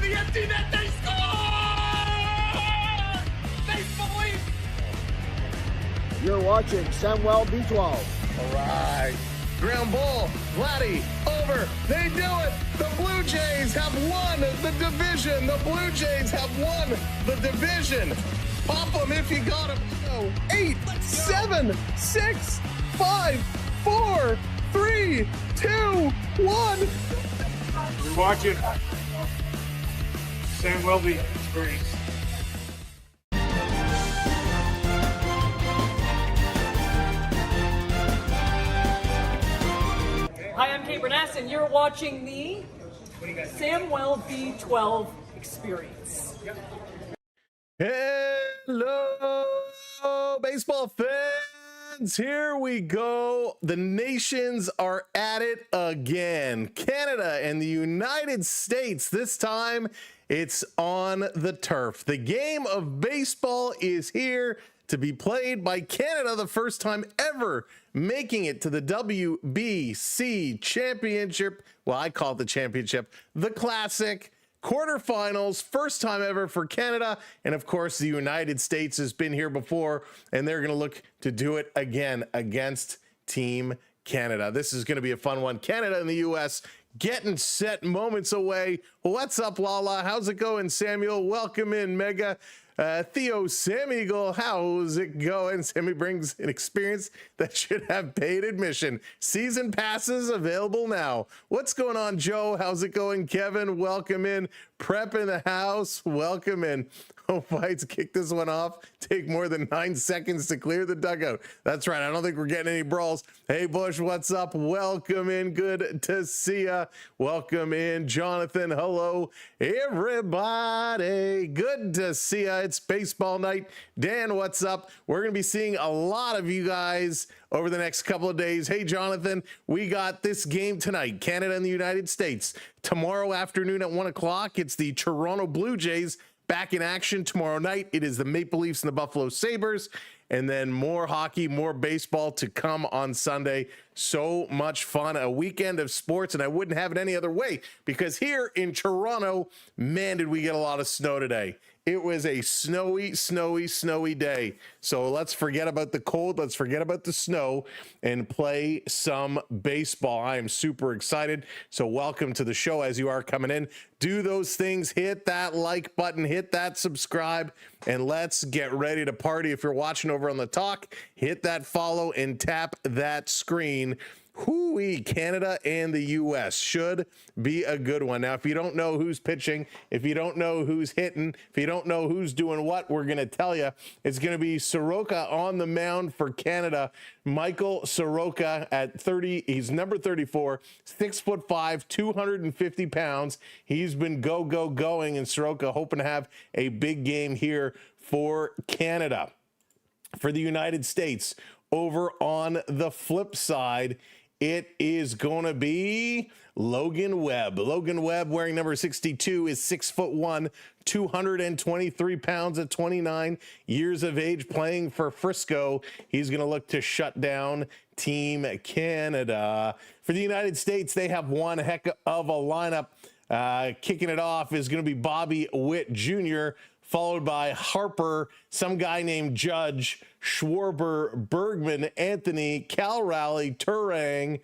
the empty net. They score! Baseball lead. You're watching Samwelb B12. All right. Ground ball. Vladdy over. They do it. The Blue Jays have won the division. The Blue Jays have won the division. Pop them if you got them. 8, 7, 6, 5, 4, 3, 2, 1. You're watching Samwelb Experience. Hi, I'm Kate Bernass, and you're watching the Samwelb B12 Experience. Hello, baseball fans. Here we go. The nations are at it again. Canada and the United States. This time it's on the turf. The game of baseball is here to be played by Canada, the first time ever making it to the WBC Championship. Well, I call it the championship, the Classic. Quarterfinals, first time ever for Canada. And of course, the United States has been here before, and they're going to look to do it again against Team Canada. This is going to be a fun one. Canada and the U.S. getting set moments away. What's up, Lala? How's it going, Samuel? Welcome in, Mega. Theo Sam Eagle, how's it going? Sammy brings an experience that should have paid admission. Season passes available now. What's going on, Joe? How's it going, Kevin? Welcome in. Prep in the house. Welcome in. Hope fights kick this one off. Take more than 9 seconds to clear the dugout. That's right. I don't think we're getting any brawls. Hey, Bush, what's up? Welcome in. Good to see ya. Welcome in, Jonathan. Hello, everybody. Good to see ya. It's baseball night. Dan, what's up? We're going to be seeing a lot of you guys over the next couple of days. Hey, Jonathan, we got this game tonight, Canada and the United States. Tomorrow afternoon at 1 o'clock, it's the Toronto Blue Jays back in action. Tomorrow night, it is the Maple Leafs and the Buffalo Sabres. And then more hockey, more baseball to come on Sunday. So much fun, a weekend of sports, and I wouldn't have it any other way, because here in Toronto, man, did we get a lot of snow today. It was a snowy, snowy, snowy day. So let's forget about the cold. Let's forget about the snow and play some baseball. I am super excited. So welcome to the show as you are coming in. Do those things. Hit that like button. Hit that subscribe. And let's get ready to party. If you're watching over on the talk, hit that follow and tap that screen. Hooey, Canada and the U.S. should be a good one. Now, if you don't know who's pitching, if you don't know who's hitting, if you don't know who's doing what, we're going to tell you. It's going to be Soroka on the mound for Canada. Michael Soroka at 30. He's number 34, 6'5", 250 pounds. He's been going, and Soroka hoping to have a big game here for Canada. For the United States, over on the flip side, it is going to be Logan Webb. Logan Webb, wearing number 62, is 6'1", 223 pounds at 29 years of age, playing for Frisco. He's going to look to shut down Team Canada. For the United States, they have one heck of a lineup. Kicking it off is going to be Bobby Witt Jr., followed by Harper, some guy named Judge, Schwarber, Bergman, Anthony, Cal Raleigh, Turang,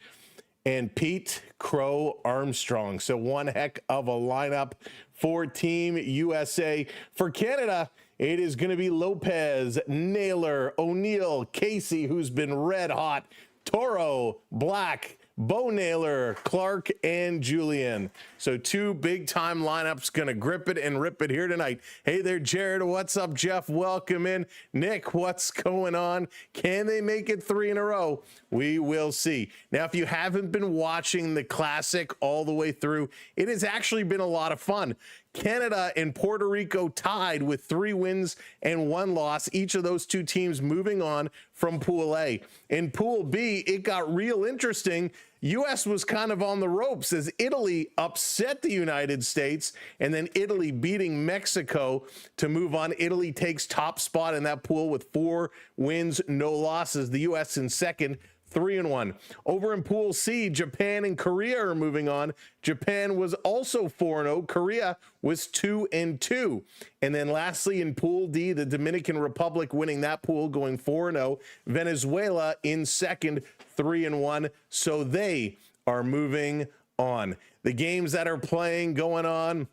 and Pete Crow Armstrong. So one heck of a lineup for Team USA. For Canada, it is going to be Lopez, Naylor, O'Neill, Casey, who's been red hot, Toro, Black, Bo Naylor, Clark, and Julian. So two big-time lineups going to grip it and rip it here tonight. Hey there, Jared. What's up, Jeff? Welcome in. Nick, what's going on? Can they make it 3 in a row? We will see. Now, if you haven't been watching the Classic all the way through, it has actually been a lot of fun. Canada and Puerto Rico tied with 3 wins and 1 loss, each of those 2 teams moving on from Pool A. In Pool B, it got real interesting. U.S. was kind of on the ropes as Italy upset the United States, and then Italy beating Mexico to move on. Italy takes top spot in that pool with 4 wins, no losses. The U.S. in second, 3-1. Over in Pool C, Japan and Korea are moving on. Japan was also 4-0. Korea was 2-2. And then lastly, in Pool D, the Dominican Republic winning that pool, going 4-0. Venezuela in second, 3-1. So they are moving on. The games that are playing, going on,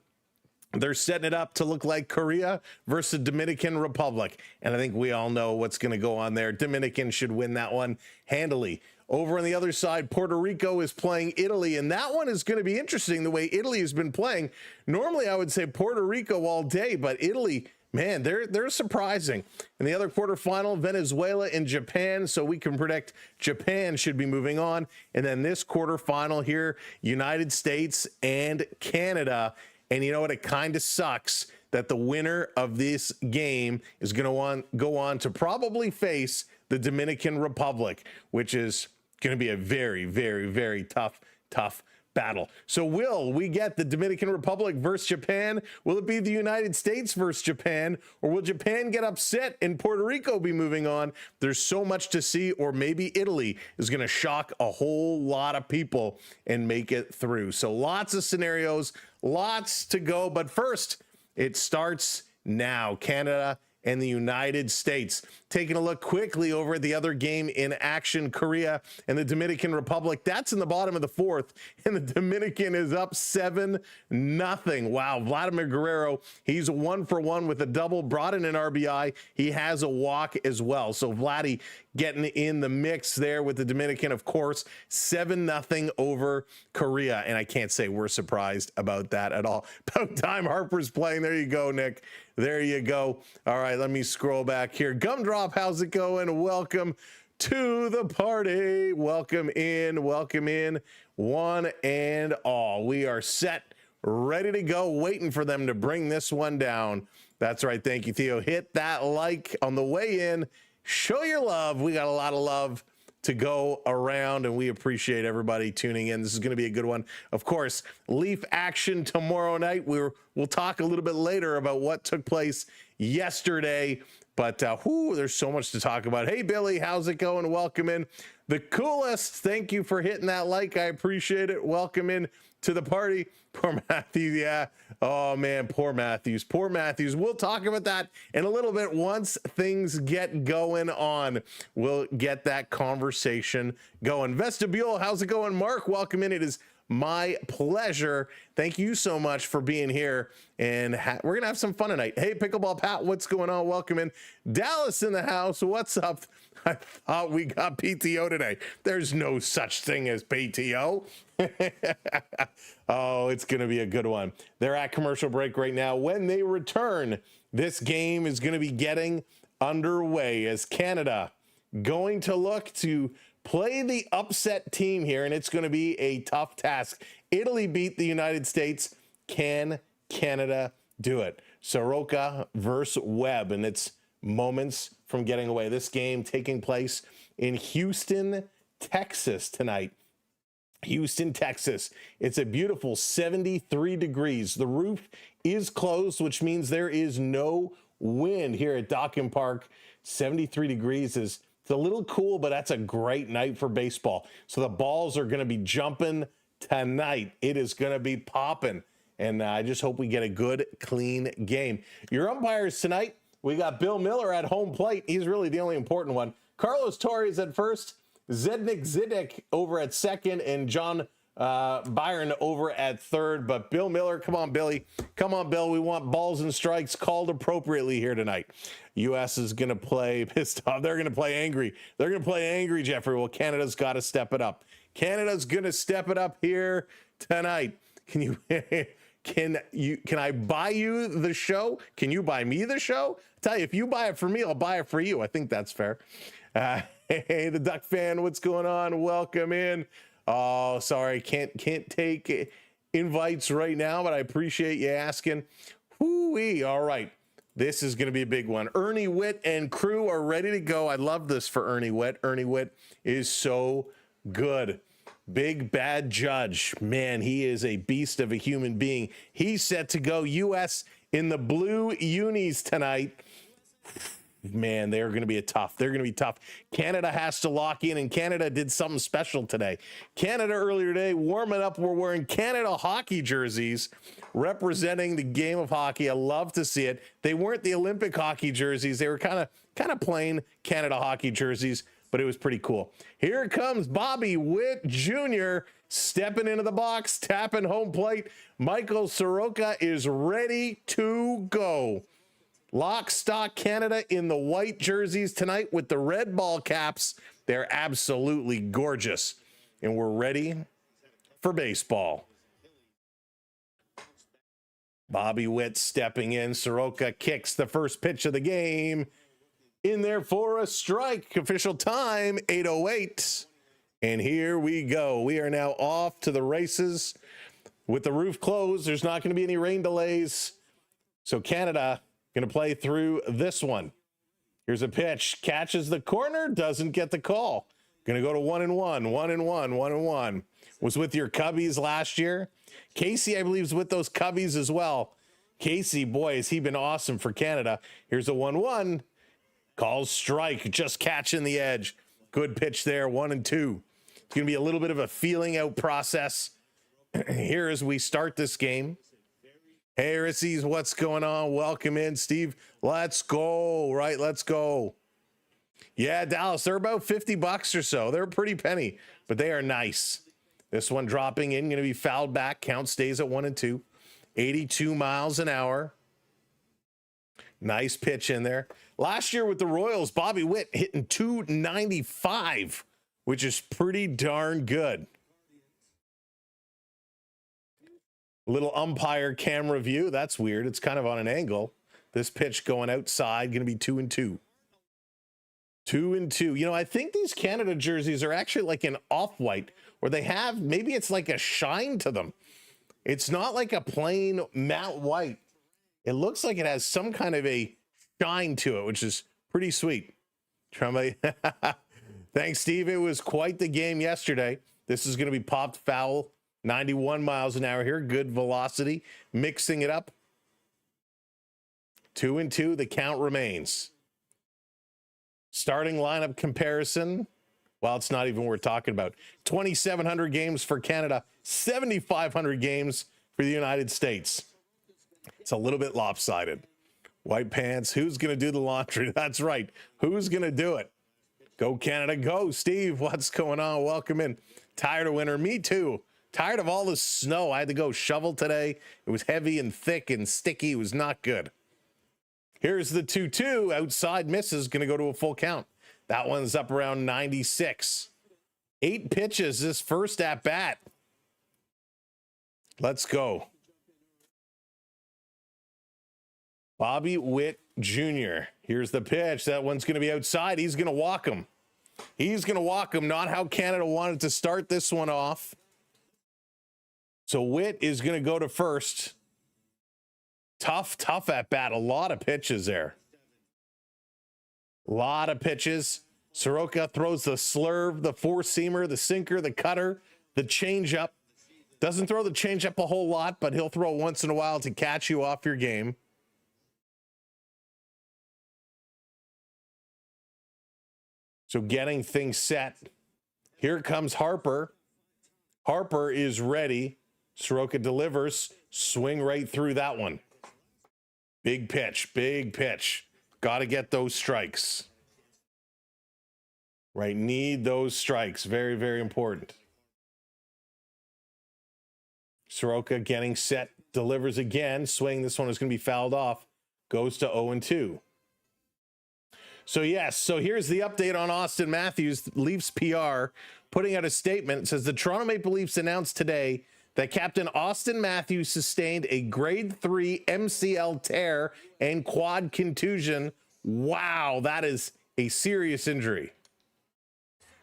they're setting it up to look like Korea versus Dominican Republic. And I think we all know what's going to go on there. Dominican should win that one handily. Over on the other side, Puerto Rico is playing Italy, and that one is going to be interesting the way Italy has been playing. Normally, I would say Puerto Rico all day, but Italy, man, they're surprising. In the other quarterfinal, Venezuela and Japan, so we can predict Japan should be moving on. And then this quarterfinal here, United States and Canada. And you know what? It kind of sucks that the winner of this game is going to go on to probably face the Dominican Republic, which is going to be a very, very, very tough battle. So will we get the Dominican Republic versus Japan? Will it be the United States versus Japan? Or will Japan get upset and Puerto Rico be moving on? There's so much to see. Or maybe Italy is going to shock a whole lot of people and make it through. So lots of scenarios, lots to go. But first, it starts now. Canada and the United States. Taking a look quickly over at the other game in action, Korea and the Dominican Republic. That's in the bottom of the fourth, and the Dominican is up 7-0. Wow, Vladimir Guerrero, he's 1-for-1 with a double, brought in an RBI. He has a walk as well. So Vladdy getting in the mix there with the Dominican, of course. 7-0 over Korea, and I can't say we're surprised about that at all. About time Harper's playing. There you go, Nick. There you go. All right, let me scroll back here. Gumdrop, how's it going? Welcome to the party. Welcome in, one and all. We are set, ready to go, waiting for them to bring this one down. That's right. Thank you, Theo. Hit that like on the way in. Show your love. We got a lot of love to go around, and we appreciate everybody tuning in. This is going to be a good one. Of course, Leaf action tomorrow night. We'll talk a little bit later about what took place yesterday, but there's so much to talk about. Hey, Billy, how's it going? Welcome in. The coolest. Thank you for hitting that like. I appreciate it. Welcome in to the party. Poor Matthews. Yeah. Oh, man. Poor Matthews. Poor Matthews. We'll talk about that in a little bit. Once things get going on, we'll get that conversation going. Vestibule, how's it going? Mark, welcome in. It is my pleasure. Thank you so much for being here. And we're going to have some fun tonight. Hey, Pickleball Pat, what's going on? Welcome in. Dallas in the house. What's up? I thought we got PTO today. There's no such thing as PTO. Oh, it's going to be a good one. They're at commercial break right now. When they return, this game is going to be getting underway as Canada going to look to play the upset team here, and it's going to be a tough task. Italy beat the United States. Can Canada do it? Soroka versus Webb, and it's moments from getting away. This game taking place in Houston, Texas tonight. Houston, Texas. It's a beautiful 73 degrees. The roof is closed, which means there is no wind here at Dockin Park. 73 degrees is it's a little cool, but that's a great night for baseball. So the balls are going to be jumping tonight. It is going to be popping. And I just hope we get a good, clean game. Your umpires tonight, we got Bill Miller at home plate. He's really the only important one. Carlos Torres at first. Zednik Zidek over at second, and John Byron over at third. But Bill Miller, come on, Billy. Come on, Bill. We want balls and strikes called appropriately here tonight. U.S. is going to play pissed off. They're going to play angry. They're going to play angry, Jeffrey. Well, Canada's got to step it up. Canada's going to step it up here tonight. Can I buy you the show? Can you buy me the show? I tell you, if you buy it for me, I'll buy it for you. I think that's fair. Hey, the Duck fan, what's going on? Welcome in. Oh, sorry, can't take invites right now, but I appreciate you asking. Whoo-wee. All right, this is going to be a big one. Ernie Witt and crew are ready to go. I love this for Ernie Witt. Ernie Witt is so good. Big bad judge. Man, he is a beast of a human being. He's set to go. U.S. in the blue unis tonight. Man, they're going to be they're going to be tough. Canada has to lock in, and Canada did something special today. Canada earlier today, warming up, we're wearing Canada hockey jerseys representing the game of hockey. I love to see it. They weren't the Olympic hockey jerseys. They were kind of plain Canada hockey jerseys, but it was pretty cool. Here comes Bobby Witt Jr. stepping into the box, tapping home plate. Michael Soroka is ready to go. Lock, stock, Canada in the white jerseys tonight with the red ball caps. They're absolutely gorgeous. And we're ready for baseball. Bobby Witt stepping in. Soroka kicks the first pitch of the game. In there for a strike. Official time, 8:08. And here we go. We are now off to the races. With the roof closed, there's not going to be any rain delays. So Canada going to play through this one. Here's a pitch. Catches the corner. Doesn't get the call. Going to go to 1-1. 1-1. 1-1. Was with your Cubbies last year. Casey, I believe, is with those Cubbies as well. Casey, boy, has he been awesome for Canada. Here's a 1-1. Calls strike. Just catching the edge. Good pitch there. 1-2. It's going to be a little bit of a feeling out process here as we start this game. Hey, Rissies, what's going on? Welcome in, Steve. Let's go, right? Let's go. Yeah, Dallas, they're about $50 or so. They're a pretty penny, but they are nice. This one dropping in, going to be fouled back. Count stays at 1-2. 82 miles an hour. Nice pitch in there. Last year with the Royals, Bobby Witt hitting .295, which is pretty darn good. Little umpire camera view. That's weird. It's kind of on an angle. This pitch going outside, going to be 2-2. 2-2. You know, I think these Canada jerseys are actually like an off-white where they have, maybe it's like a shine to them. It's not like a plain matte white. It looks like it has some kind of a shine to it, which is pretty sweet. Thanks, Steve. It was quite the game yesterday. This is going to be popped foul. 91 miles an hour here. Good velocity. Mixing it up. 2-2. The count remains. Starting lineup comparison. Well, it's not even worth talking about. 2,700 games for Canada. 7,500 games for the United States. It's a little bit lopsided. White pants. Who's going to do the laundry? That's right. Who's going to do it? Go Canada. Go. Steve, what's going on? Welcome in. Tired of winter. Me too. Tired of all the snow. I had to go shovel today. It was heavy and thick and sticky. It was not good. Here's the 2-2. Outside misses. Going to go to a full count. That one's up around 96. 8 pitches this first at bat. Let's go. Bobby Witt Jr. Here's the pitch. That one's going to be outside. He's going to walk him. He's going to walk him. Not how Canada wanted to start this one off. So Witt is going to go to first. Tough at bat. A lot of pitches there. A lot of pitches. Soroka throws the slurve, the four-seamer, the sinker, the cutter, the changeup. Doesn't throw the changeup a whole lot, but he'll throw it once in a while to catch you off your game. So getting things set. Here comes Harper. Harper is ready. Soroka delivers. Swing right through that one. Big pitch. Big pitch. Got to get those strikes. Right, need those strikes. Very, very important. Soroka getting set, delivers again. Swing, this one is going to be fouled off. Goes to 0-2. So, yes, so here's the update on Austin Matthews. Leafs PR putting out a statement. It says the Toronto Maple Leafs announced today that Captain Austin Matthews sustained a grade 3 MCL tear and quad contusion. Wow, that is a serious injury.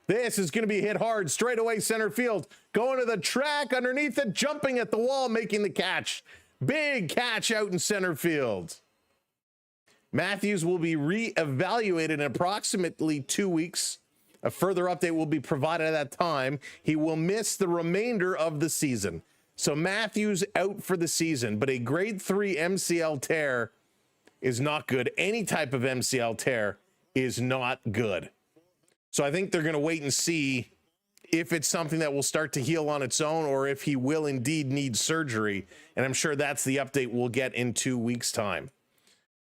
This is going to be hit hard, straight away center field. Going to the track underneath it, jumping at the wall, making the catch. Big catch out in center field. Matthews will be re-evaluated in approximately 2 weeks. A further update will be provided at that time. He will miss the remainder of the season. So Matthews out for the season, but a grade 3 MCL tear is not good. Any type of MCL tear is not good. So I think they're going to wait and see if it's something that will start to heal on its own or if he will indeed need surgery. And I'm sure that's the update we'll get in 2 weeks' time.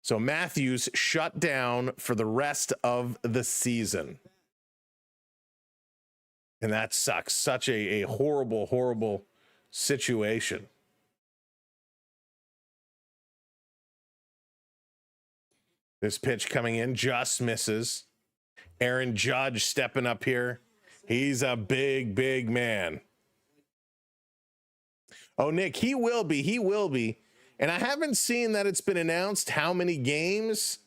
So Matthews shut down for the rest of the season. And that sucks. Such a horrible, horrible situation. This pitch coming in just misses. Aaron Judge stepping up here. He's a big, big man. Oh, Nick, he will be. He will be. And I haven't seen that it's been announced how many games,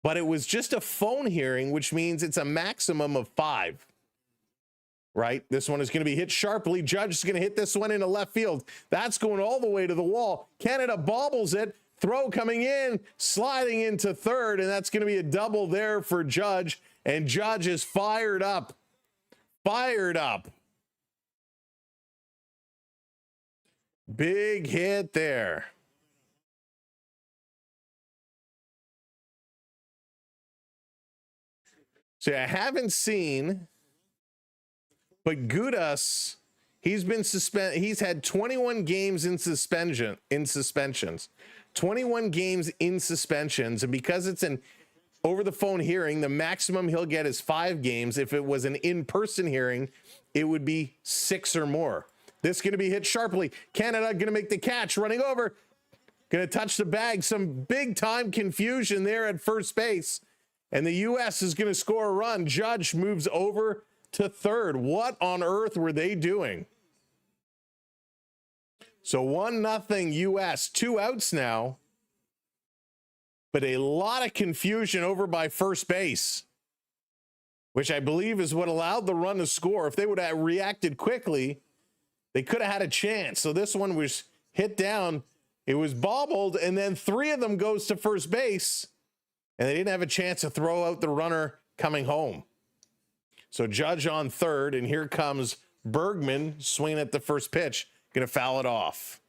but it was just a phone hearing, which means it's a maximum of 5. Right? This one is going to be hit sharply. Judge is going to hit this one into left field. That's going all the way to the wall. Canada bobbles it. Throw coming in, sliding into third, and that's going to be a double there for Judge. And Judge is fired up. Fired up. Big hit there. See, I haven't seen, but Gudas, he's been suspended. He's had 21 games in suspensions. 21 games in suspensions, and because it's an over-the-phone hearing, the maximum he'll get is 5 games. If it was an in-person hearing, it would be 6 or more. This is going to be hit sharply. Canada going to make the catch, running over, going to touch the bag. Some big-time confusion there at first base, and the U.S. is going to score a run. Judge moves over to third. What on earth were they doing? So 1-0 U.S., 2 outs now, but a lot of confusion over by first base, which I believe is what allowed the run to score. If they would have reacted quickly, they could have had a chance. So this one was hit down. It was bobbled, and then 3 of them goes to first base, and they didn't have a chance to throw out the runner coming home. So Judge on third, and here comes Bergman swinging at the first pitch. Going to foul it off.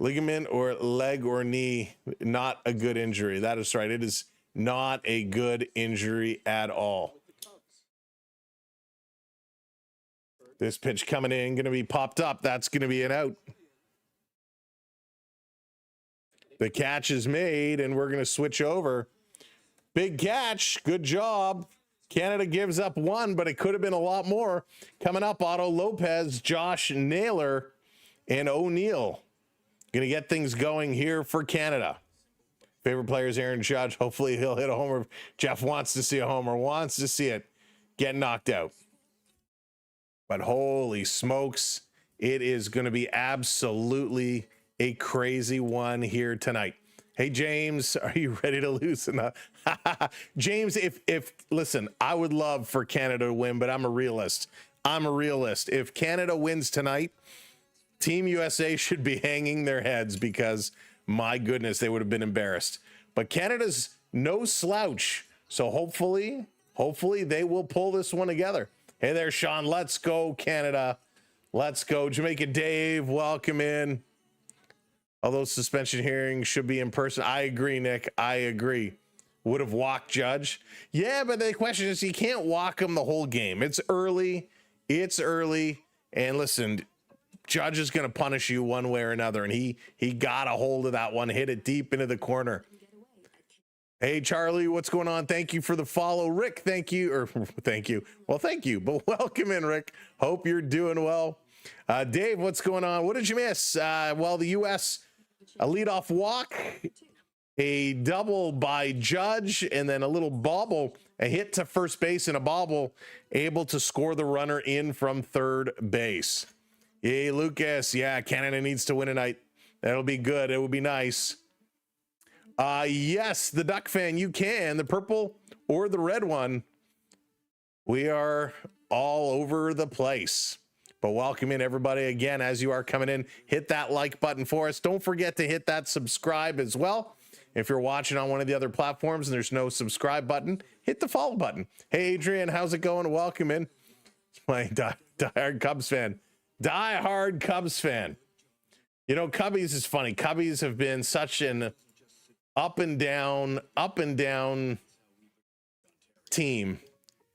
Ligament or leg or knee, not a good injury. That is right. It is not a good injury at all. This pitch coming in, going to be popped up. That's going to be an out. The catch is made, and we're going to switch over. Big catch. Good job. Canada gives up 1, but it could have been a lot more. Coming up, Otto Lopez, Josh Naylor, and O'Neill. Going to get things going here for Canada. Favorite players, Aaron Judge. Hopefully he'll hit a homer. Jeff wants to see a homer, wants to see it get knocked out. But holy smokes, it is going to be absolutely a crazy one here tonight. Hey, James, are you ready to loosen up? James, if listen, I would love for Canada to win, but I'm a realist. If Canada wins tonight, Team USA should be hanging their heads because, my goodness, they would have been embarrassed. But Canada's no slouch, so hopefully they will pull this one together. Hey there, Sean. Let's go, Canada. Let's go. Jamaica Dave, welcome in. Although suspension hearings should be in person. I agree, Nick. I agree. Would have walked Judge. Yeah, but the question is, you can't walk him the whole game. It's early. And listen, Judge is going to punish you one way or another. And he got a hold of that one, hit it deep into the corner. Hey, Charlie, what's going on? Thank you for the follow. Rick, thank you. Thank you. Well, thank you. But welcome in, Rick. Hope you're doing well. Dave, what's going on? What did you miss? Well, the U.S., a leadoff walk, a double by Judge, and then a little bobble, a hit to first base and a bobble, able to score the runner in from third base. Hey, Lucas. Yeah, Canada needs to win tonight. That'll be good. It would be nice. Yes, the Duck fan, you can. The purple or the red one. We are all over the place. But welcome in, everybody. Again, as you are coming in, hit that like button for us. Don't forget to hit that subscribe as well. If you're watching on one of the other platforms and there's no subscribe button, hit the follow button. Hey, Adrian, how's it going? Welcome in. It's my diehard Cubs fan. Diehard Cubs fan. You know, Cubbies is funny. Cubbies have been such an up and down team,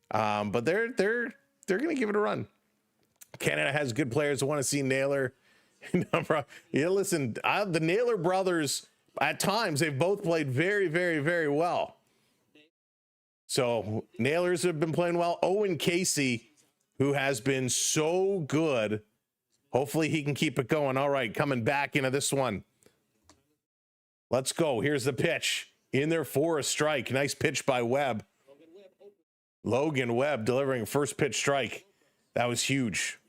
but they're going to give it a run. Canada has good players. I want to see Naylor. Yeah, listen, the Naylor brothers, at times, they've both played very, very, very well. So Naylors have been playing well. Owen Casey, who has been so good. Hopefully he can keep it going. All right, coming back into this one. Let's go. Here's the pitch. In there for a strike. Nice pitch by Webb. Logan Webb delivering first pitch strike. That was huge.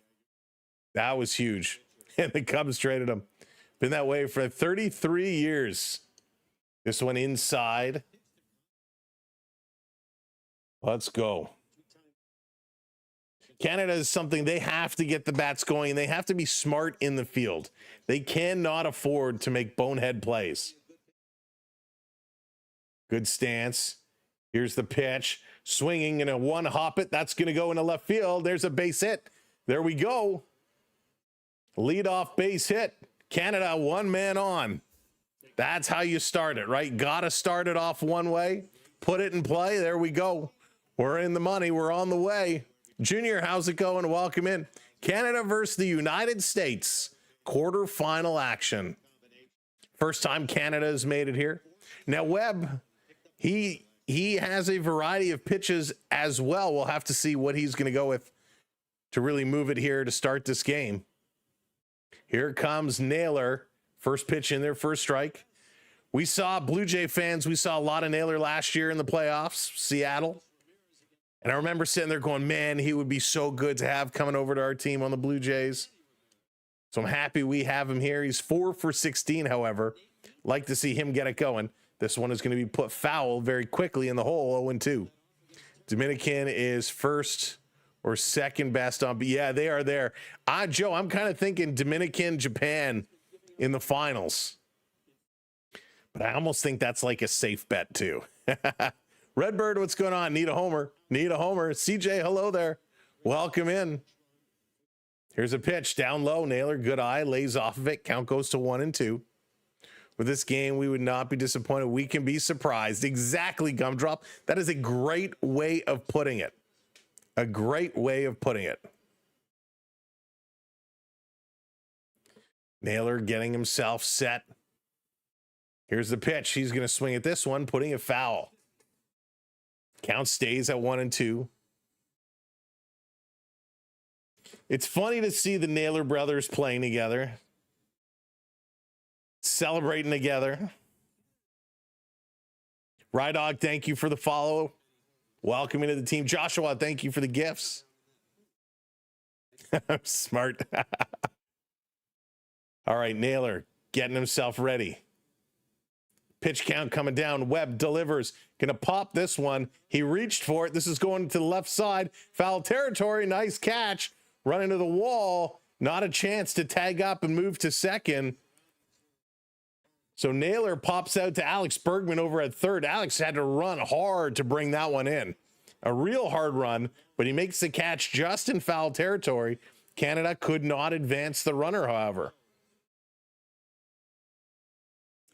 That was huge. And the Cubs traded him. Been that way for 33 years. This one inside. Let's go. Canada is something they have to get the bats going. They have to be smart in the field. They cannot afford to make bonehead plays. Good stance. Here's the pitch. Swinging in a one hop it. That's going to go into left field. There's a base hit. There we go. Leadoff base hit. Canada one man on. That's how you start it, right? Got to start it off one way. Put it in play. There we go. We're in the money. We're on the way. Junior, how's it going? Welcome in. Canada versus the United States. Quarterfinal action. First time Canada has made it here. Now, Webb, he has a variety of pitches as well. We'll have to see what he's going to go with to really move it here to start this game. Here comes Naylor. First pitch in there, first strike. We saw Blue Jay fans, we saw a lot of Naylor last year in the playoffs, Seattle. And I remember sitting there going, man, he would be so good to have coming over to our team on the Blue Jays. So I'm happy we have him here. He's 4 for 16, however. Like to see him get it going. This one is going to be put foul very quickly in the hole, 0-2. Dominican is first or second best on, but yeah, they are there. Joe, I'm kind of thinking Dominican, Japan in the finals. But I almost think that's like a safe bet too. Redbird, what's going on? Need a homer. Need a homer. CJ, hello there. Welcome in. Here's a pitch down low. Naylor, good eye, lays off of it. Count goes to 1-2. With this game, we would not be disappointed. We can be surprised. Exactly, Gumdrop. That is a great way of putting it. A great way of putting it. Naylor getting himself set. Here's the pitch. He's going to swing at this one, putting it foul. Count stays at 1-2. It's funny to see the Naylor brothers playing together, celebrating together. Rydog, thank you for the follow. Welcome into the team. Joshua, thank you for the gifts. Smart. All right, Naylor getting himself ready. Pitch count coming down. Webb delivers. Gonna pop this one. He reached for it. This is going to the left side. Foul territory. Nice catch. Run into the wall. Not a chance to tag up and move to second. So Naylor pops out to Alex Bergman over at third. Alex had to run hard to bring that one in. A real hard run, but he makes the catch just in foul territory. Canada could not advance the runner, however.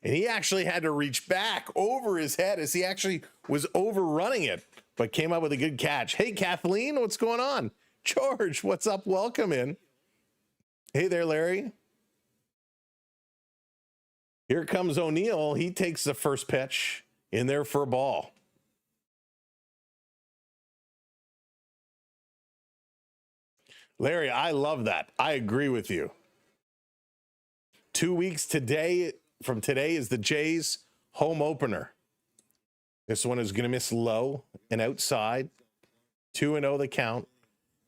And he actually had to reach back over his head as he actually was overrunning it, but came up with a good catch. Hey, Kathleen, what's going on? George, what's up? Welcome in. Hey there, Larry. Here comes O'Neill. He takes the first pitch in there for a ball. Larry, I love that. I agree with you. 2 weeks today, from today, is the Jays home opener. This one is going to miss low and outside. 2-0 the count.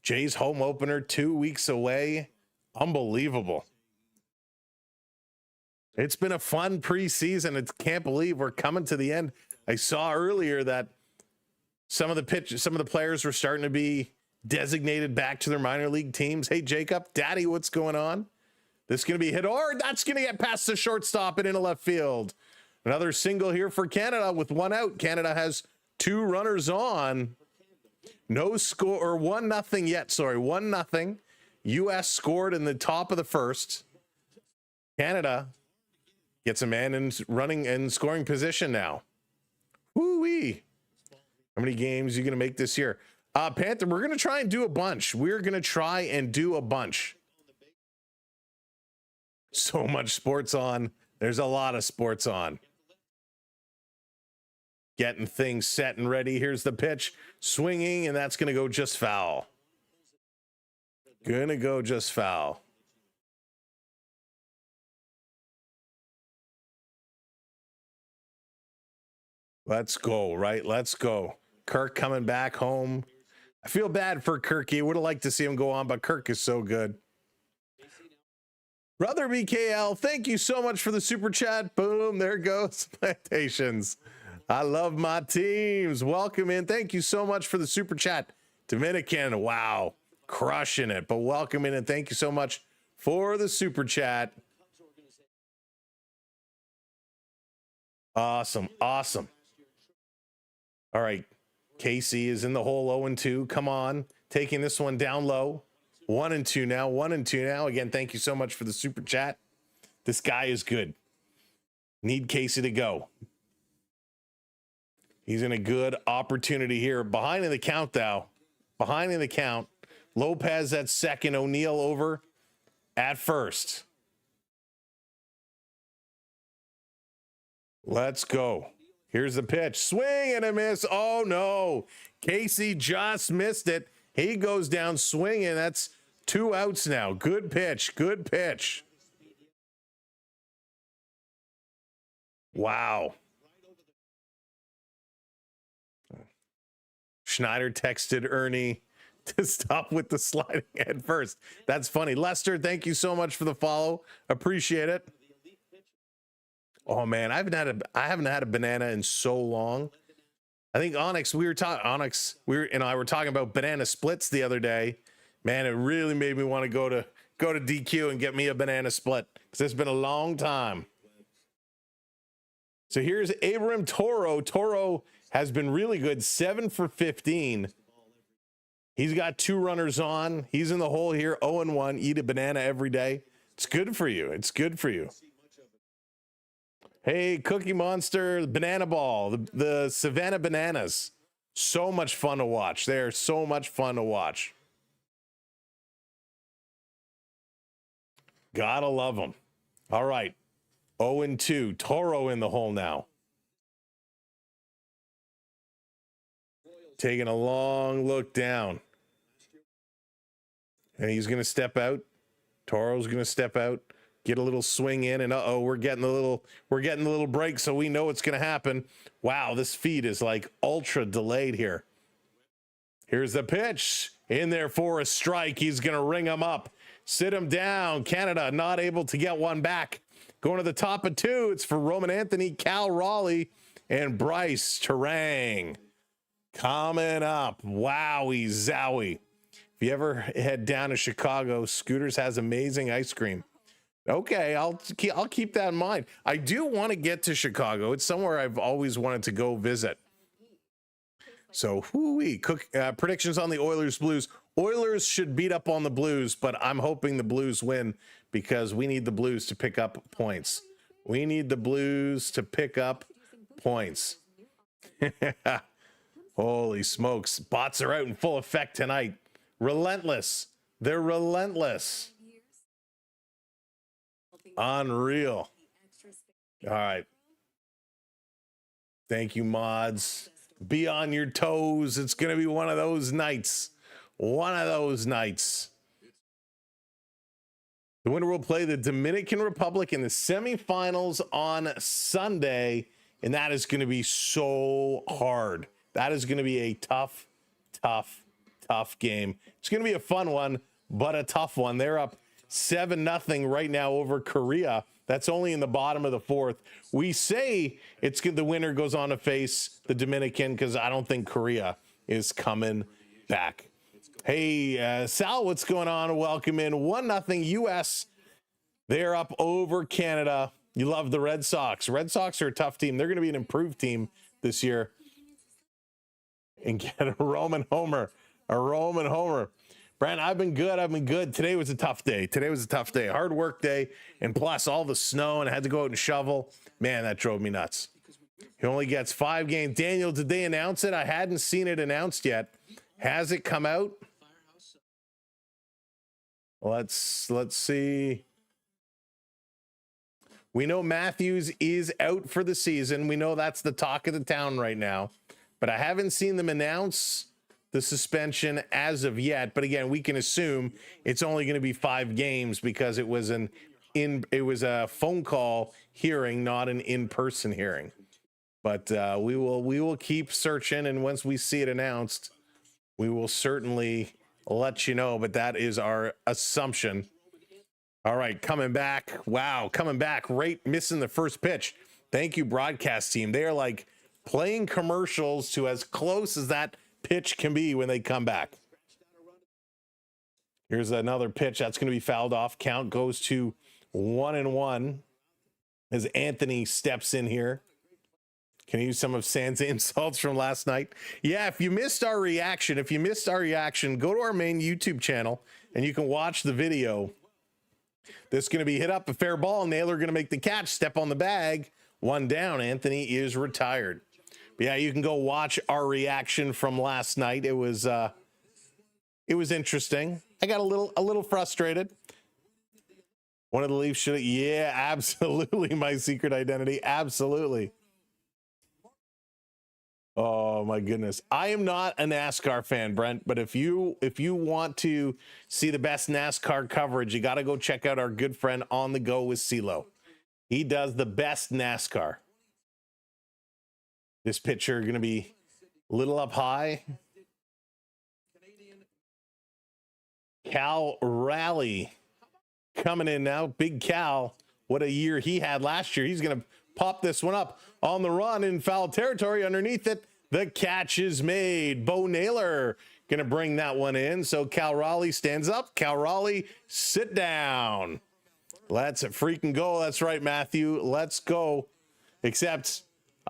Jays home opener 2 weeks away. Unbelievable. It's been a fun preseason. I can't believe we're coming to the end. I saw earlier that some of the players were starting to be designated back to their minor league teams. Hey, Jacob, Daddy, what's going on? This is going to be hit hard. That's going to get past the shortstop and into left field. Another single here for Canada with one out. Canada has 2 runners on. No score, or 1-0 yet. Sorry, 1-0. U.S. scored in the top of the first. Canada gets a man in running and scoring position now. Woo-wee. How many games are you going to make this year? Panther, we're going to try and do a bunch. We're going to try and do a bunch. So much sports on. There's a lot of sports on. Getting things set and ready. Here's the pitch. Swinging, and that's going to go just foul. Going to go just foul. Let's go, right? Let's go. Kirk coming back home. I feel bad for Kirky. Would have liked to see him go on, but Kirk is so good. Brother BKL, thank you so much for the super chat. Boom, there goes Plantations. I love my teams. Welcome in. Thank you so much for the super chat. Dominican, wow, crushing it. But welcome in and thank you so much for the super chat. Awesome, awesome. All right, Casey is in the hole 0-2. Come on, taking this one down low. 1-2 now, 1-2 now. Again, thank you so much for the super chat. This guy is good. Need Casey to go. He's in a good opportunity here. Behind in the count, though. Behind in the count. Lopez at second. O'Neill over at first. Let's go. Here's the pitch. Swing and a miss. Oh, no. Casey just missed it. He goes down swinging. That's 2 outs now. Good pitch. Good pitch. Wow. Schneider texted Ernie to stop with the sliding head first. That's funny. Lester, thank you so much for the follow. Appreciate it. Oh man, I haven't had a banana in so long. I think Onyx, we and I were talking about banana splits the other day. Man, it really made me want to go to DQ and get me a banana split because it's been a long time. So here's Abram Toro. Toro has been really good, 7 for 15. He's got 2 runners on. He's in the hole here, 0-1. Eat a banana every day. It's good for you. It's good for you. Hey, Cookie Monster, Banana Ball, the Savannah Bananas. So much fun to watch. They're so much fun to watch. Gotta love them. All right. 0-2. Toro in the hole now. Taking a long look down. And he's going to step out. Toro's going to step out. Get a little swing in, and we're getting a little break, so we know it's going to happen. Wow, this feed is like ultra delayed here. Here's the pitch in there for a strike. He's going to ring him up, sit him down. Canada not able to get one back. Going to the top of 2. It's for Roman Anthony, Cal Raleigh, and Bryce Terang. Coming up, wowie zowie. If you ever head down to Chicago, Scooters has amazing ice cream. Okay, I'll keep that in mind. I do want to get to Chicago. It's somewhere I've always wanted to go visit. So, predictions on the Oilers Blues. Oilers should beat up on the Blues, but I'm hoping the Blues win because we need the Blues to pick up points. We need the Blues to pick up points. Holy smokes. Bots are out in full effect tonight. Relentless. They're relentless. Unreal. All right. Thank you, mods. Be on your toes. It's going to be one of those nights. One of those nights. The winner will play the Dominican Republic in the semifinals on Sunday, and that is going to be so hard. That is going to be a tough game. It's going to be a fun one, but a tough one. They're up 7-0 right now over Korea. That's only in the bottom of the 4th. We say it's good. The winner goes on to face the Dominican because I don't think Korea is coming back. Hey, Sal, what's going on? Welcome in. 1-0 U.S. They're up over Canada. You love the Red Sox. Red Sox are a tough team. They're going to be an improved team this year. And get a Roman homer. A Roman homer. Brent, I've been good. I've been good. Today was a tough day. Hard work day. And plus all the snow, and I had to go out and shovel. Man, that drove me nuts. He only gets 5 games. Daniel, did they announce it? I hadn't seen it announced yet. Has it come out? Let's see. We know Matthews is out for the season. We know that's the talk of the town right now. But I haven't seen them announce the suspension as of yet. But again, we can assume it's only going to be 5 games because it was a phone call hearing, not an in-person hearing. But we will keep searching, and once we see it announced, we will certainly let you know. But that is our assumption. All right, coming back. Wow, coming back. Right, missing the first pitch. Thank you, broadcast team. They are like playing commercials to as close as that pitch can be when they come back. Here's another pitch that's going to be fouled off. Count goes to 1-1 as Anthony steps in here. Can you use some of San's insults from last night? Yeah, if you missed our reaction, go to our main YouTube channel and you can watch the video. This is going to be hit up, a fair ball. Naylor going to make the catch, step on the bag. 1 down. Anthony is retired. But yeah, you can go watch our reaction from last night. It was interesting. I got a little frustrated. One of the Leafs should, yeah, absolutely. My secret identity, absolutely. Oh my goodness. I am not a NASCAR fan, Brent, but if you want to see the best NASCAR coverage, you got to go check out our good friend On the Go with CeeLo. He does the best NASCAR. This pitcher going to be a little up high. Cal Raleigh coming in now. Big Cal. What a year he had last year. He's going to pop this one up on the run in foul territory. Underneath it, the catch is made. Bo Naylor going to bring that one in. So Cal Raleigh stands up. Cal Raleigh, sit down. Let's freaking go. That's right, Matthew. Let's go. Except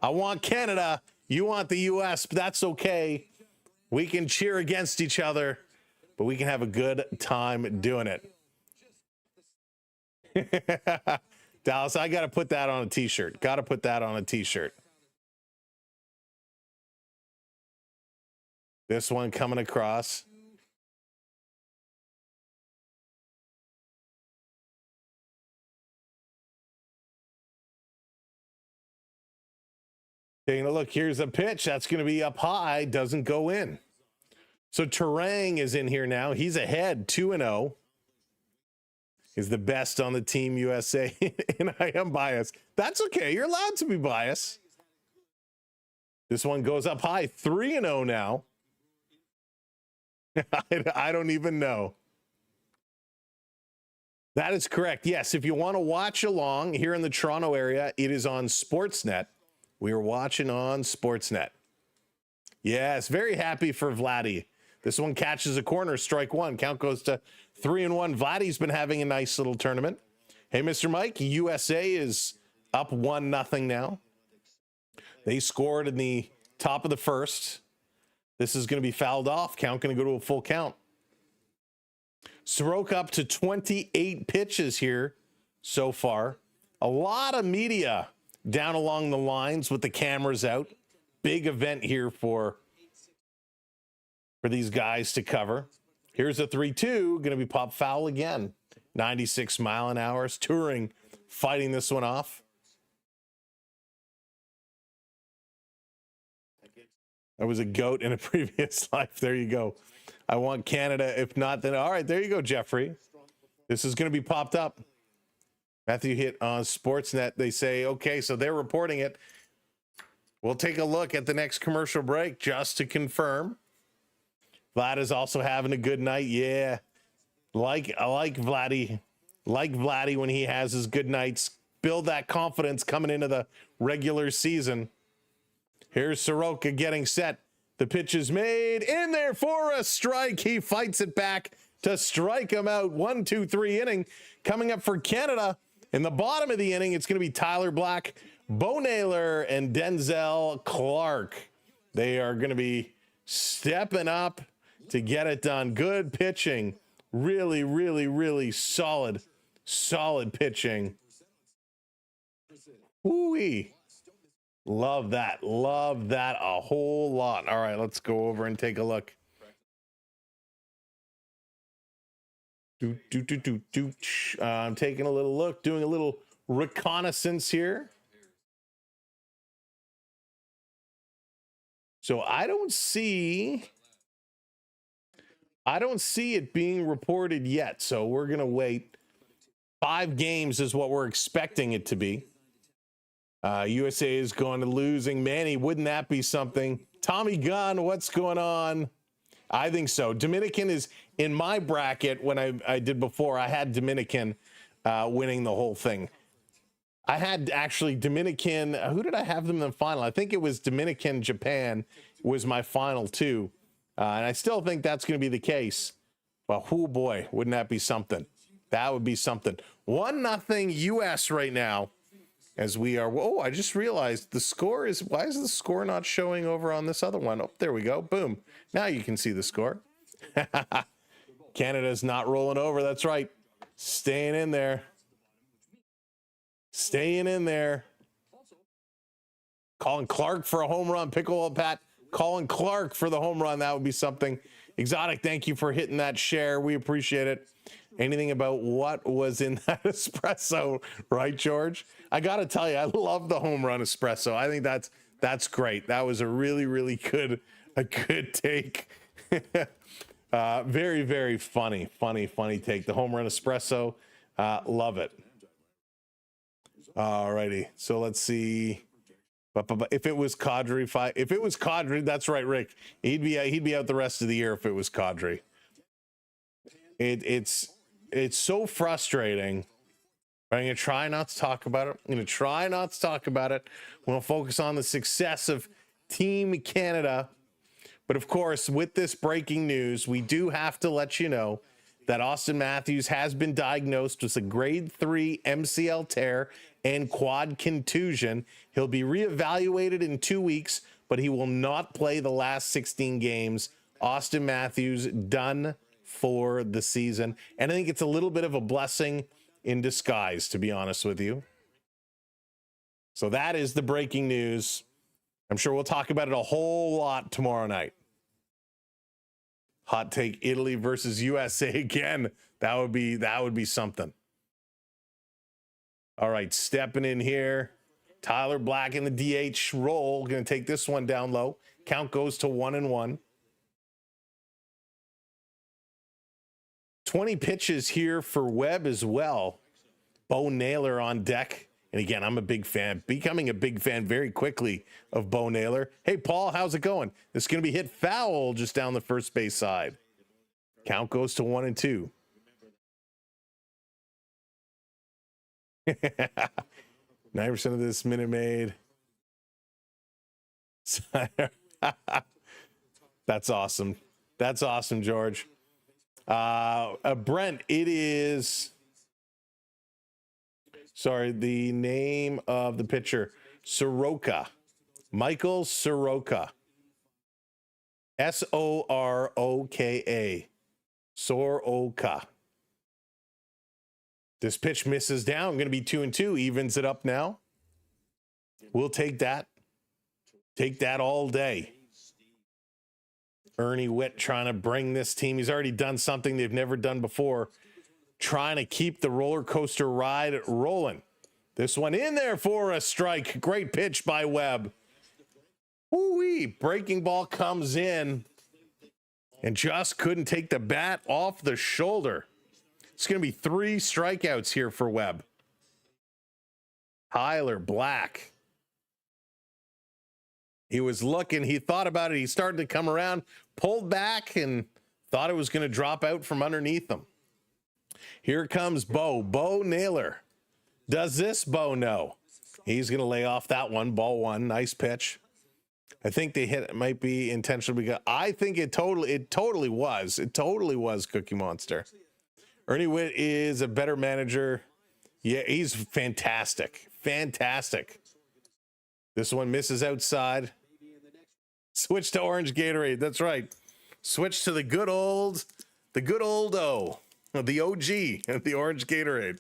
I want Canada. You want the U.S., but that's okay. We can cheer against each other, but we can have a good time doing it. Dallas, I got to put that on a t-shirt. Got to put that on a t-shirt. This one coming across. Taking a look, here's a pitch that's going to be up high, doesn't go in. So Terang is in here now. He's ahead, 2-0. Is the best on the Team USA, and I am biased. That's okay. You're allowed to be biased. This one goes up high, 3-0 now. I don't even know. That is correct. Yes, if you want to watch along here in the Toronto area, it is on Sportsnet. We are watching on Sportsnet. Yes, very happy for Vladdy. This one catches a corner, strike one. Count goes to 3-1. Vladdy's been having a nice little tournament. Hey, Mr. Mike, USA is up 1-0 now. They scored in the top of the first. This is going to be fouled off. Count going to go to a full count. Soroka up to 28 pitches here so far. A lot of media down along the lines with the cameras out. Big event here for these guys to cover. Here's a 3-2, going to be pop foul again. 96 mile an hour. Touring, fighting this one off. I was a goat in a previous life. There you go. I want Canada. If not, then all right, there you go, Jeffrey. This is going to be popped up. Matthew hit on Sportsnet. They say, okay, so they're reporting it. We'll take a look at the next commercial break just to confirm. Vlad is also having a good night. Yeah. I like Vladdy. Like Vladdy when he has his good nights. Build that confidence coming into the regular season. Here's Soroka getting set. The pitch is made in there for a strike. He fights it back to strike him out. 1-2-3 inning coming up for Canada. In the bottom of the inning, it's going to be Tyler Black, Bo Naylor, and Denzel Clark. They are going to be stepping up to get it done. Good pitching. Really, really, really solid pitching. Woo-wee. Love that. Love that a whole lot. All right, let's go over and take a look. I'm taking a little look, doing a little reconnaissance here. So I don't see it being reported yet. So we're going to wait. 5 games is what we're expecting it to be. USA is going to losing. Manny, wouldn't that be something? Tommy Gunn, what's going on? I think so. Dominican is in my bracket. When I did before, I had Dominican winning the whole thing. I had actually Dominican. Who did I have them in the final? I think it was Dominican. Japan was my final 2. And I still think that's going to be the case. But oh boy, wouldn't that be something? That would be something. 1-0 US right now. As we are, oh, I just realized the score is, why is the score not showing over on this other one? Oh, there we go. Boom. Now you can see the score. Canada's not rolling over. That's right. Staying in there. Staying in there. Colin Clark for a home run. Pickleball Pat. Colin Clark for the home run. That would be something. Exotic, thank you for hitting that share. We appreciate it. Anything about what was in that espresso, right, George? I got to tell you, I love the home run espresso. I think that's great. That was a really, really good take. Very, very funny take. The home run espresso. Love it. All righty. So let's see. If it was Kadri, that's right, Rick. He'd be out the rest of the year if it was Kadri. It's so frustrating. I'm going to try not to talk about it. We're going to focus on the success of Team Canada. But of course, with this breaking news, we do have to let you know that Auston Matthews has been diagnosed with a grade 3 MCL tear and quad contusion. He'll be reevaluated in 2 weeks, but he will not play the last 16 games. Auston Matthews done for the season. And I think it's a little bit of a blessing in disguise, to be honest with you. So that is the breaking news. I'm sure we'll talk about it a whole lot tomorrow night. Hot take: Italy versus USA again. That would be something. All right, stepping in here. Tyler Black in the DH role. Going to take this one down low. Count goes to 1-1. 20 pitches here for Webb as well. Bo Naylor on deck. And again, I'm a big fan, becoming a big fan very quickly of Bo Naylor. Hey, Paul, how's it going? This is going to be hit foul just down the first base side. Count goes to 1-2. 9% of this Minute Maid. That's awesome. That's awesome, George. Brent, it is... Sorry, the name of the pitcher, Soroka. Michael Soroka. Soroka. Soroka. This pitch misses down. Going to be 2-2. Evens it up now. We'll take that. Take that all day. Ernie Witt trying to bring this team. He's already done something they've never done before. Trying to keep the roller coaster ride rolling. This one in there for a strike. Great pitch by Webb. Woo-wee. Breaking ball comes in and just couldn't take the bat off the shoulder. It's going to be 3 strikeouts here for Webb. Tyler Black. He was looking. He thought about it. He started to come around, pulled back, and thought it was going to drop out from underneath him. Here comes Bo. Bo Naylor. Does this Bo know? He's going to lay off that one. Ball 1. Nice pitch. I think they hit it. Might be intentional. Because I think it totally was. It totally was Cookie Monster. Ernie Witt is a better manager. Yeah, he's fantastic. Fantastic. This one misses outside. Switch to orange Gatorade. That's right. Switch to the good old O, the OG, the orange Gatorade.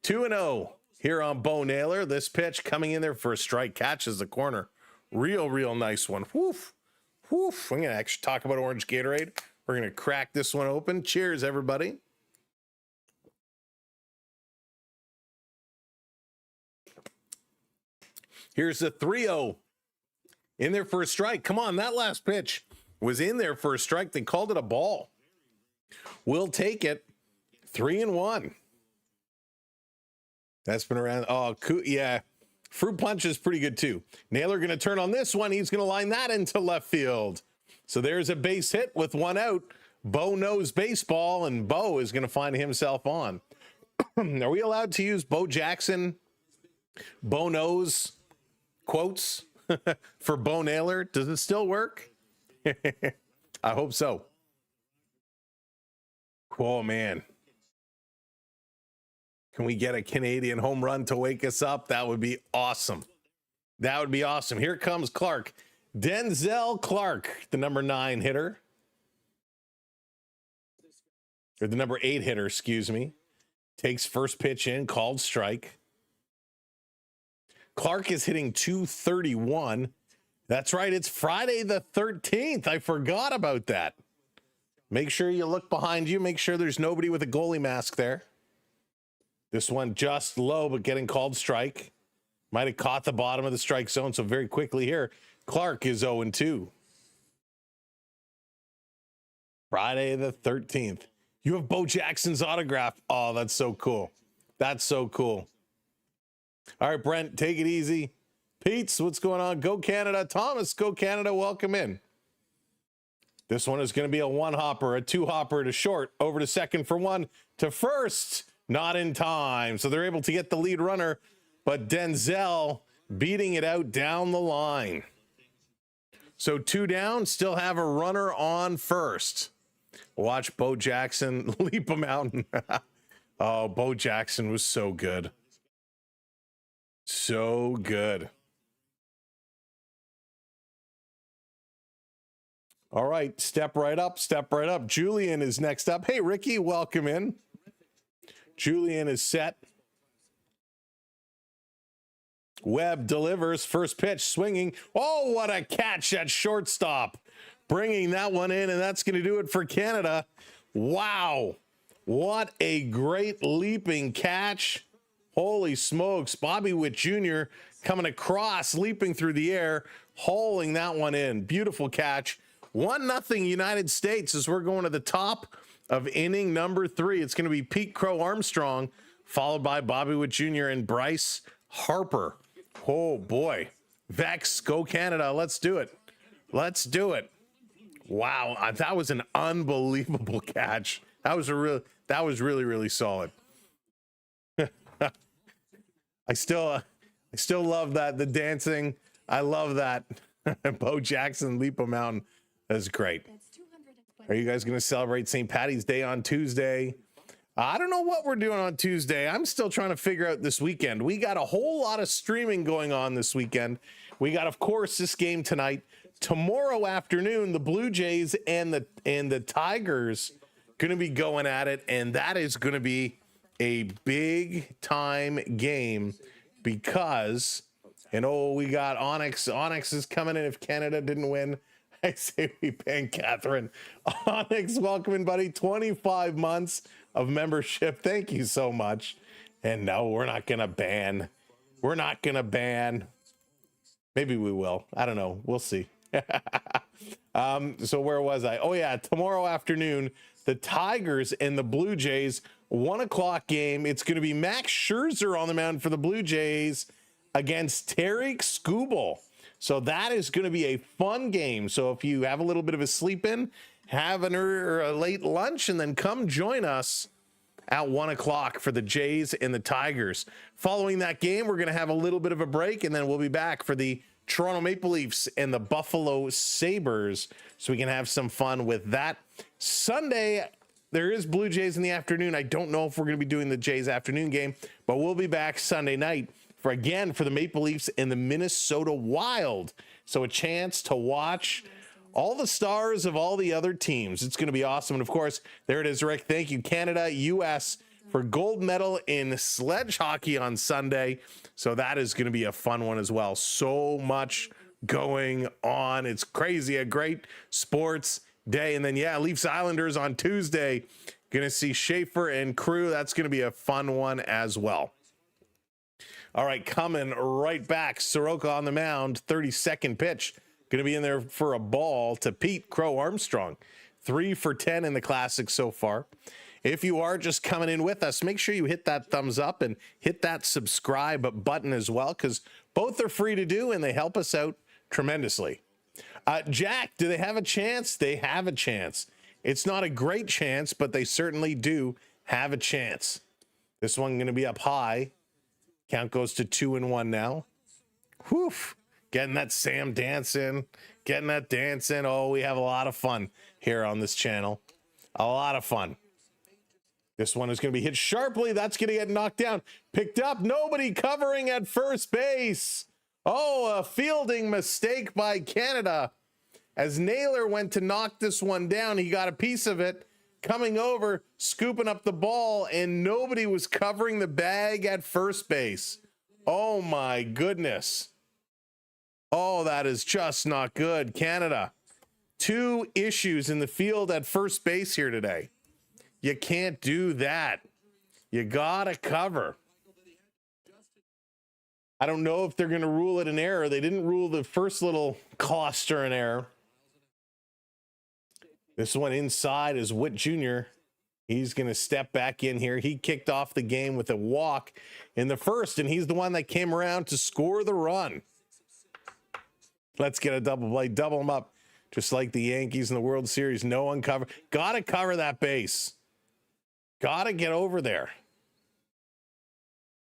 2-0 here on Bo Naylor. This pitch coming in there for a strike, catches the corner. Real nice one. Woof. Woof. I'm going to actually talk about orange Gatorade. We're going to crack this one open. Cheers, everybody. Here's the 3-0 in there for a strike. Come on, that last pitch was in there for a strike. They called it a ball. We'll take it. 3-1. That's been around. Oh, yeah. Fruit punch is pretty good too. Naylor going to turn on this one. He's going to line that into left field. So there's a base hit with one out. Bo knows baseball, and Bo is going to find himself on. Are we allowed to use Bo Jackson, Bo knows quotes for Bo Naylor? Does it still work? I hope so. Oh, man. Can we get a Canadian home run to wake us up? That would be awesome. That would be awesome. Here comes Clark. Denzel Clark, the number 9 hitter. Or the number 8 hitter, excuse me. Takes first pitch in, called strike. Clark is hitting .231. That's right, it's Friday the 13th. I forgot about that. Make sure you look behind you. Make sure there's nobody with a goalie mask there. This one just low, but getting called strike. Might have caught the bottom of the strike zone. So very quickly here, Clark is 0-2. Friday the 13th. You have Bo Jackson's autograph. Oh, that's so cool. That's so cool. All right, Brent, take it easy. Pete's, what's going on? Go Canada. Thomas, go Canada. Welcome in. This one is going to be a 1-hopper, a 2-hopper to short, over to second for 1, to first. Not in time. So they're able to get the lead runner, but Denzel beating it out down the line. So 2 down, still have a runner on first. Watch Bo Jackson leap a mountain. Oh, Bo Jackson was so good. So good. All right, step right up, step right up. Julian is next up. Hey, Ricky, welcome in. Julian is set. Webb delivers. First pitch swinging. Oh, what a catch at shortstop. Bringing that one in, and that's going to do it for Canada. Wow. What a great leaping catch. Holy smokes. Bobby Witt Jr. coming across, leaping through the air, hauling that one in. Beautiful catch. 1-0 United States as we're going to the top of inning number 3. It's going to be Pete Crow Armstrong, followed by Bobby Witt Jr. and Bryce Harper. Oh boy. Vex, go Canada. Let's do it. Let's do it. Wow, that was an unbelievable catch. That was really solid. I still love that, the dancing. I love that. Bo Jackson leap a mountain. That's great. Are you guys going to celebrate St. Paddy's Day on Tuesday? I don't know what we're doing on Tuesday. I'm still trying to figure out this weekend. We got a whole lot of streaming going on this weekend. We got, of course, this game tonight. Tomorrow afternoon, the Blue Jays and the Tigers going to be going at it, and that is going to be a big time game because, and oh, we got Onyx. Onyx is coming in if Canada didn't win. I say we ban Catherine. Onyx, welcome in, buddy. 25 months of membership. Thank you so much. And no, we're not going to ban. We're not going to ban. Maybe we will. I don't know. We'll see. So where was I? Oh yeah, tomorrow afternoon, the Tigers and the Blue Jays, 1 o'clock game. It's going to be Max Scherzer on the mound for the Blue Jays against Tarik Skubal. So that is going to be a fun game. So if you have a little bit of a sleep in, have a late lunch, and then come join us at 1 o'clock for the Jays and the Tigers. Following that game, we're going to have a little bit of a break, and then we'll be back for the Toronto Maple Leafs and the Buffalo Sabres, so we can have some fun with that. Sunday, there is Blue Jays in the afternoon. I don't know if we're going to be doing the Jays afternoon game, but we'll be back Sunday night for the Maple Leafs and the Minnesota Wild. So a chance to watch all the stars of all the other teams. It's going to be awesome. And of course, there it is, Rick. Thank you, Canada, US, for gold medal in sledge hockey on Sunday. So that is going to be a fun one as well. So much going on. It's crazy. A great sports day. And then, yeah, Leafs Islanders on Tuesday. Going to see Schaefer and crew. That's going to be a fun one as well. All right, coming right back. Soroka on the mound, 32nd pitch. Going to be in there for a ball to Pete Crow Armstrong. 3 for 10 in the Classic so far. If you are just coming in with us, make sure you hit that thumbs up and hit that subscribe button as well, because both are free to do and they help us out tremendously. Jack, do they have a chance? They have a chance. It's not a great chance, but they certainly do have a chance. This one going to be up high. Count goes to 2-1 now. Whew. Getting that Sam dancing, getting that dancing. Oh, we have a lot of fun here on this channel. A lot of fun. This one is going to be hit sharply. That's going to get knocked down. Picked up. Nobody covering at first base. Oh, a fielding mistake by Canada. As Naylor went to knock this one down, he got a piece of it. Coming over, scooping up the ball, and nobody was covering the bag at first base. Oh, my goodness. Oh, that is just not good. Canada, 2 issues in the field at first base here today. You can't do that. You gotta cover. I don't know if they're going to rule it an error. They didn't rule the first little cluster an error. This one inside is Witt Jr. He's going to step back in here. He kicked off the game with a walk in the first, and he's the one that came around to score the run. Let's get a double play, double them up, just like the Yankees in the World Series. No one cover. Got to cover that base. Got to get over there.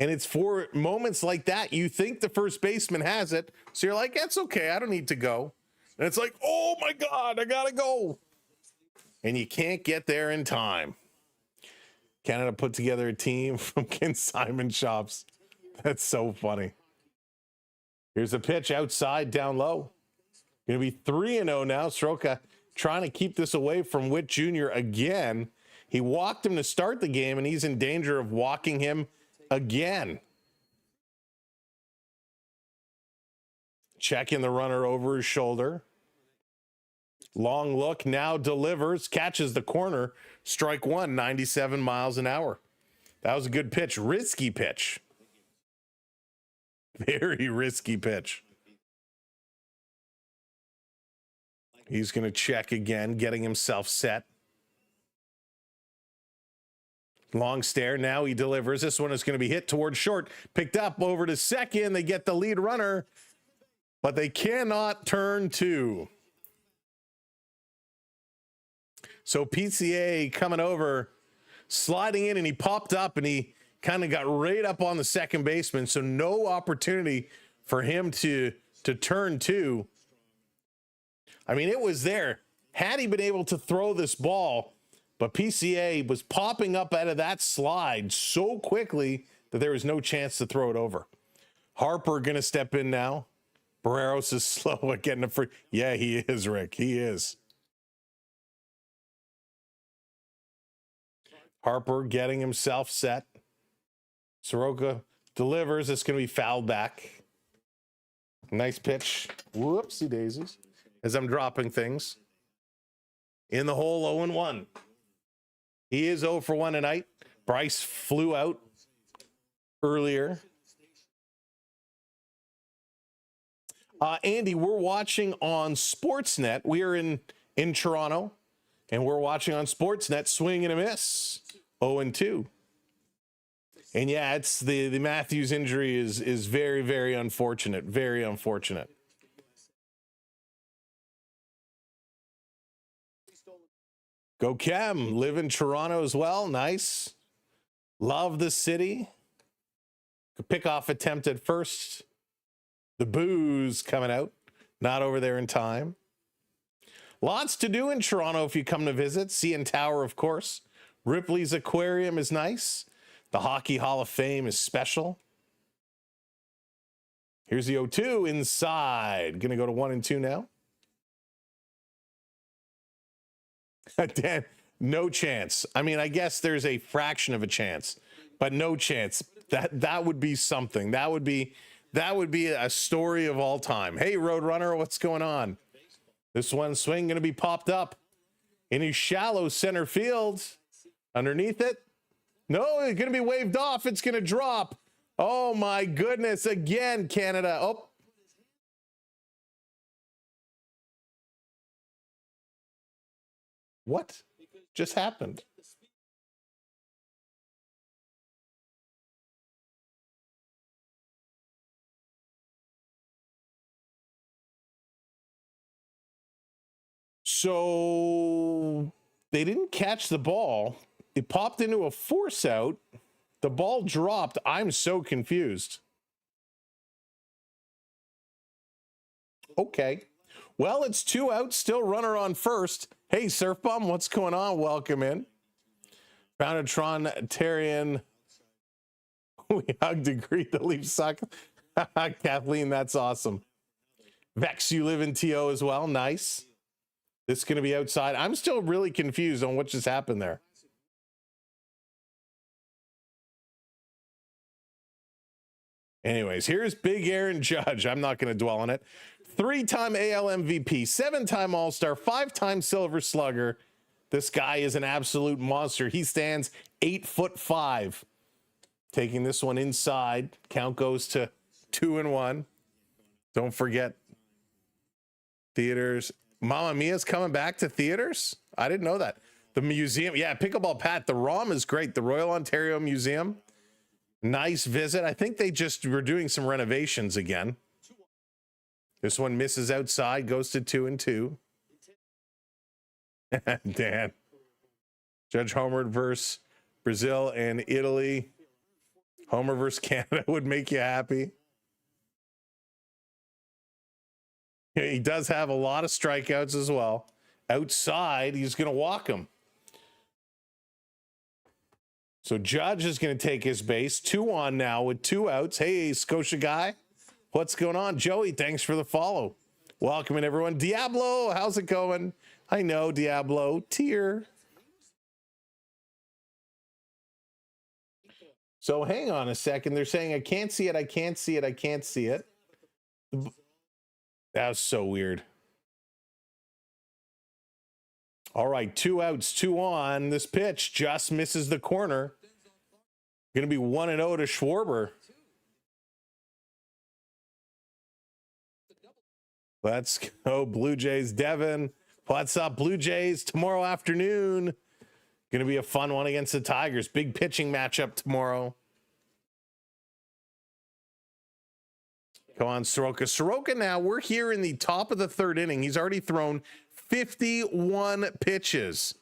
And it's for moments like that. You think the first baseman has it. So you're like, that's okay. I don't need to go. And it's like, oh my God, I got to go. And you can't get there in time. Canada put together a team from Ken Simon Shops. That's so funny. Here's a pitch outside, down low. Going to be 3-0 now. Soroka trying to keep this away from Witt Jr. again. He walked him to start the game, and he's in danger of walking him again. Checking the runner over his shoulder. Long look, now delivers, catches the corner. Strike one, 97 miles an hour. That was a good pitch. Risky pitch. Very risky pitch. He's going to check again, getting himself set. Long stare. Now he delivers. This one is going to be hit towards short. Picked up over to second. They get the lead runner, but they cannot turn 2. So PCA coming over, sliding in, and he popped up, and he kind of got right up on the second baseman. So no opportunity for him to turn 2. I mean, it was there. Had he been able to throw this ball, but PCA was popping up out of that slide so quickly that there was no chance to throw it over. Harper going to step in now. Barreros is slow at getting a free. Yeah, he is, Rick. He is. Harper getting himself set. Soroka delivers. It's going to be fouled back. Nice pitch. Whoopsie daisies. As I'm dropping things. In the hole, 0-1. He is 0 for 1 tonight. Bryce flew out earlier. Andy, we're watching on Sportsnet. We are in Toronto, and we're watching on Sportsnet. Swing and a miss. 0-2. And yeah, it's the Matthews injury is very, very unfortunate. Very unfortunate. Go Chem. Live in Toronto as well. Nice. Love the city. Pickoff attempt at first. The booze coming out. Not over there in time. Lots to do in Toronto if you come to visit. CN Tower, of course. Ripley's Aquarium is nice. The Hockey Hall of Fame is special. Here's the 0-2 inside. Going to go to 1 and 2 now. Dan, no chance. I mean, I guess there's a fraction of a chance, but no chance. That would be something. That would be a story of all time. Hey, Roadrunner, what's going on? This one swing going to be popped up in his shallow center field. Underneath it. No, it's going to be waved off. It's going to drop. Oh, my goodness. Again, Canada. Oh. What just happened? So they didn't catch the ball. It popped into a force out. The ball dropped. I'm so confused. Okay. Well, it's 2 outs, still runner on first. Hey, Surf Bum, what's going on? Welcome in. Foundatron Tarian. We hugged, agreed, the Leafs suck. Kathleen, that's awesome. Vex, you live in TO as well. Nice. This is going to be outside. I'm still really confused on what just happened there. Anyways, here's Big Aaron Judge. I'm not going to dwell on it. 3-time AL MVP, 7-time All-Star, 5-time Silver Slugger. This guy is an absolute monster. He stands 8'5". Taking this one inside. Count goes to 2-1. Don't forget theaters. Mamma Mia's coming back to theaters? I didn't know that. The museum, yeah, Pickleball Pat. The ROM is great. The Royal Ontario Museum. Nice visit. I think they just were doing some renovations again. This one misses outside, goes to 2-2. Dan. Judge Homer versus Brazil and Italy. Homer versus Canada would make you happy. He does have a lot of strikeouts as well. Outside, he's going to walk him. So Judge is going to take his base. 2 on now with 2 outs. Hey, Scotia guy. What's going on? Joey, thanks for the follow. Welcome in, everyone. Diablo, how's it going? I know, Diablo. Tier. So hang on a second. They're saying, I can't see it. I can't see it. I can't see it. That was so weird. All right, 2 outs, 2 on. This pitch just misses the corner. Going to be 1-0 to Schwarber. Let's go, Blue Jays. Devin, what's up, Blue Jays? Tomorrow afternoon. Going to be a fun one against the Tigers. Big pitching matchup tomorrow. Come on, Soroka. Soroka now, we're here in the top of the 3rd inning. He's already thrown 51 pitches.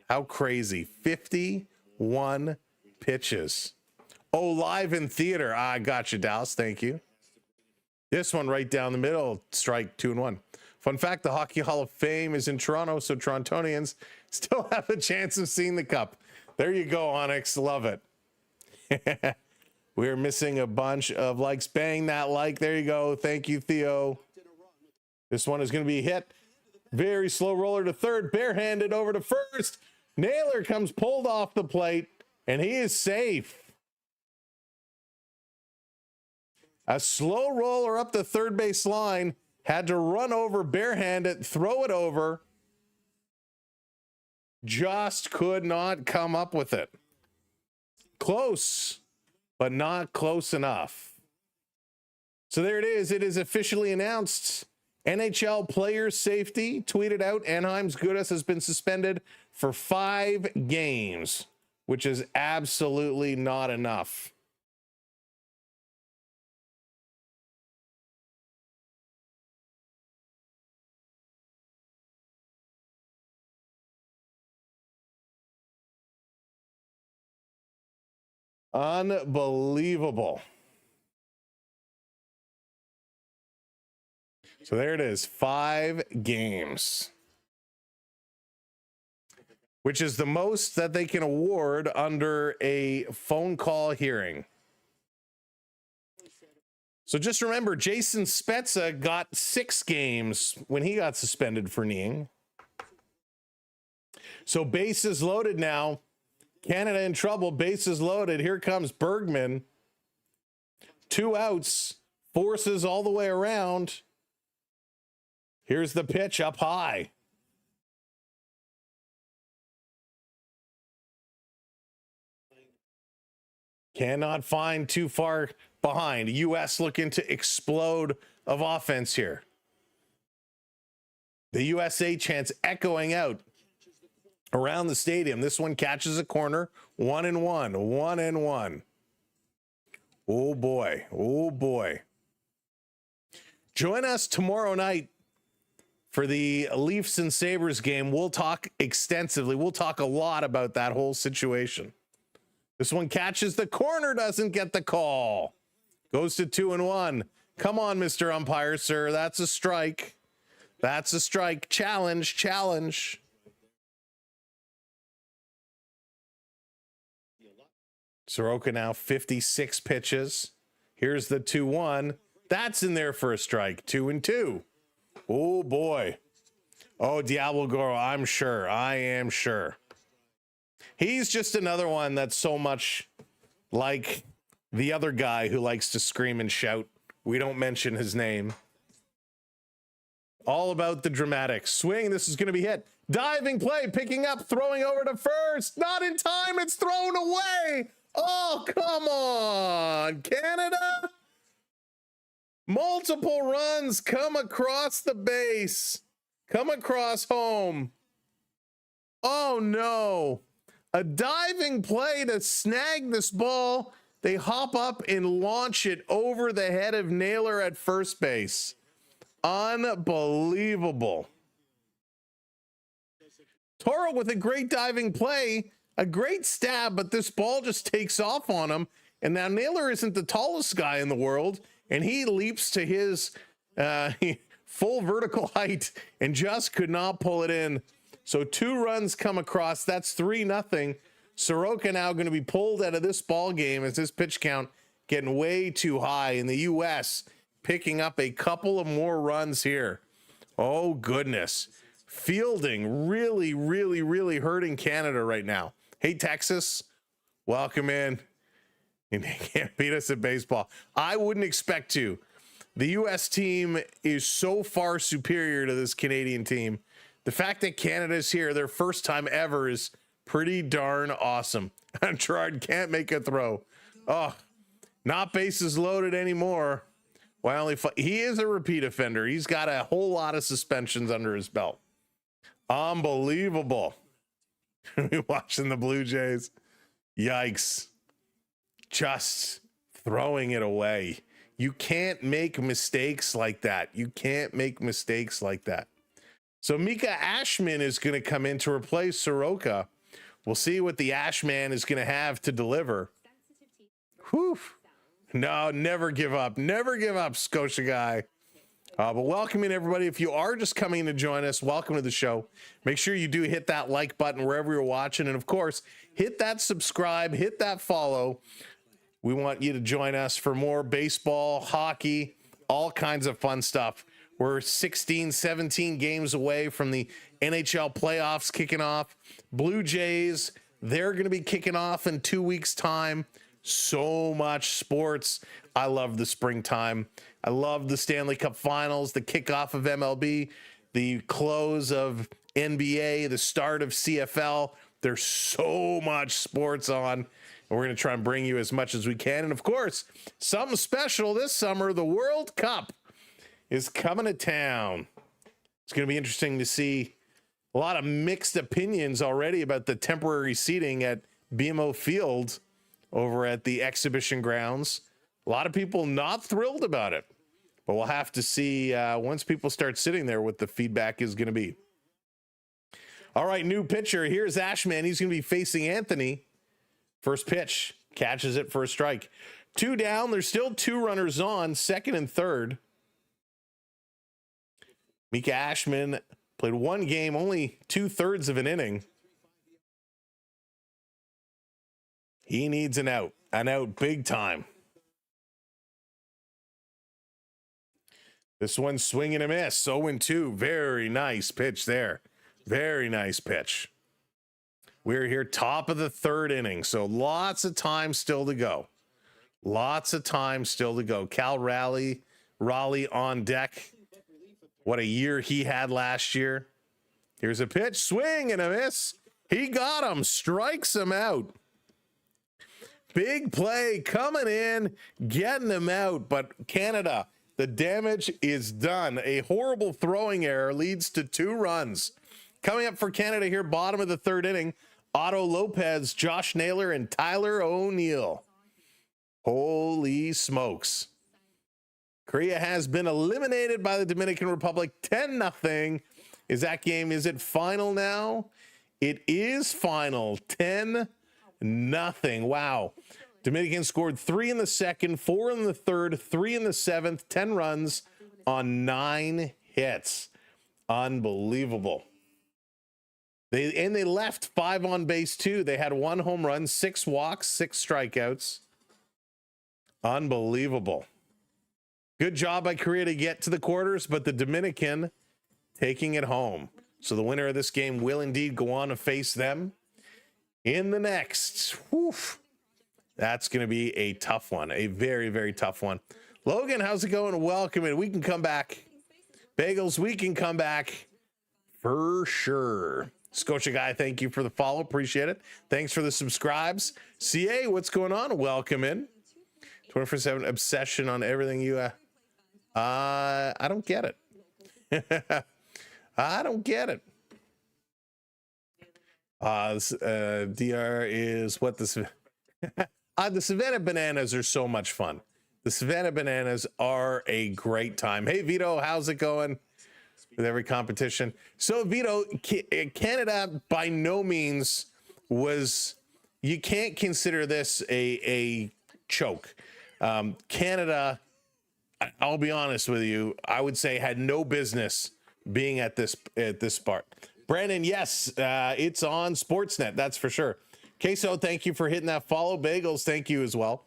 How crazy. 51 pitches. Oh, live in theater. I got you, Dallas. Thank you. This one right down the middle. Strike 2-1. Fun fact, the Hockey Hall of Fame is in Toronto, so Torontonians still have a chance of seeing the cup. There you go, Onyx. Love it. We're missing a bunch of likes. Bang that like. There you go. Thank you, Theo. This one is going to be hit. Very slow roller to third. Barehanded over to first. Naylor comes pulled off the plate, and he is safe. A slow roller up the third base line. Had to run over, barehanded, throw it over. Just could not come up with it. Close, but not close enough. So there it is. It is officially announced. NHL player safety tweeted out Anaheim's Gudas has been suspended for 5 games, which is absolutely not enough. Unbelievable. So there it is, 5 games, which is the most that they can award under a phone call hearing. So just remember, Jason Spezza got 6 games when he got suspended for kneeing. So bases loaded now. Canada in trouble. Bases loaded. Here comes Bergman. 2 outs. Forces all the way around. Here's the pitch up high. Cannot find too far behind. U.S. looking to explode of offense here. The USA chants echoing out around the stadium. This one catches a corner. 1-1. 1-1. Oh boy. Oh boy. Join us tomorrow night for the Leafs and Sabres game. We'll talk extensively. We'll talk a lot about that whole situation. This one catches the corner, doesn't get the call. Goes to 2-1. Come on, Mr. Umpire, sir. That's a strike. That's a strike. Challenge, challenge. Soroka now 56 pitches. Here's the 2-1. That's in there for a strike. 2-2. Oh, boy. Oh, Diablo Goro, I'm sure. I am sure. He's just another one that's so much like the other guy who likes to scream and shout. We don't mention his name. All about the dramatics. Swing. This is going to be hit. Diving play. Picking up. Throwing over to first. Not in time. It's thrown away. Oh, come on, Canada. Multiple runs come across the base. Come across home. Oh, no. A diving play to snag this ball. They hop up and launch it over the head of Naylor at first base. Unbelievable. Toro with a great diving play, a great stab, but this ball just takes off on him. And now Naylor isn't the tallest guy in the world, and he leaps to his full vertical height and just could not pull it in. So 2 runs come across. That's 3-0. Soroka now going to be pulled out of this ball game as this pitch count getting way too high. In the U.S. picking up a couple of more runs here. Oh, goodness. Fielding really, really, really hurting Canada right now. Hey, Texas, welcome in. And they can't beat us at baseball. I wouldn't expect to. The U.S. team is so far superior to this Canadian team. The fact that Canada's here, their first time ever, is pretty darn awesome. Gerard can't make a throw. Oh, not bases loaded anymore. Well, he is a repeat offender. He's got a whole lot of suspensions under his belt. Unbelievable. Watching the Blue Jays. Yikes. Just throwing it away. You can't make mistakes like that. You can't make mistakes like that. So Mika Ashman is going to come in to replace Soroka. We'll see what the Ashman is going to have to deliver. Whew. No, never give up. Never give up, Scotia guy. But welcome in, everybody. If you are just coming to join us, welcome to the show. Make sure you do hit that like button wherever you're watching. And, of course, hit that subscribe, hit that follow. We want you to join us for more baseball, hockey, all kinds of fun stuff. We're 16, 17 games away from the NHL playoffs kicking off. Blue Jays, they're going to be kicking off in 2 weeks' time. So much sports. I love the springtime. I love the Stanley Cup Finals, the kickoff of MLB, the close of NBA, the start of CFL. There's so much sports on, and we're going to try and bring you as much as we can. And, of course, something special this summer, the World Cup is coming to town. It's going to be interesting to see a lot of mixed opinions already about the temporary seating at BMO Field over at the exhibition grounds. A lot of people not thrilled about it, but we'll have to see once people start sitting there what the feedback is going to be. All right, new pitcher. Here's Ashman. He's going to be facing Anthony. First pitch, catches it for a strike. 2 down. There's still 2 runners on, second and third. Mika Ashman played 1 game, only 2/3 of an inning. He needs an out big time. This one swing and a miss. 0-2. Very nice pitch there. Very nice pitch. We're here top of the third inning, so lots of time still to go. Lots of time still to go. Cal Raleigh on deck. What a year he had last year. Here's a pitch, swing and a miss. He got him, strikes him out. Big play coming in, getting him out, but Canada, the damage is done. A horrible throwing error leads to 2 runs. Coming up for Canada here, bottom of the third inning, Otto Lopez, Josh Naylor, and Tyler O'Neill. Holy smokes. Korea has been eliminated by the Dominican Republic 10-0. Is it final now? It is final, 10-0. Wow. Dominican scored 3 in the second, 4 in the third, 3 in the seventh, 10 runs on 9 hits. Unbelievable. They left 5 on base too. They had 1 home run, 6 walks, 6 strikeouts. Unbelievable. Good job by Korea to get to the quarters, but the Dominican taking it home. So the winner of this game will indeed go on to face them in the next. Whew. That's going to be a tough one, a very, very tough one. Logan, how's it going? Welcome in. We can come back. Bagels, we can come back for sure. Scotia Guy, thank you for the follow. Appreciate it. Thanks for the subscribes. CA, what's going on? Welcome in. 24/7 obsession on everything you... I don't get it. I don't get it. DR is what the Savannah Bananas are so much fun. The Savannah Bananas are a great time. Hey, Vito, how's it going with every competition? So, Vito, Canada by no means was, you can't consider this a choke. Canada, I'll be honest with you, I would say had no business being at this part. Brandon, yes, it's on Sportsnet, that's for sure. Queso, thank you for hitting that follow. Bagels, thank you as well.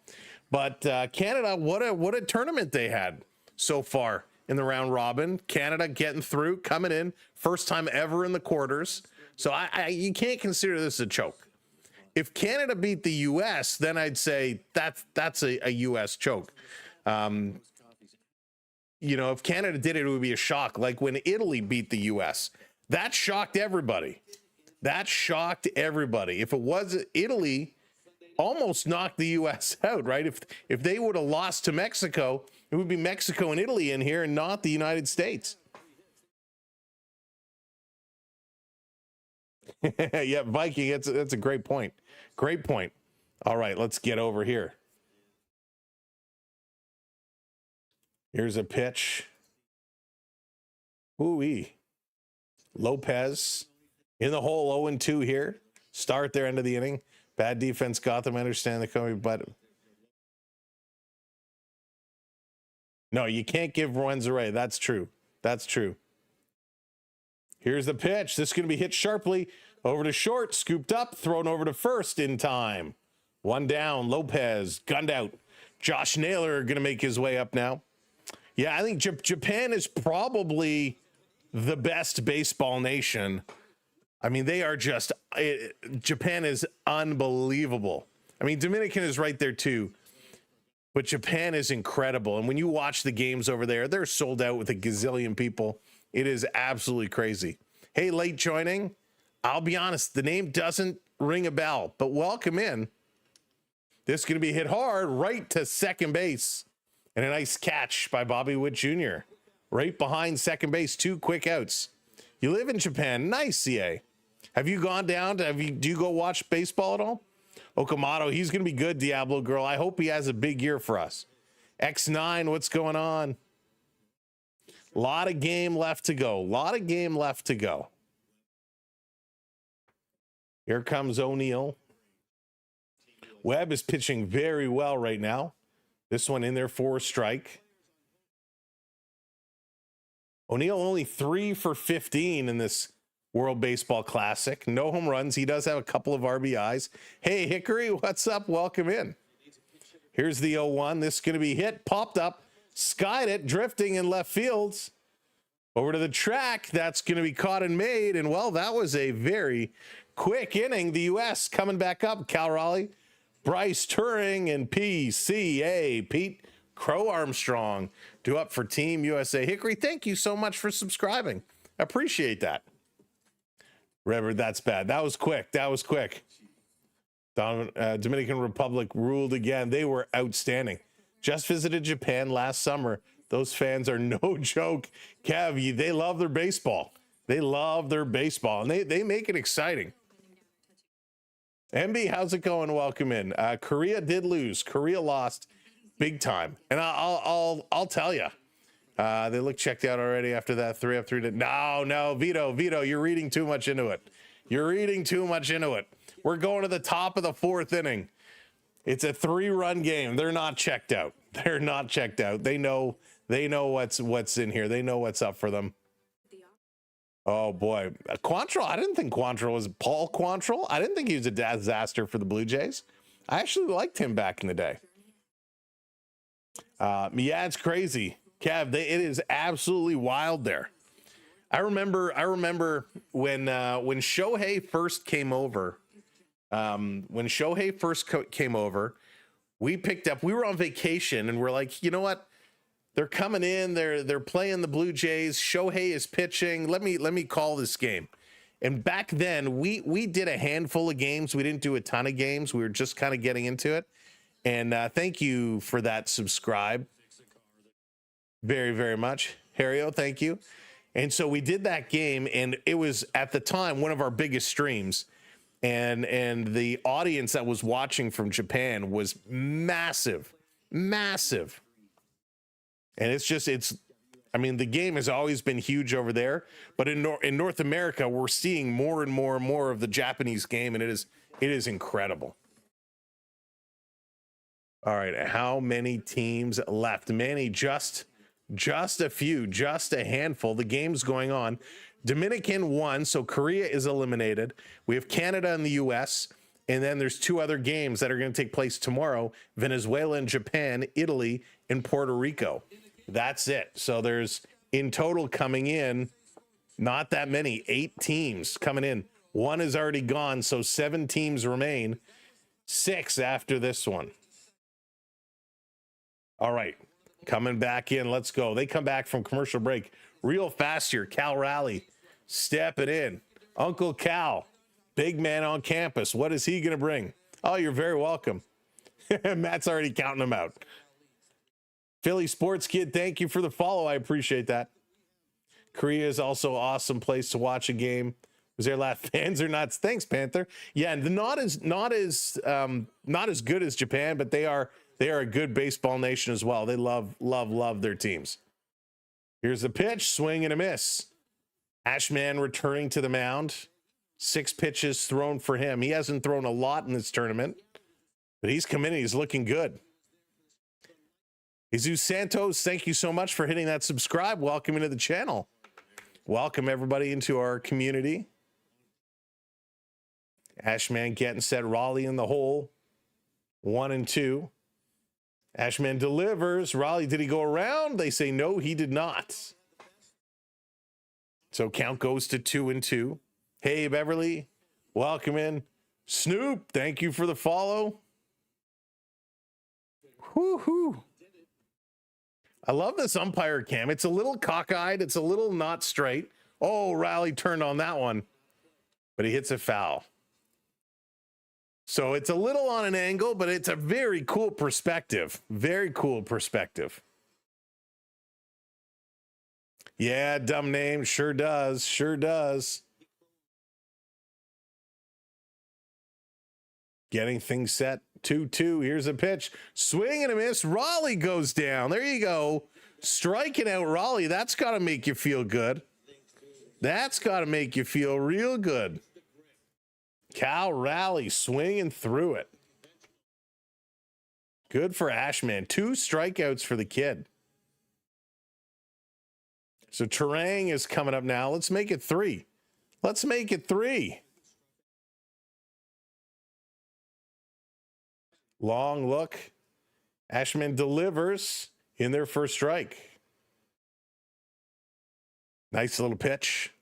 But Canada, what a tournament they had so far in the round robin. Canada getting through, coming in, first time ever in the quarters. So you can't consider this a choke. If Canada beat the U.S., then I'd say that's a U.S. choke. If Canada did it, it would be a shock. Like when Italy beat the U.S., that shocked everybody. That shocked everybody. If it was Italy, almost knocked the U.S. out, right? If they would have lost to Mexico, it would be Mexico and Italy in here and not the United States. Yeah, Viking, that's a great point. Great point. All right, let's get over here. Here's a pitch. Ooh-wee. Lopez in the hole, 0-2 here. Start their end of the inning. Bad defense got them. I understand the coming, but no, you can't give runs away. That's true. That's true. Here's the pitch. This is going to be hit sharply over to short, scooped up, thrown over to first in time. 1 down. Lopez gunned out. Josh Naylor going to make his way up now. Yeah, I think Japan is probably the best baseball nation. I mean, they are just, Japan is unbelievable. I mean, Dominican is right there too, but Japan is incredible. And when you watch the games over there, they're sold out with a gazillion people. It is absolutely crazy. Hey, late joining. I'll be honest, the name doesn't ring a bell, but welcome in. This is going to be hit hard right to second base. And a nice catch by Bobby Witt Jr. Right behind second base, 2 quick outs. You live in Japan. Nice, CA. Have you gone down to, do you go watch baseball at all? Okamoto, he's going to be good, Diablo Girl. I hope he has a big year for us. X9, what's going on? A lot of game left to go. A lot of game left to go. Here comes O'Neill. Webb is pitching very well right now. This one in there for a strike. O'Neill only 3 for 15 in this World Baseball Classic. No home runs. He does have a couple of RBIs. Hey, Hickory, what's up? Welcome in. Here's the 0-1. This is going to be hit, popped up, skied it, drifting in left field. Over to the track, that's going to be caught and made. And, well, that was a very quick inning. The U.S. coming back up. Cal Raleigh, Bryce Turing, and PCA, Pete Crow Armstrong, due up for Team USA. Hickory, thank you so much for subscribing. Appreciate that. Reverend, that's bad. That was quick. That was quick. Dominican Republic ruled again. They were outstanding. Just visited Japan last summer. Those fans are no joke. Cav, they love their baseball. They love their baseball, and they make it exciting. MB, how's it going? Welcome in. Korea did lose. Korea lost big time, and I'll tell you, they look checked out already after that 3-3. No, Vito, you're reading too much into it. You're reading too much into it. We're going to the top of the 4th inning. It's a 3-run game. They're not checked out. They're not checked out. They know what's in here. They know what's up for them. Oh boy, Quantrill. I didn't think Quantrill was Paul Quantrill. I didn't think he was a disaster for the Blue Jays. I actually liked him back in the day. Yeah, it's crazy, Cav. It is absolutely wild there. I remember when Shohei first came over. When Shohei first came over, we were on vacation and we're like, you know what? They're coming in, they're playing the Blue Jays. Shohei is pitching. Let me call this game. And back then we did a handful of games. We didn't do a ton of games. We were just kind of getting into it. And thank you for that subscribe. Very, very much. Hario, thank you. And so we did that game, and it was at the time one of our biggest streams. And the audience that was watching from Japan was massive. And I mean, the game has always been huge over there, but in North America, we're seeing more and more and more of the Japanese game, and it is incredible. All right, how many teams left? Manny, just a few, just a handful. The game's going on. Dominican won, so Korea is eliminated. We have Canada and the U.S., and then there's 2 other games that are going to take place tomorrow: Venezuela and Japan, Italy, and Puerto Rico. That's it. So there's, in total coming in, not that many, 8 teams coming in. 1 is already gone, so 7 teams remain. 6 after this one. All right, coming back in. Let's go. They come back from commercial break real fast here. Cal Raleigh stepping in. Uncle Cal, big man on campus. What is he going to bring? Oh, you're very welcome. Matt's already counting them out. Philly Sports Kid, thank you for the follow. I appreciate that. Korea is also an awesome place to watch a game. Was there a lot of fans or not? Thanks, Panther. Yeah, and not as good as Japan, but they are a good baseball nation as well. They love their teams. Here's the pitch, swing and a miss. Ashman returning to the mound. 6 pitches thrown for him. He hasn't thrown a lot in this tournament, but he's come in and he's looking good. Jesus Santos, thank you so much for hitting that subscribe. Welcome into the channel. Welcome everybody into our community. Ashman getting set. Raleigh in the hole. 1 and 2. Ashman delivers. Raleigh, did he go around? They say no, he did not. So count goes to 2 and 2. Hey, Beverly, welcome in. Snoop, thank you for the follow. Whoo-hoo. I love this umpire cam. It's a little cockeyed. It's a little not straight. Oh, Raleigh turned on that one, but he hits a foul. So it's a little on an angle, but it's a very cool perspective. Very cool perspective. Yeah, dumb name. Sure does. Sure does. Getting things set. 2-2. Here's a pitch. Swing and a miss. Raleigh goes down. There you go. Striking out Raleigh. That's got to make you feel good. That's got to make you feel real good. Cal Raleigh swinging through it. Good for Ashman. 2 strikeouts for the kid. So Terang is coming up now. Let's make it 3. Let's make it 3. Long look. Ashman delivers. in their first strike. Nice little pitch.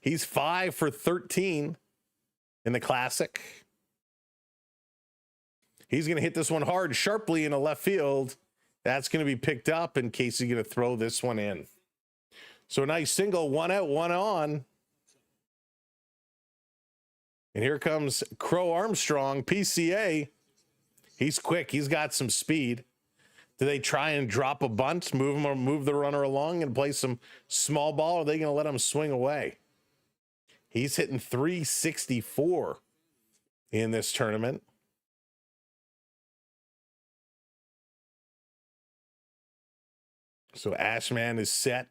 He's 5 for 13 in the Classic. He's going to hit this one hard, sharply into left field. That's going to be picked up, and Casey's going to throw this one in. So a nice single, 1 out, 1 on. And here comes Crow Armstrong, PCA. He's quick. He's got some speed. Do they try and drop a bunt, move the runner along and play some small ball? Or are they going to let him swing away? He's hitting 364 in this tournament. So Ashman is set.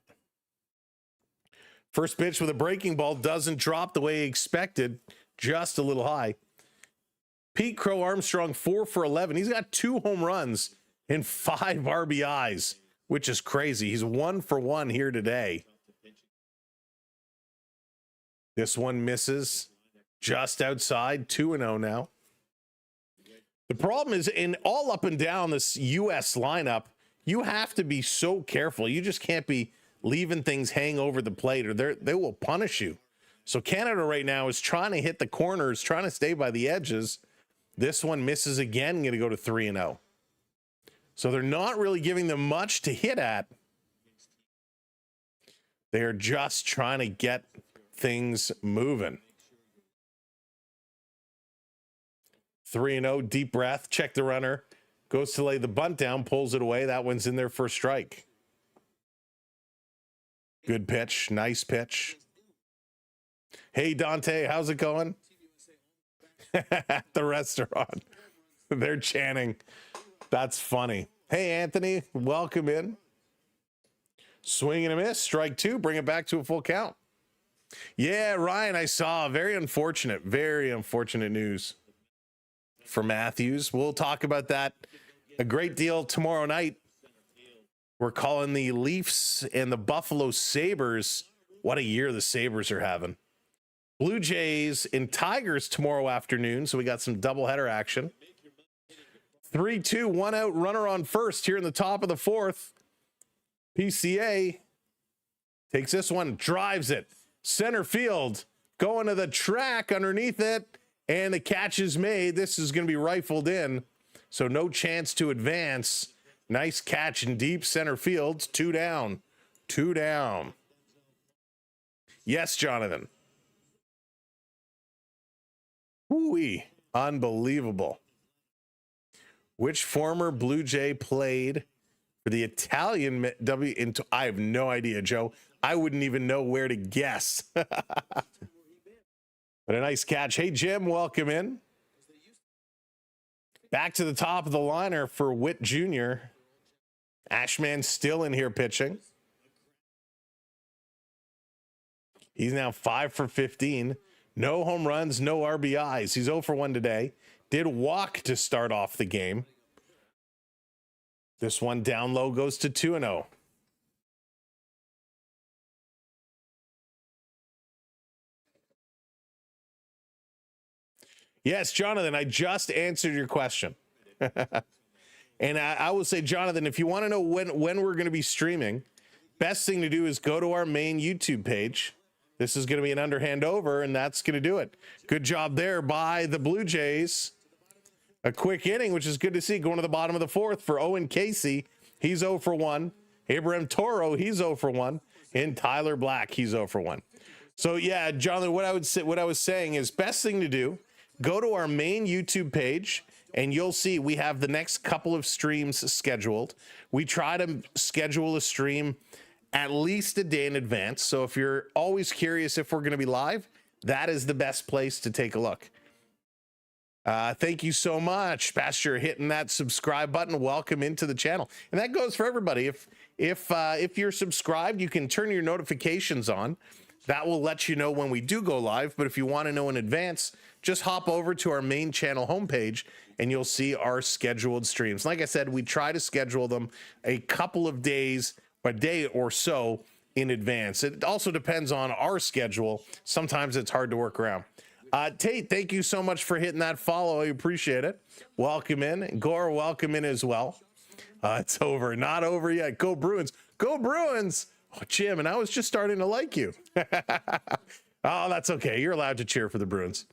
First pitch with a breaking ball doesn't drop the way he expected, just a little high. Pete Crow Armstrong, 4 for 11. He's got 2 home runs and 5 RBIs, which is crazy. He's 1 for 1 here today. This one misses just outside, 2-0 now. The problem is, in all up and down this U.S. lineup, you have to be so careful. You just can't be leaving things hang over the plate, or they will punish you. So Canada right now is trying to hit the corners, trying to stay by the edges. This one misses again, going to go to 3-0. So they're not really giving them much to hit at. They are just trying to get things moving. 3-0, deep breath, check the runner. Goes to lay the bunt down, pulls it away. That one's in there for a strike. Good pitch, nice pitch. Hey, Dante, how's it going? At the restaurant. They're chanting. That's funny. Hey, Anthony, welcome in. Swing and a miss, strike 2, bring it back to a full count. Yeah, Ryan, I saw. Very unfortunate news for Matthews. We'll talk about that a great deal tomorrow night. We're calling the Leafs and the Buffalo Sabres. What a year the Sabres are having. Blue Jays and Tigers tomorrow afternoon, so we got some doubleheader action. 3-2, 1 out, runner on first here in the top of the 4th. PCA takes this one, drives it. Center field, going to the track underneath it, and the catch is made. This is going to be rifled in, so no chance to advance. Nice catch in deep center field. 2 down. 2 down. Yes, Jonathan. Woo-wee. Unbelievable. Which former Blue Jay played for the Italian W? I have no idea, Joe. I wouldn't even know where to guess. But a nice catch. Hey, Jim, welcome in. Back to the top of the liner for Witt Jr. Ashman still in here pitching. He's now 5 for 15. No home runs, no RBIs. He's 0 for 1 today. Did walk to start off the game. This one down low goes to 2-0. Yes, Jonathan, I just answered your question. And I will say, Jonathan, if you want to know when we're going to be streaming, best thing to do is go to our main YouTube page. This is going to be an underhand over, and that's going to do it. Good job there by the Blue Jays. A quick inning, which is good to see, going to the bottom of the 4th for Owen Casey. He's 0 for 1. Abraham Toro, he's 0 for 1. And Tyler Black, he's 0 for 1. So, yeah, Jonathan, what I was saying is best thing to do, go to our main YouTube page, and you'll see we have the next couple of streams scheduled. We try to schedule a stream at least a day in advance. So if you're always curious if we're going to be live, that is the best place to take a look. Thank you so much, Pastor, hitting that subscribe button. Welcome into the channel. And that goes for everybody. If you're subscribed, you can turn your notifications on. That will let you know when we do go live. But if you want to know in advance, just hop over to our main channel homepage and you'll see our scheduled streams. Like I said, we try to schedule them a couple of days, a day or so in advance. It also depends on our schedule. Sometimes it's hard to work around. Tate, thank you so much for hitting that follow. I appreciate it. Welcome in. Gore, welcome in as well. It's over. Not over yet. Go Bruins. Go Bruins. Oh, Jim, and I was just starting to like you. Oh, that's okay. You're allowed to cheer for the Bruins.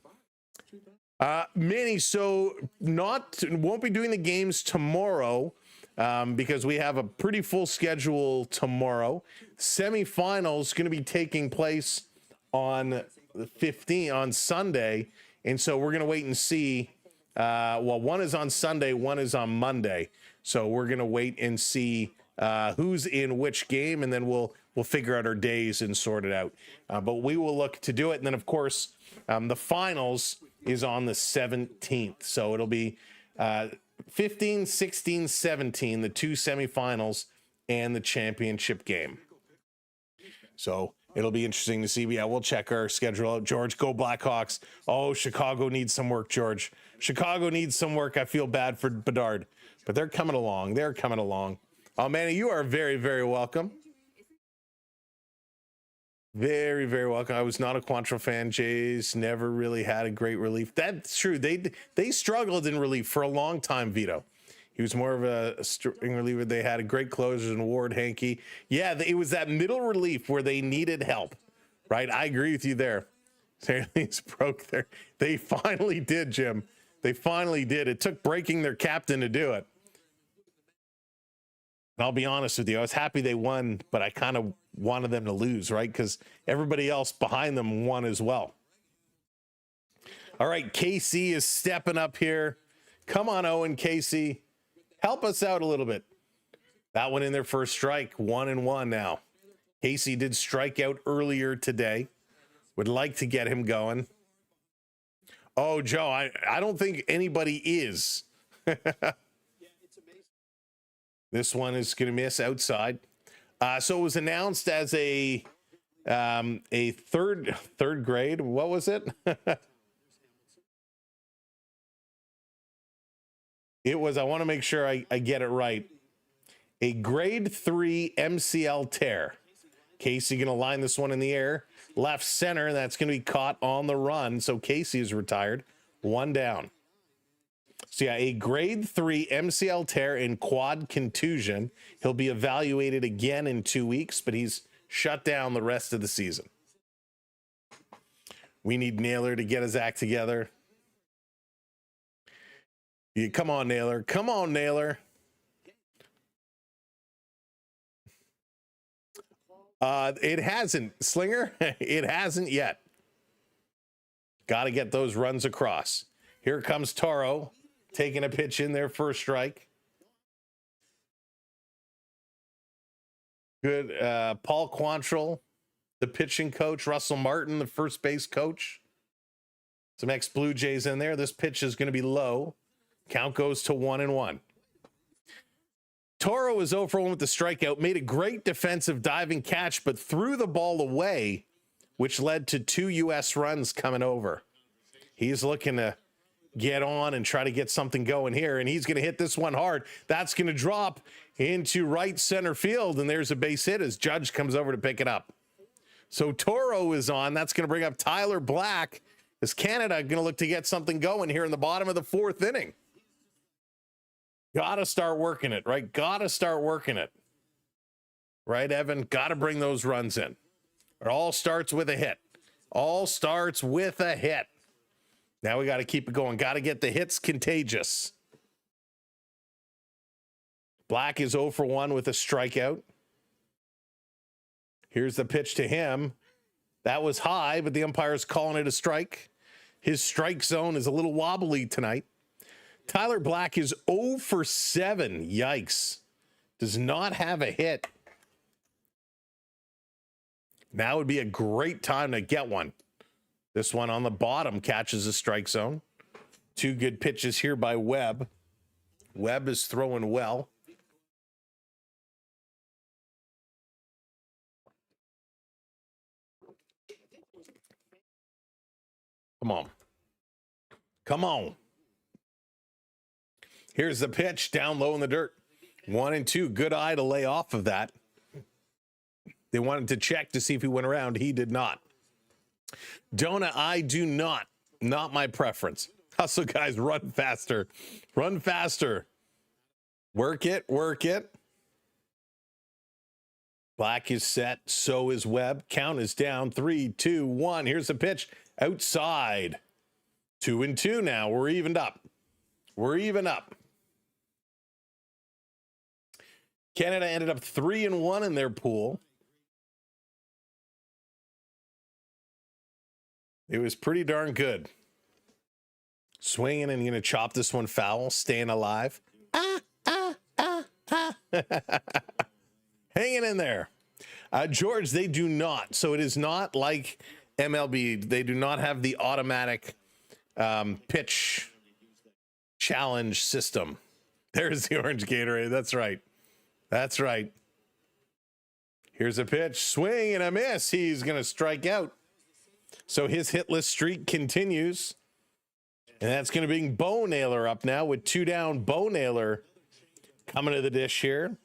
Manny, so won't be doing the games tomorrow because we have a pretty full schedule tomorrow. Semifinals going to be taking place on the 15th on Sunday, and so we're going to wait and see. Well, one is on Sunday, one is on Monday, so we're going to wait and see who's in which game, and then we'll figure out our days and sort it out. But we will look to do it, and then of course the finals is on the 17th, so it'll be 15, 16, 17, the two semifinals and the championship game. So it'll be interesting to see. Yeah, we'll check our schedule out. George, go Blackhawks. Oh, Chicago needs some work, George. Chicago needs some work. I feel bad for Bedard, but they're coming along. They're coming along. Oh, Manny, you are very, very welcome. Very, very welcome. I was not a Quantrill fan. Jays never really had a great relief. That's true. They struggled in relief for a long time, Vito. He was more of a string reliever. They had a great closer in Ward Hankey. Yeah, it was that middle relief where they needed help, right? I agree with you there. It's broke there. They finally did, Jim. They finally did. It took breaking their captain to do it. And I'll be honest with you. I was happy they won, but I kind of wanted them to lose, right? Because everybody else behind them won as well. All right, KC is stepping up here. Come on, Owen, KC. Help us out a little bit. That one in their first strike, 1-1 now. Casey did strike out earlier today. Would like to get him going. Oh, Joe, I don't think anybody is. This one is going to miss outside. So it was announced as a third grade. What was it? It was, I want to make sure I get it right. A grade 3 MCL tear. Casey going to line this one in the air. Left center, and that's going to be caught on the run. So Casey is retired. One down. So yeah, a grade 3 MCL tear and quad contusion. He'll be evaluated again in 2 weeks, but he's shut down the rest of the season. We need Naylor to get his act together. Come on, Naylor. Come on, Naylor. It hasn't, Slinger. It hasn't yet. Got to get those runs across. Here comes Toro taking a pitch in there for a strike. Good. Paul Quantrill, the pitching coach. Russell Martin, the first base coach. Some ex-Blue Jays in there. This pitch is going to be low. Count goes to 1-1. Toro was 0 for 1 with the strikeout, made a great defensive diving catch, but threw the ball away, which led to 2 U.S. runs coming over. He's looking to get on and try to get something going here, and he's going to hit this one hard. That's going to drop into right center field, and there's a base hit as Judge comes over to pick it up. So Toro is on. That's going to bring up Tyler Black. Is Canada going to look to get something going here in the bottom of the 4th inning? Got to start working it, right? Got to start working it. Right, Evan? Got to bring those runs in. It all starts with a hit. All starts with a hit. Now we got to keep it going. Got to get the hits contagious. Black is 0 for 1 with a strikeout. Here's the pitch to him. That was high, but the umpire's calling it a strike. His strike zone is a little wobbly tonight. Tyler Black is 0 for 7. Yikes. Does not have a hit. Now would be a great time to get one. This one on the bottom catches a strike zone. 2 good pitches here by Webb. Webb is throwing well. Come on. Come on. Here's the pitch down low in the dirt. 1-2. Good eye to lay off of that. They wanted to check to see if he went around. He did not. Dona, I do not. Not my preference. Hustle, guys. Run faster. Run faster. Work it. Work it. Black is set. So is Webb. Count is down. 3, 2, 1. Here's the pitch. Outside. 2-2 now. We're evened up. We're even up. Canada ended up 3-1 in their pool. It was pretty darn good. Swinging and going to chop this one foul. Staying alive. Hanging in there. George, they do not. So it is not like MLB. They do not have the automatic pitch challenge system. There's the orange Gatorade. That's right. That's right. Here's a pitch. Swing and a miss. He's going to strike out. So his hitless streak continues. And that's going to bring Bo Naylor up now with 2 down. Bo Naylor coming to the dish here.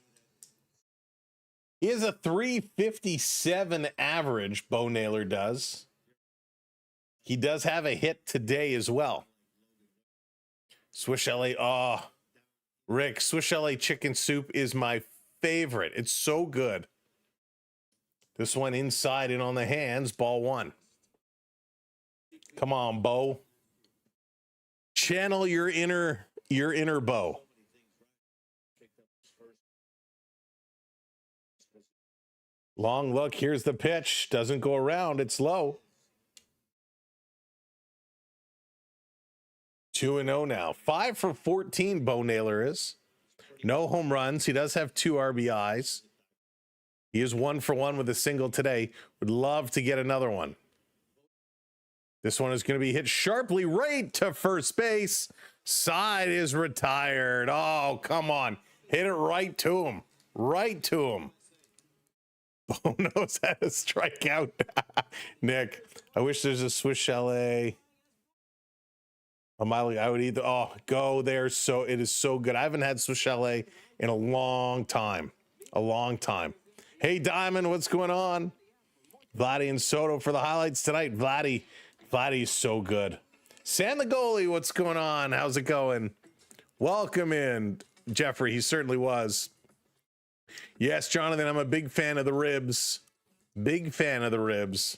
He has a 357 average, Bo Naylor does. He does have a hit today as well. Swiss LA. Oh, Rick, Swiss LA chicken soup is my favorite. It's so good. This one inside and on the hands. Ball 1. Come on, Bo. Channel your inner Bo. Long look. Here's the pitch. Doesn't go around. It's low. 2-0 now. 5 for 14, Bo Naylor is. No home runs. He does have 2 RBIs. He is 1 for 1 with a single today. Would love to get another one. This one is going to be hit sharply right to first base. Side is retired. Oh, come on. Hit it right to him. Right to him. Bo knows how to strike out. Nick, I wish there's a Swiss Chalet. I would either, oh, go there. So it is so good. I haven't had Swiss Chalet in a long time. A long time. Hey, Diamond, what's going on? Vladdy and Soto for the highlights tonight. Vladdy is so good. San the goalie, what's going on? How's it going? Welcome in, Jeffrey. He certainly was. Yes, Jonathan, I'm a big fan of the ribs. Big fan of the ribs.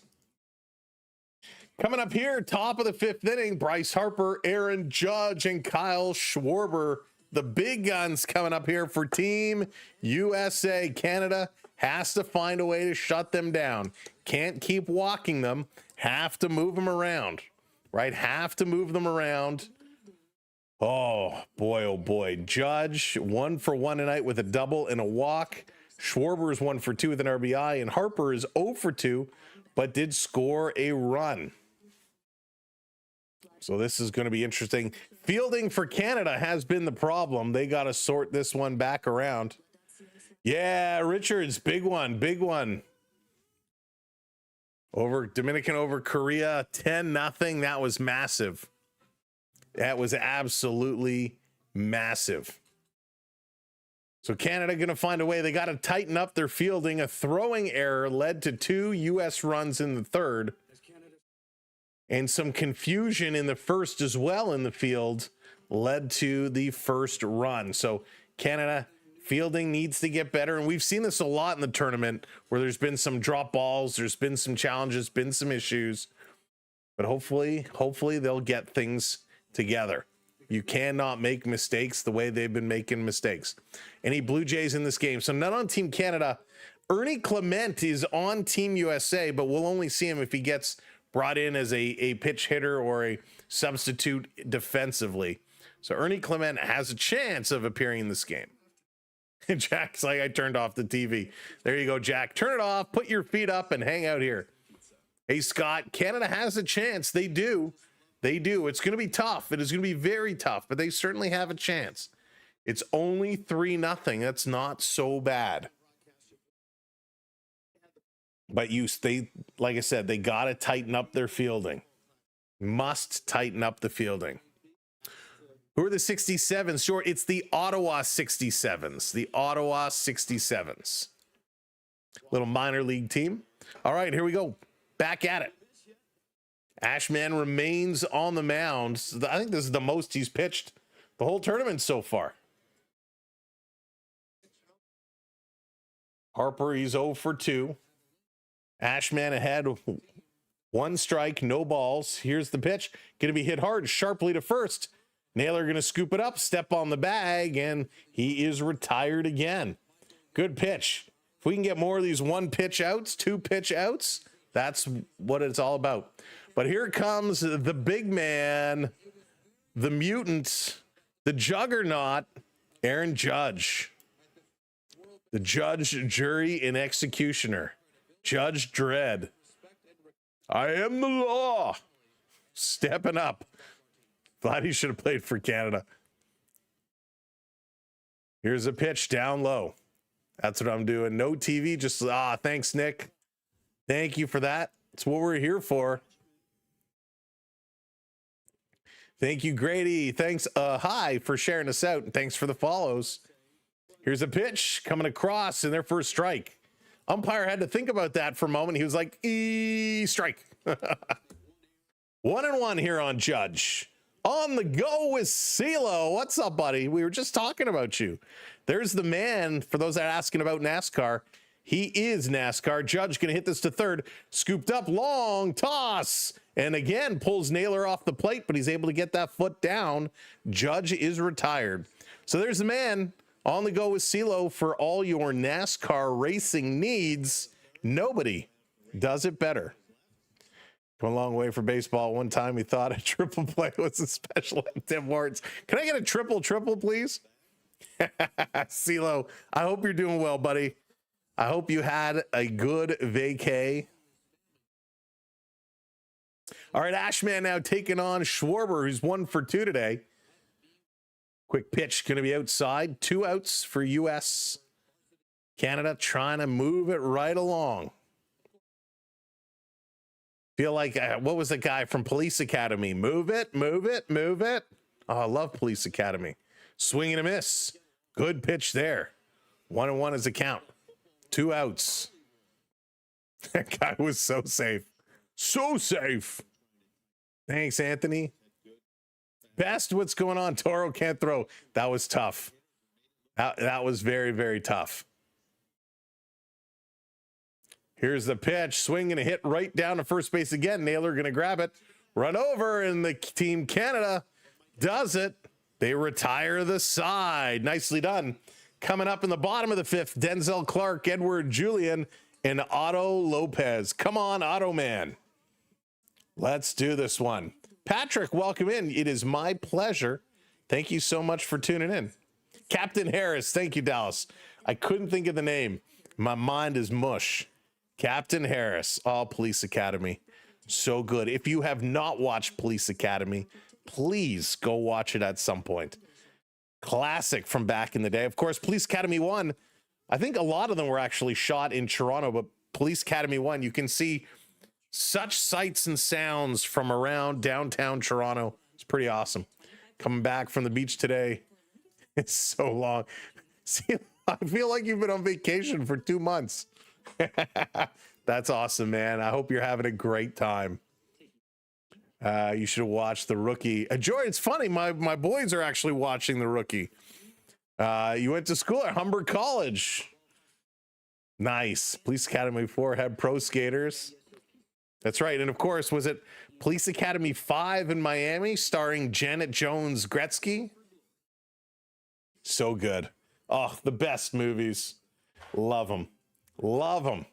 Coming up here, top of the 5th inning, Bryce Harper, Aaron Judge, and Kyle Schwarber. The big guns coming up here for Team USA. Canada has to find a way to shut them down. Can't keep walking them. Have to move them around, right? Have to move them around. Oh boy. Judge 1 for 1 tonight with a double and a walk. Schwarber is 1 for 2 with an RBI, and Harper is 0 for 2, but did score a run. So this is going to be interesting. Fielding for Canada has been the problem. They got to sort this one back around. Yeah, Richards, big one. Over Dominican over Korea, 10-0. That was massive. That was absolutely massive. So Canada going to find a way. They got to tighten up their fielding. A throwing error led to 2 U.S. runs in the 3rd. And some confusion in the 1st as well in the field led to the 1st run. So Canada fielding needs to get better. And we've seen this a lot in the tournament where there's been some drop balls. There's been some challenges, been some issues. But hopefully they'll get things together. You cannot make mistakes the way they've been making mistakes. Any Blue Jays in this game? So none on Team Canada. Ernie Clement is on Team USA, but we'll only see him if he gets brought in as a pitch hitter or a substitute defensively. So Ernie Clement has a chance of appearing in this game. And Jack's like, I turned off the TV. There you go, Jack. Turn it off, put your feet up, and hang out here. Hey, Scott, Canada has a chance. They do. It's going to be tough. It is going to be very tough, but they certainly have a chance. It's only 3-0. That's not so bad. But like I said, they got to tighten up their fielding. Must tighten up the fielding. Who are the 67s? Sure, it's the Ottawa 67s. The Ottawa 67s. Little minor league team. All right, here we go. Back at it. Ashman remains on the mound. I think this is the most he's pitched the whole tournament so far. Harper, he's 0 for 2. Ashman ahead, 1 strike, no balls. Here's the pitch. Going to be hit hard, sharply to first. Naylor going to scoop it up, step on the bag, and he is retired again. Good pitch. If we can get more of these 1 pitch outs, 2 pitch outs, that's what it's all about. But here comes the big man, the mutant, the juggernaut, Aaron Judge. The judge, jury, and executioner. Judge Dredd. I am the law. Stepping up. Thought he should have played for Canada. Here's a pitch down low. That's what I'm doing. No TV, just, thanks, Nick. Thank you for that. It's what we're here for. Thank you, Grady. Thanks, hi, for sharing us out. And thanks for the follows. Here's a pitch coming across in their first strike. Umpire had to think about that for a moment. He was like, strike. 1-1 here on Judge. On the go with CeeLo. What's up, buddy? We were just talking about you. There's the man, for those that are asking about NASCAR. He is NASCAR. Judge going to hit this to third. Scooped up, long toss. And again, pulls Naylor off the plate, but he's able to get that foot down. Judge is retired. So there's the man. On the go with CeeLo for all your NASCAR racing needs. Nobody does it better. Come a long way for baseball. One time we thought a triple play was a special at Tim Hortons. Can I get a triple, please? CeeLo, I hope you're doing well, buddy. I hope you had a good vacay. All right, Ashman now taking on Schwarber, who's 1 for 2 today. Quick pitch, going to be outside. 2 outs for U.S. Canada trying to move it right along. Feel like, what was the guy from Police Academy? Move it, move it, move it. Oh, I love Police Academy. Swing and a miss. Good pitch there. 1-1 is the count. 2 outs. That guy was so safe. So safe. Thanks, Anthony. Best, what's going on? Toro can't throw. That was tough. That was very, very tough. Here's the pitch. Swing and a hit right down to first base again. Naylor going to grab it. Run over, and the team Canada does it. They retire the side. Nicely done. Coming up in the bottom of the 5th, Denzel Clark, Edward Julian, and Otto Lopez. Come on, Otto man. Let's do this one. Patrick, welcome in. It is my pleasure. Thank you so much for tuning in. Captain Harris, thank you, Dallas. I couldn't think of the name. My mind is mush. Captain Harris, all Police Academy. So good. If you have not watched Police Academy, please go watch it at some point. Classic from back in the day. Of course, Police Academy 1, I think a lot of them were actually shot in Toronto, but Police Academy 1, you can see such sights and sounds from around downtown Toronto. It's pretty awesome. Coming back from the beach today. It's so long. See, I feel like you've been on vacation for 2 months. That's awesome, man. I hope you're having a great time. You should have watched The Rookie. Joy, it's funny. My boys are actually watching The Rookie. You went to school at Humber College. Nice. Police Academy 4 had pro skaters. That's right. And of course, was it Police Academy 5 in Miami starring Janet Jones Gretzky? So good. Oh, the best movies. Love them. Love them.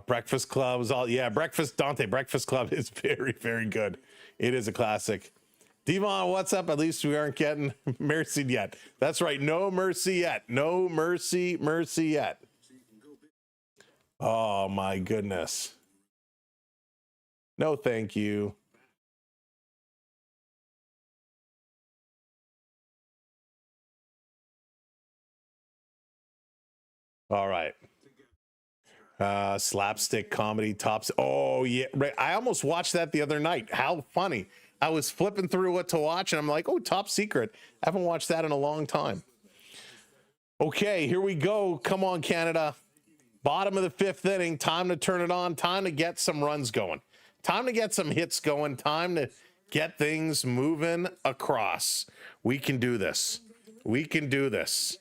Breakfast Club was all, yeah, Breakfast Club is very, very good. It is a classic. Devon, what's up? At least we aren't getting mercy yet. That's right. No mercy yet. No mercy yet. Oh my goodness. No, thank you. All right. Slapstick comedy tops. Oh yeah, right. I almost watched that the other night. How funny. I was flipping through what to watch and I'm like, oh, Top Secret. I haven't watched that in a long time. Okay, here we go. Come on, Canada. Bottom of the 5th inning. Time to turn it on. Time to get some runs going. Time to get some hits going. Time to get things moving across. We can do this. We can do this.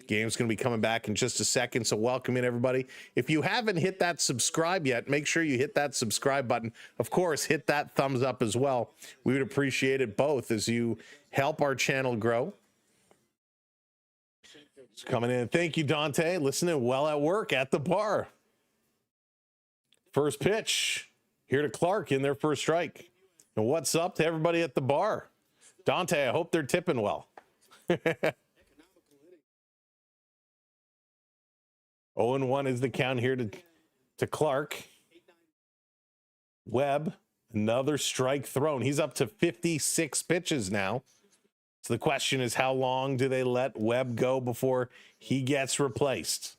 Game's going to be coming back in just a second, so welcome in, everybody. If you haven't hit that subscribe yet, make sure you hit that subscribe button. Of course, hit that thumbs up as well. We would appreciate it both as you help our channel grow. It's coming in. Thank you, Dante. Listening well at work at the bar. First pitch. Here to Clark in their first strike. And what's up to everybody at the bar? Dante, I hope they're tipping well. 0-1 is the count here to Clark. Webb, another strike thrown. He's up to 56 pitches now. So the question is, how long do they let Webb go before he gets replaced?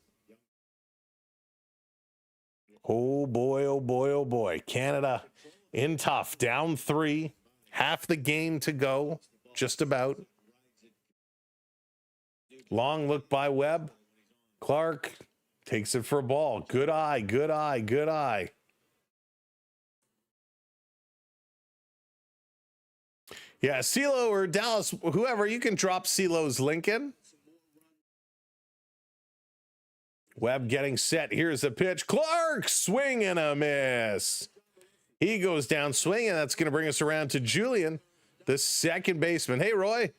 Oh boy, oh boy, oh boy. Canada in tough, down 3, half the game to go, just about. Long look by Webb. Clark takes it for a ball. Good eye, good eye, good eye. Yeah, CeeLo or Dallas, whoever, you can drop CeeLo's link in. Webb getting set. Here's the pitch. Clark, swing and a miss. He goes down swinging. That's going to bring us around to Julian, the second baseman. Hey, Roy,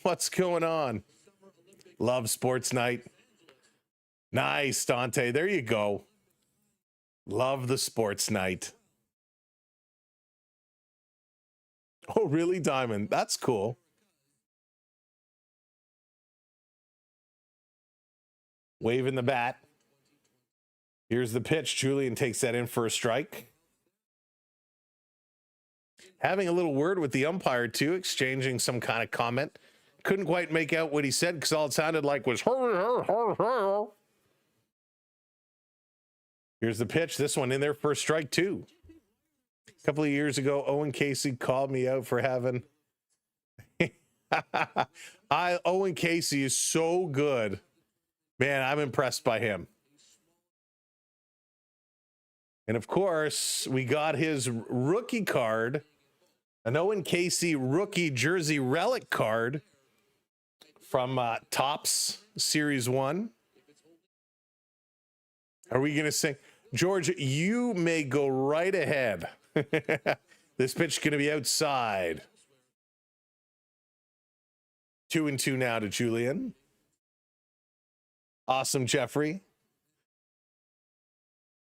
what's going on? Love sports night. Nice, Dante. There you go. Love the sports night. Oh, really, Diamond? That's cool. Waving the bat. Here's the pitch. Julian takes that in for a strike. Having a little word with the umpire, too, exchanging some kind of comment. Couldn't quite make out what he said because all it sounded like was... Here's the pitch. This one in there for a strike, too. A couple of years ago, Owen Casey called me out for having... Owen Casey is so good. Man, I'm impressed by him. And of course, we got his rookie card, an Owen Casey rookie jersey relic card from Topps Series 1. Are we going to sing? George, you may go right ahead. This pitch is going to be outside. 2-2 now to Julian. Awesome, Jeffrey.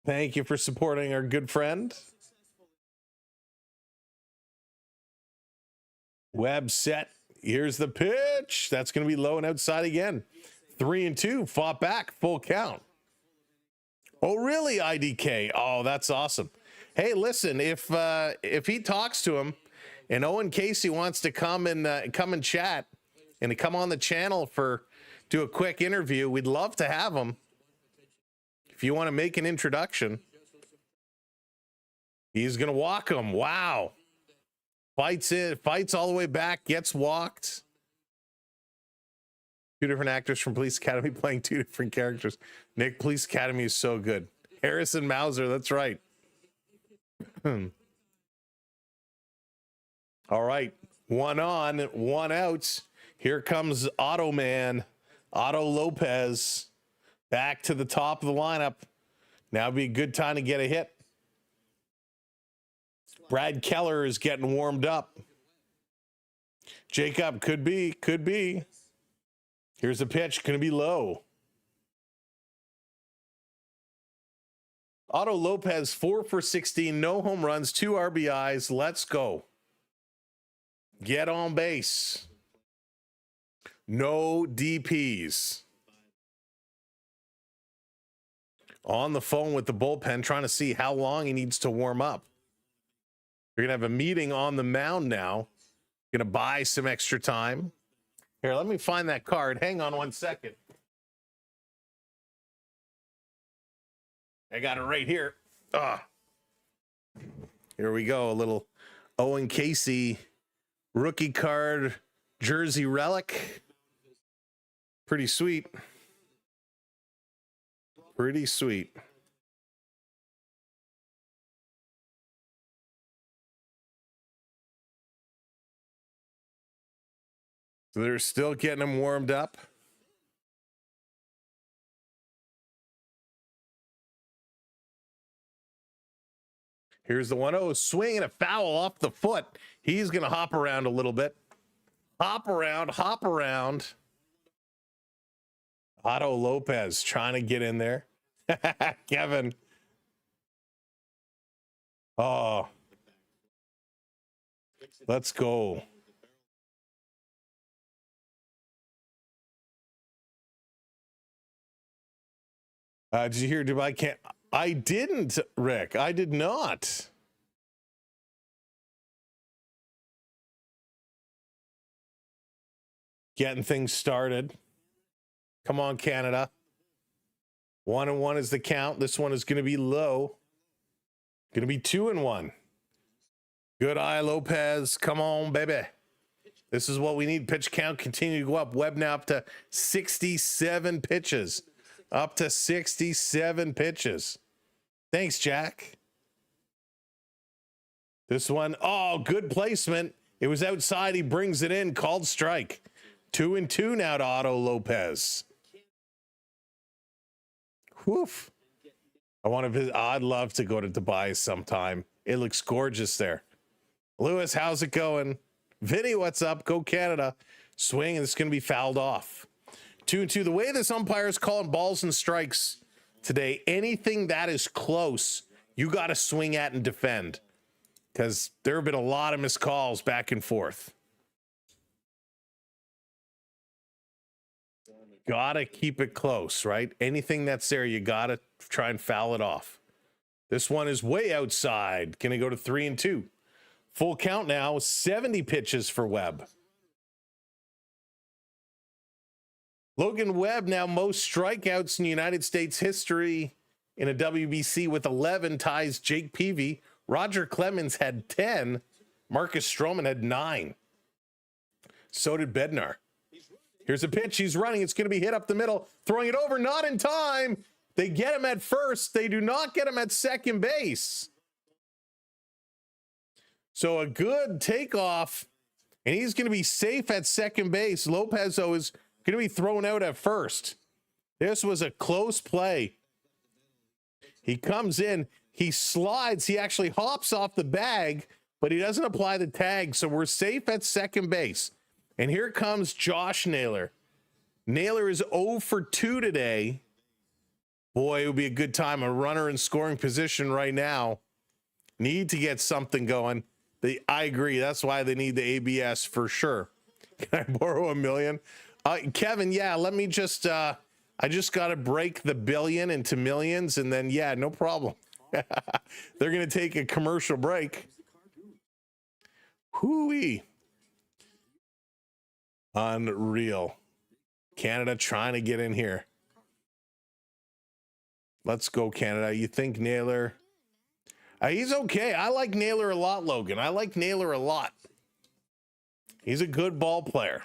Thank you for supporting our good friend. Webb set. Here's the pitch. That's going to be low and outside again. 3-2. Fought back. Full count. Oh, really, IDK? Oh, that's awesome. Hey, listen, if he talks to him and Owen Casey wants to come and chat and to come on the channel do a quick interview, we'd love to have him. If you want to make an introduction, he's going to walk him. Wow. Fights all the way back, gets walked. 2 different actors from Police Academy playing 2 different characters. Nick, Police Academy is so good. Harrison Mauser, that's right. All right. 1 on, 1 out. Here comes Otto Man. Otto Lopez back to the top of the lineup. Now would be a good time to get a hit. Brad Keller is getting warmed up. Jacob could be. Here's a pitch, going to be low. Otto Lopez, 4 for 16, no home runs, 2 RBIs. Let's go. Get on base. No DPs. On the phone with the bullpen, trying to see how long he needs to warm up. We're going to have a meeting on the mound now. Going to buy some extra time. Here, let me find that card. Hang on 1 second. I got it right here. Here we go. A little Owen Casey rookie card jersey relic. Pretty sweet. Pretty sweet. So they're still getting him warmed up. Here's the 1-0 swing and a foul off the foot. He's going to hop around a little bit. Hop around, hop around. Otto Lopez trying to get in there. Kevin. Oh. Let's go. Did you hear Dubai can't? I didn't, Rick. I did not. Getting things started. Come on, Canada. 1-1 is the count. This one is going to be low. Going to be 2-1. Good eye, Lopez. Come on, baby. This is what we need. Pitch count continue to go up. Webb now up to 67 pitches. Up to 67 pitches. Thanks, Jack. This one, oh, good placement. It was outside. He brings it in. Called strike. 2-2 now to Otto Lopez. Woof. I want to visit. I'd love to go to Dubai sometime. It looks gorgeous there. Lewis, how's it going? Vinny, what's up? Go Canada. Swing, and it's going to be fouled off. 2-2. The way this umpire is calling balls and strikes today, anything that is close, you got to swing at and defend. Because there have been a lot of missed calls back and forth. Gotta keep it close, right? Anything that's there, you gotta try and foul it off. This one is way outside. Gonna go to 3-2. Full count now, 70 pitches for Webb. Logan Webb now most strikeouts in United States history in a WBC with 11, ties Jake Peavy. Roger Clemens had 10. Marcus Stroman had 9. So did Bednar. Here's a pitch. He's running. It's going to be hit up the middle. Throwing it over. Not in time. They get him at first. They do not get him at second base. So a good takeoff. And he's going to be safe at second base. Lopez, though, is going to be thrown out at first. This was a close play. He comes in. He slides. He actually hops off the bag, but he doesn't apply the tag. So we're safe at second base. And here comes Josh Naylor. Naylor is 0 for 2 today. Boy, it would be a good time. A runner in scoring position right now. Need to get something going. I agree. That's why they need the ABS for sure. Can I borrow $1 million? Kevin, yeah, let me just, I just got to break the billion into millions, and then, yeah, no problem. They're going to take a commercial break. Hooey. Unreal. Canada trying to get in here. Let's go, Canada. You think Naylor? He's okay. I like Naylor a lot, Logan. I like Naylor a lot. He's a good ball player.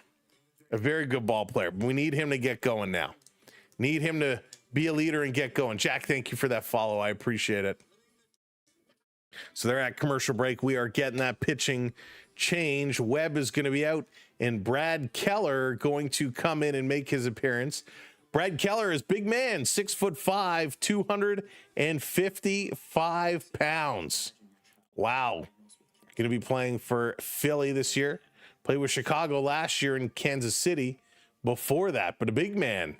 A very good ball player. We need him to get going now. Need him to be a leader and get going. Jack, thank you for that follow. I appreciate it. So they're at commercial break. We are getting that pitching change. Webb is going to be out, and Brad Keller going to come in and make his appearance. Brad Keller is big man, 6'5", 255 pounds. Wow. Going to be playing for Philly this year. Played with Chicago last year in Kansas City before that, but a big man,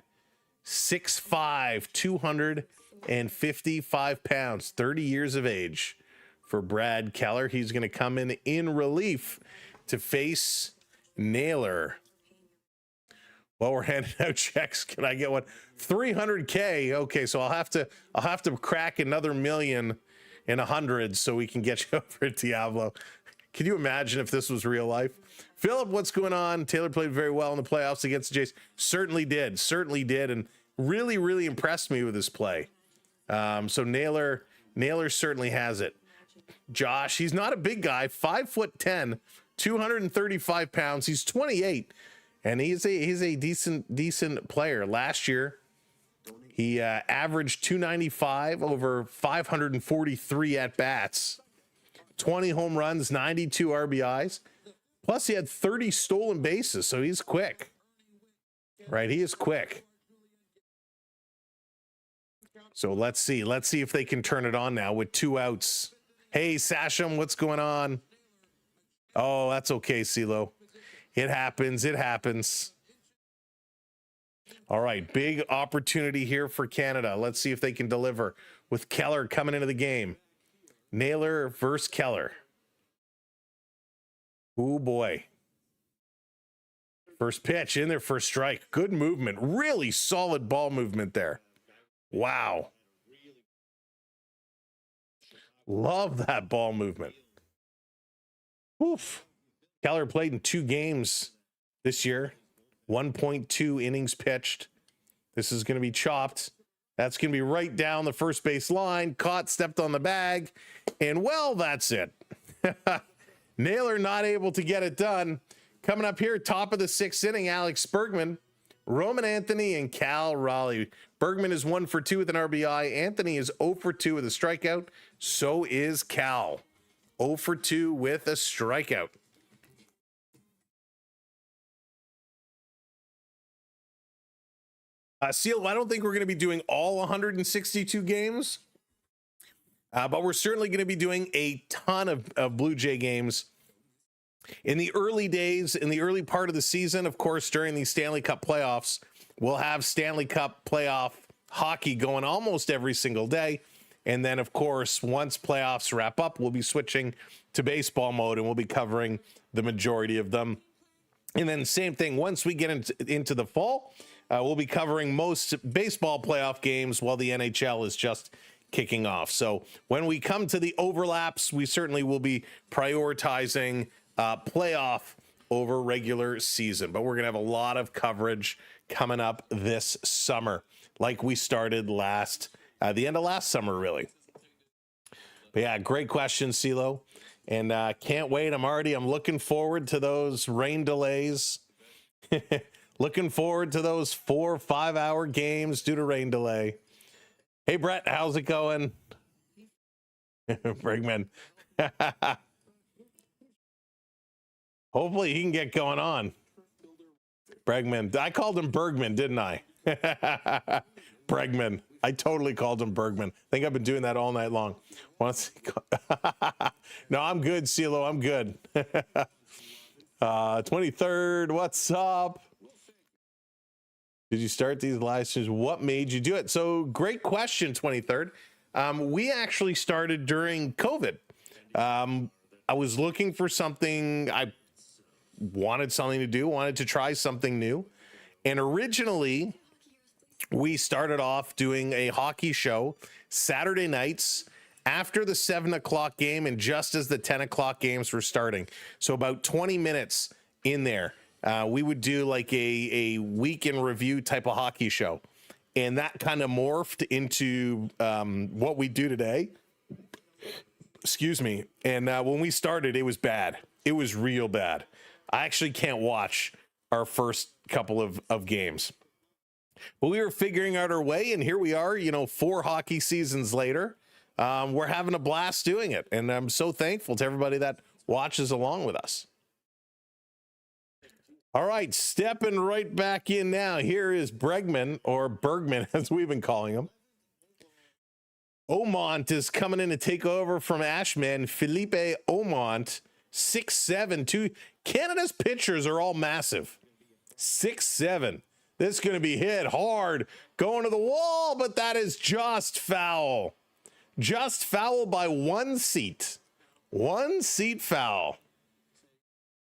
6'5", 255 pounds, 30 years of age for Brad Keller. He's going to come in relief to face Naylor. Well, we're handing out checks. Can I get one? 300K. Okay, so I'll have to crack another million in 100 so we can get you over at Diablo. Can you imagine if this was real life? Philip, what's going on? Taylor played very well in the playoffs against the Jays. Certainly did, and really, really impressed me with his play. So Naylor certainly has it. Josh, he's not a big guy, 5'10", 235 pounds. He's 28. And he's a decent player. Last year, he averaged 295 over 543 at bats, 20 home runs, 92 RBIs, Plus, he had 30 stolen bases, so he's quick. Right, he is quick. So let's see. Let's see if they can turn it on now with 2 outs. Hey, Sasham, what's going on? Oh, that's okay, CeeLo. It happens. It happens. All right, big opportunity here for Canada. Let's see if they can deliver with Keller coming into the game. Naylor versus Keller. Oh, boy. First pitch in there for a strike. Good movement. Really solid ball movement there. Wow. Love that ball movement. Oof. Keller played in 2 games this year. 1.2 innings pitched. This is going to be chopped. That's going to be right down the first base line. Caught, stepped on the bag. And, well, that's it. Naylor not able to get it done. Coming up here, top of the 6th inning, Alex Bergman, Roman Anthony, and Cal Raleigh. Bergman is 1 for 2 with an RBI. Anthony is 0 for 2 with a strikeout. So is Cal. 0 for 2 with a strikeout. Seal, I don't think we're going to be doing all 162 games, but we're certainly going to be doing a ton of Blue Jay games. In the early days, in the early part of the season, of course, during the Stanley Cup playoffs, we'll have Stanley Cup playoff hockey going almost every single day. And then, of course, once playoffs wrap up, we'll be switching to baseball mode and we'll be covering the majority of them. And then same thing, once we get into the fall, we'll be covering most baseball playoff games while the NHL is just kicking off. So when we come to the overlaps, we certainly will be prioritizing playoff over regular season. But we're going to have a lot of coverage coming up this summer, like we started the end of last summer, really. But yeah, great question, CeeLo. And can't wait. I'm looking forward to those rain delays. Looking forward to those 4 or 5 hour games due to rain delay. Hey, Brett, how's it going? Bregman. Hopefully he can get going on. Bregman. I called him Bergman, didn't I? Bregman. I totally called him Bergman. I think I've been doing that all night long. No, I'm good, CeeLo. I'm good. 23rd, what's up? Did you start these live streams? What made you do it? So great question, 23rd. We actually started during COVID. I was looking for something. I wanted something to do, wanted to try something new. And originally, we started off doing a hockey show Saturday nights after the 7 o'clock game and just as the 10 o'clock games were starting. So about 20 minutes in there. We would do like a week in review type of hockey show. And that kind of morphed into what we do today. Excuse me. And when we started, it was bad. It was real bad. I actually can't watch our first couple of games. But we were figuring out our way, and here we are, 4 hockey seasons later. We're having a blast doing it. And I'm so thankful to everybody that watches along with us. All right, stepping right back in now. Here is Bregman, or Bergman, as we've been calling him. Omont is coming in to take over from Ashman. Felipe Omont, 6'7", 2. Canada's pitchers are all massive. 6'7". This is going to be hit hard, going to the wall, but that is just foul. Just foul by 1 seat. 1 seat foul.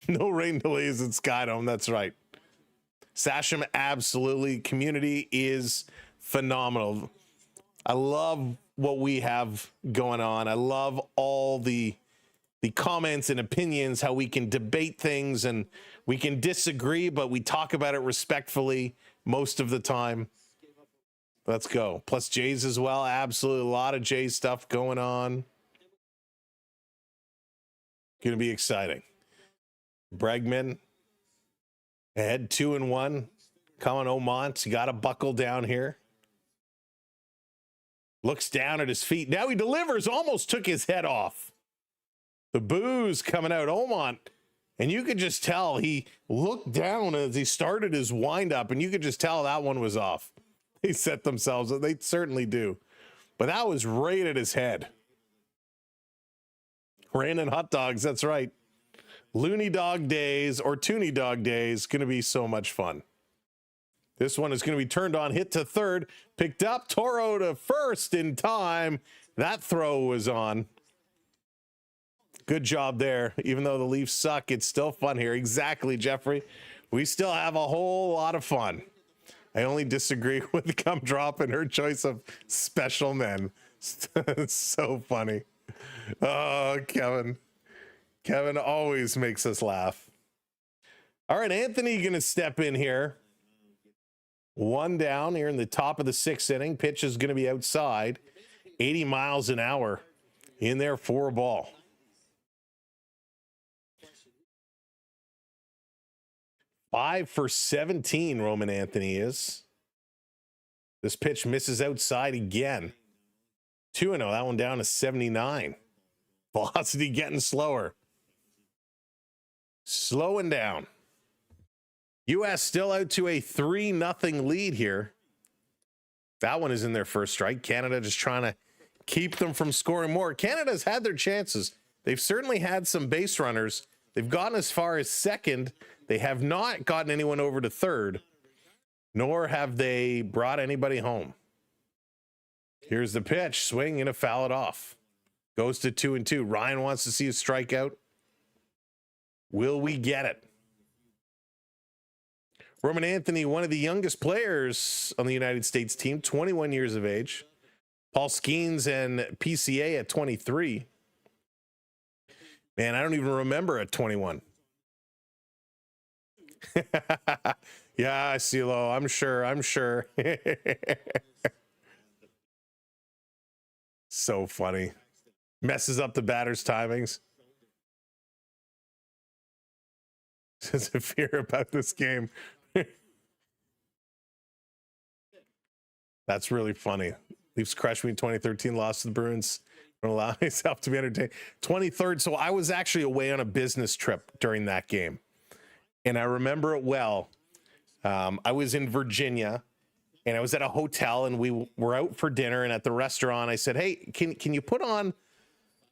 No rain delays in Skydome. That's right. Sasham, absolutely. Community is phenomenal. I love what we have going on. I love all the comments and opinions, how we can debate things and we can disagree, but we talk about it respectfully most of the time. Let's go. Plus Jays as well. Absolutely. A lot of Jays stuff going on. Going to be exciting. Bregman ahead 2-1. Colin Omont, you got to buckle down here. Looks down at his feet. Now he delivers. Almost took his head off. The boos coming out. Omont And you could just tell he looked down as he started his windup, and you could just tell that one was off. They set themselves up. They certainly do. But that was right at his head. Raining hot dogs, that's right. Looney Dog Days or Toonie Dog Days, going to be so much fun. This one is going to be turned on, hit to third, picked up, Toro to first in time. That throw was on. Good job there. Even though the Leafs suck, it's still fun here. Exactly, Jeffrey. We still have a whole lot of fun. I only disagree with Gumdrop and her choice of special men. It's so funny. Oh, Kevin. Kevin always makes us laugh. All right, Anthony going to step in here. One down here in the top of the sixth inning. Pitch is going to be outside. 80 miles an hour in there for a ball. Five for 17, Roman Anthony is. This pitch misses outside again. 2-0, that one down to 79. Velocity getting slower. Slowing down. U.S. still out to a 3-0 lead here. That one is in their first strike. Canada just trying to keep them from scoring more. Canada's had their chances. They've certainly had some base runners. They've gotten as far as second. They have not gotten anyone over to third, nor have they brought anybody home. Here's the pitch. Swing and a foul it off. Goes to 2-2. Ryan wants to see a strikeout. Will we get it? Roman Anthony, one of the youngest players on the United States team, 21 years of age. Paul Skeens and PCA at 23. Man, I don't even remember at 21. Yeah, CeeLo, I'm sure. So funny. Messes up the batter's timings. Says a fear about this game. That's really funny. Leafs crushed me in 2013, lost to the Bruins. Don't allow myself to be entertained. 23rd. So I was actually away on a business trip during that game. And I remember it well. I was in Virginia and I was at a hotel and we were out for dinner, and at the restaurant I said, hey, can you put on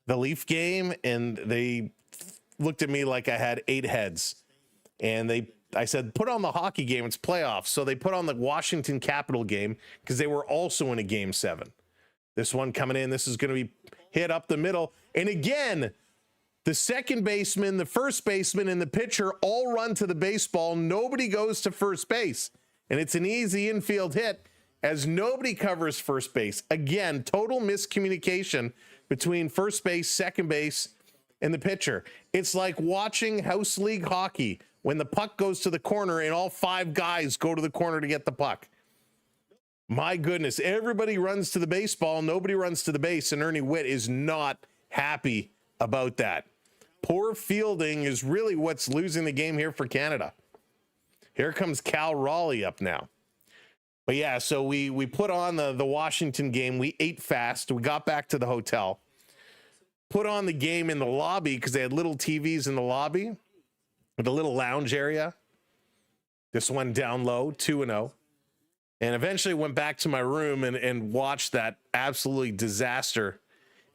the Leaf game? And they looked at me like I had 8 heads. And I said, put on the hockey game. It's playoffs. So they put on the Washington Capital game because they were also in a game 7. This one coming in, this is going to be hit up the middle. And again, the second baseman, the first baseman, and the pitcher all run to the baseball. Nobody goes to first base. And it's an easy infield hit as nobody covers first base. Again, total miscommunication between first base, second base, and the pitcher. It's like watching house league hockey when the puck goes to the corner and all 5 guys go to the corner to get the puck. My goodness, everybody runs to the baseball, nobody runs to the base, and Ernie Witt is not happy about that. Poor fielding is really what's losing the game here for Canada. Here comes Cal Raleigh up now. But yeah, so we put on the Washington game. We ate fast. We got back to the hotel. Put on the game in the lobby because they had little TVs in the lobby with a little lounge area. This one down low, 2-0. And eventually went back to my room and watched that absolutely disaster.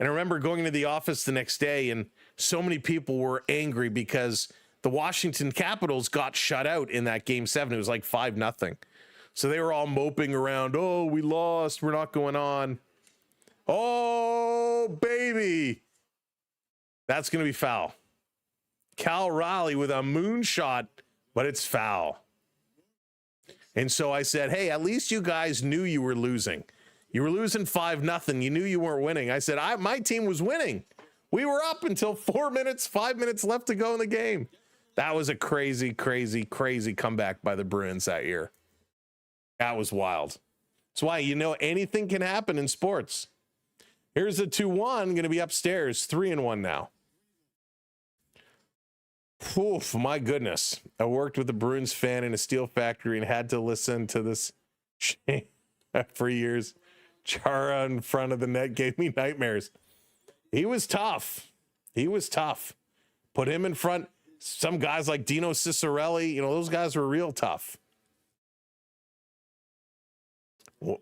And I remember going into the office the next day, and so many people were angry because the Washington Capitals got shut out in that game 7. It was like 5-0. So they were all moping around. Oh, we lost. We're not going on. Oh, baby. That's going to be foul. Cal Raleigh with a moonshot, but it's foul. And so I said, hey, at least you guys knew you were losing. You were losing 5-0. You knew you weren't winning. I said, my team was winning. We were up until 5 minutes left to go in the game. That was a crazy, crazy, crazy comeback by the Bruins that year. That was wild. That's why, anything can happen in sports. Here's a 2-1, going to be upstairs, 3-1 now. Oof, my goodness. I worked with a Bruins fan in a steel factory and had to listen to this for years. Chara in front of the net gave me nightmares. He was tough. Put him in front. Some guys like Dino Cicerelli, those guys were real tough.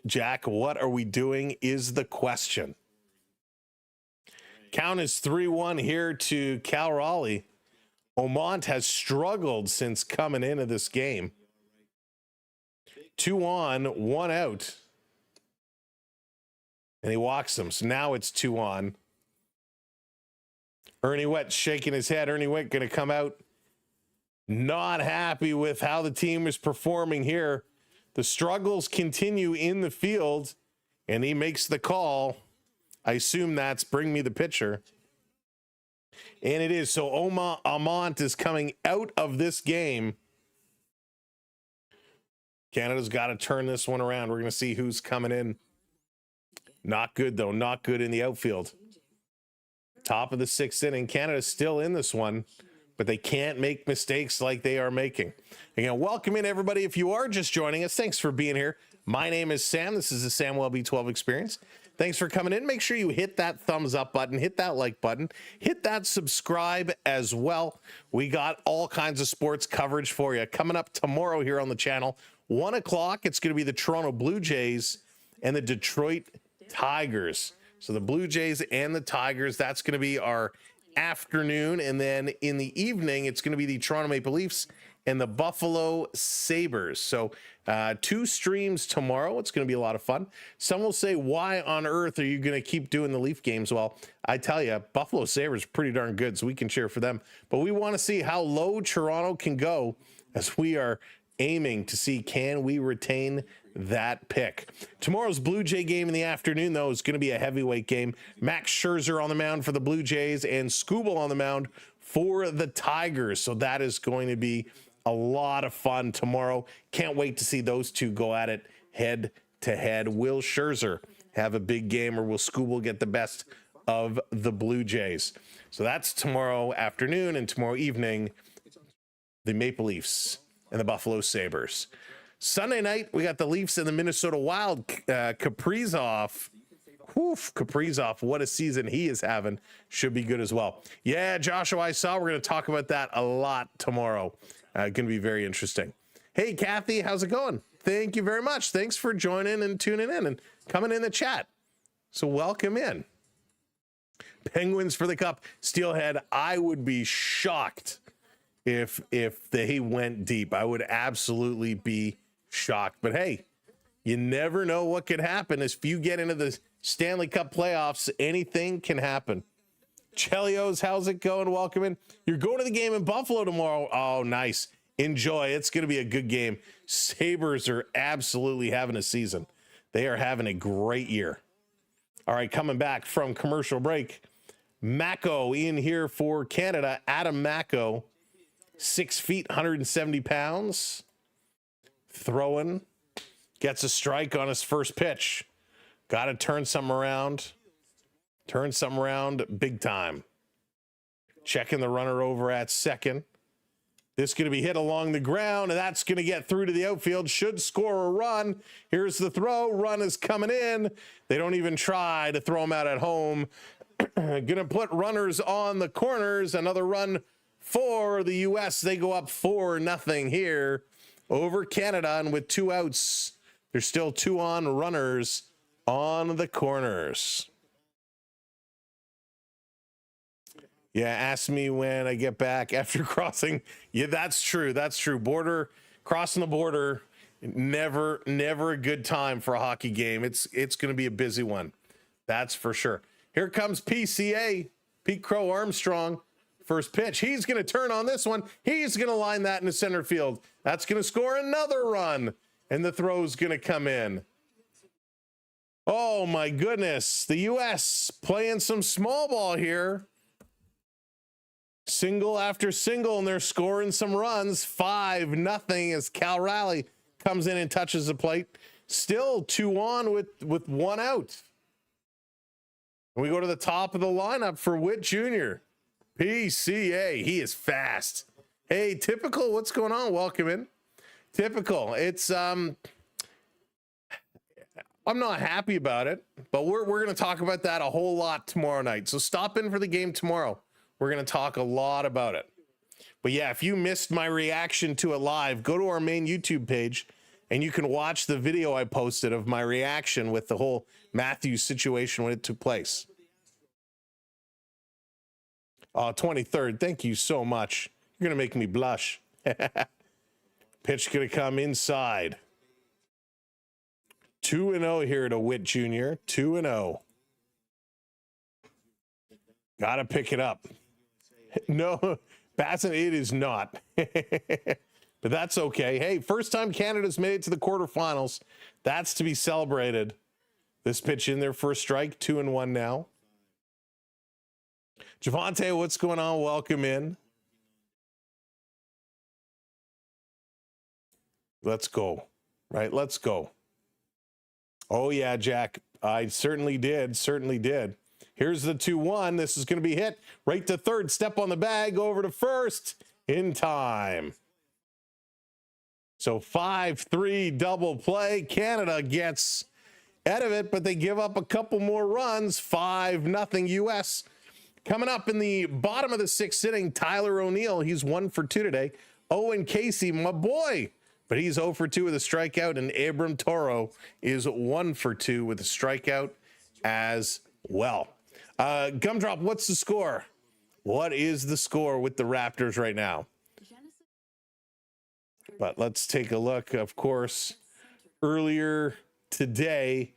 Jack, what are we doing is the question. Count is 3-1 here to Cal Raleigh. Omont has struggled since coming into this game. 2 on, 1 out. And he walks them. So now it's 2 on. Ernie Wett shaking his head. Ernie Wett going to come out not happy with how the team is performing here. The struggles continue in the field, and he makes the call. I assume that's bring me the pitcher. And it is. So Omont is coming out of this game. Canada's got to turn this one around. We're going to see who's coming in. Not good, though. Not good in the outfield. Top of the 6th inning. Canada's still in this one, but they can't make mistakes like they are making. Again, welcome in, everybody. If you are just joining us, thanks for being here. My name is Sam. This is the Samwelb B12 Experience. Thanks for coming in. Make sure you hit that thumbs up button, hit that like button, hit that subscribe as well. We got all kinds of sports coverage for you. Coming up tomorrow here on the channel, 1 o'clock, it's going to be the Toronto Blue Jays and the Detroit Tigers. So the Blue Jays and the Tigers, that's going to be our afternoon. And then in the evening, it's going to be the Toronto Maple Leafs and the Buffalo Sabres. So 2 streams tomorrow. It's going to be a lot of fun. Some will say, why on earth are you going to keep doing the Leaf games? Well, I tell you, Buffalo Sabres are pretty darn good, so we can cheer for them. But we want to see how low Toronto can go as we are aiming to see, can we retain that pick. Tomorrow's Blue Jay game in the afternoon, though, is going to be a heavyweight game. Max Scherzer on the mound for the Blue Jays and Skubal on the mound for the Tigers. So that is going to be a lot of fun tomorrow. Can't wait to see those two go at it head to head. Will Scherzer have a big game, or will Skubal get the best of the Blue Jays? So that's tomorrow afternoon, and tomorrow evening, the Maple Leafs and the Buffalo Sabres. Sunday night, we got the Leafs and the Minnesota Wild. Kaprizov. Kaprizov, what a season he is having. Should be good as well. Yeah, Joshua, I saw. We're going to talk about that a lot tomorrow. Going to be very interesting. Hey, Kathy, how's it going? Thank you very much. Thanks for joining and tuning in and coming in the chat. So welcome in. Penguins for the Cup. Steelhead, I would be shocked if they went deep. I would absolutely be shocked. But hey, you never know what could happen. If you get into the Stanley Cup playoffs, anything can happen. Chelios, how's it going? Welcome in. You're going to the game in Buffalo tomorrow. Oh, nice. Enjoy. It's going to be a good game. Sabres are absolutely having a season. They are having a great year. All right, coming back from commercial break. Mako in here for Canada. Adam Mako, 6 feet, 170 pounds. Throwing. Gets a strike on his first pitch. Got to turn something around. Turn something around big time. Checking the runner over at second. This going to be hit along the ground, and that's going to get through to the outfield. Should score a run. Here's the throw. Run is coming in. They don't even try to throw him out at home. Going to put runners on the corners. Another run for the U.S. They go up 4-0 here over Canada, and with 2 outs, there's still 2 on runners on the corners. Yeah, ask me when I get back after crossing. Yeah, that's true. That's true. Crossing the border, never a good time for a hockey game. It's going to be a busy one. That's for sure. Here comes PCA, Pete Crow Armstrong. First pitch. He's going to turn on this one. He's going to line that in the center field. That's going to score another run, and the throw's going to come in. Oh, my goodness. The U.S. playing some small ball here. Single after single, and they're scoring some runs. 5-0 as Cal Raleigh comes in and touches the plate. Still 2 on with 1 out. We go to the top of the lineup for Witt Jr. PCA, he is fast. Hey, Typical, what's going on? Welcome in. Typical, it's I'm not happy about it, but we're going to talk about that a whole lot tomorrow night. So stop in for the game tomorrow. We're going to talk a lot about it. But yeah, if you missed my reaction to it live, go to our main YouTube page and you can watch the video I posted of my reaction with the whole Matthews situation when it took place. 23rd. Thank you so much. You're going to make me blush. Pitch going to come inside. 2-0 here to Witt Jr. 2-0. Got to pick it up. No, Bassett, it is not. But that's okay. Hey, first time Canada's made it to the quarterfinals. That's to be celebrated. This pitch in there for a strike. 2-1 now. Javante, what's going on? Welcome in. Let's go. Right, let's go. Oh, yeah, Jack. I certainly did. Certainly did. Here's the 2-1. This is going to be hit right to third. Step on the bag, over to first in time. So 5-3 double play. Canada gets out of it, but they give up a couple more runs. 5-0 U.S. Coming up in the bottom of the sixth inning, Tyler O'Neill. He's 1 for 2 today. Owen Casey, my boy. But he's 0 for 2 with a strikeout, and Abram Toro is 1 for 2 with a strikeout as well. Gumdrop, what's the score? What is the score with the Raptors right now? But let's take a look. Of course, earlier today,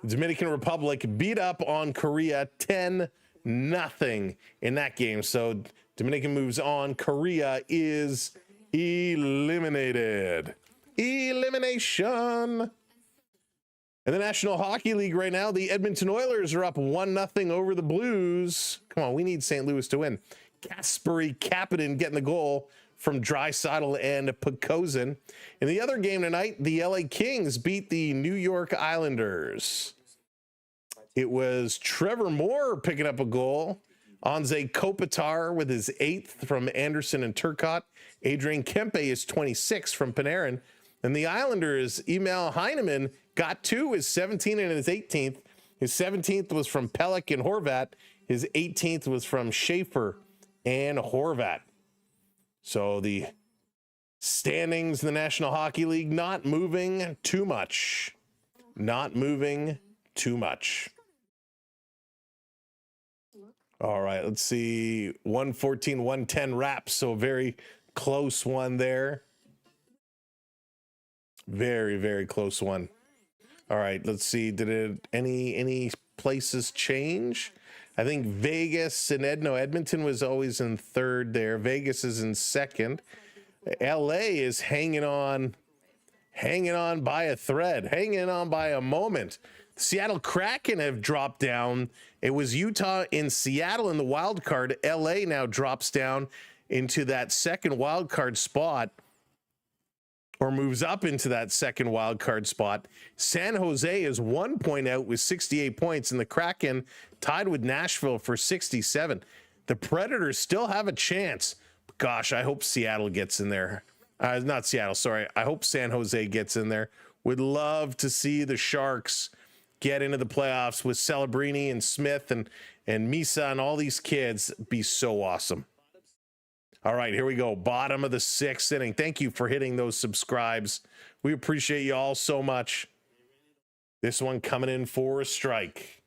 the Dominican Republic beat up on Korea 10-0 in that game. So Dominican moves on. Korea is eliminated. Elimination. In the National Hockey League right now, the Edmonton Oilers are up 1-0 over the Blues. Come on, we need St. Louis to win. Kasperi Kapanen getting the goal from Draisaitl and Podkolzin. In the other game tonight, the LA Kings beat the New York Islanders. It was Trevor Moore picking up a goal. Anze Kopitar with his 8th from Anderson and Turcotte. Adrian Kempe is 26 from Panarin. And the Islanders, Emil Heineman, got 2, his 17th and his 18th. His 17th was from Pelech and Horvat. His 18th was from Schaefer and Horvat. So the standings in the National Hockey League not moving too much. Not moving too much. All right, let's see. 114-110 Raps, so very close one there. Very, very close one. All right, let's see. Did it any places change? I think Vegas and Edmonton was always in third there. Vegas is in second. LA is hanging on by a thread, hanging on by a moment. Seattle Kraken have dropped down. It was Utah in Seattle in the wild card. LA now drops down into that second wild card spot, or moves up into that second wild card spot. San Jose is 1 point out with 68 points, and the Kraken tied with Nashville for 67. The Predators still have a chance. Gosh, I hope Seattle gets in there. Not Seattle, sorry. I hope San Jose gets in there. Would love to see the Sharks get into the playoffs with Celebrini and Smith and Misa and all these kids. Be so awesome. All right, here we go. Bottom of the sixth inning. Thank you for hitting those subscribes. We appreciate you all so much. This one coming in for a strike.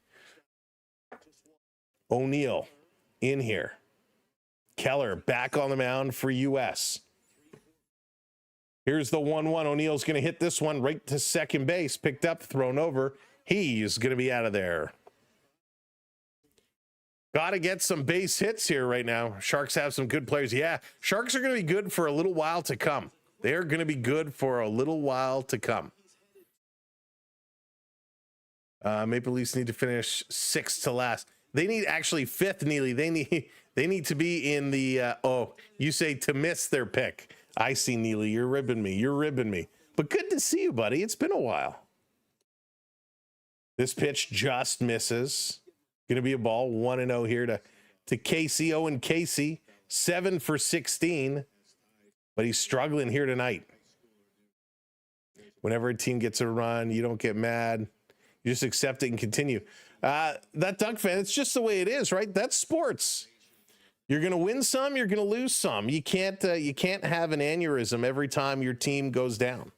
O'Neill in here. Keller back on the mound for U.S. Here's the 1-1. O'Neill's going to hit this one right to second base. Picked up, thrown over. He's going to be out of there. Got to get some base hits here right now. Sharks have some good players. Yeah, Sharks are going to be good for a little while to come. They're going to be good for a little while to come. Maple Leafs need to finish 6th to last. They need actually 5th, Neely. They need to be in the, you say to miss their pick. I see, Neely. You're ribbing me. But good to see you, buddy. It's been a while. This pitch just misses. Going to be a ball. 1-0 here to Casey. Owen Casey, 7 for 16. But he's struggling here tonight. Whenever a team gets a run, you don't get mad. You just accept it and continue. That Duck fan, it's just the way it is, right? That's sports. You're going to win some, you're going to lose some. You can't have an aneurysm every time your team goes down.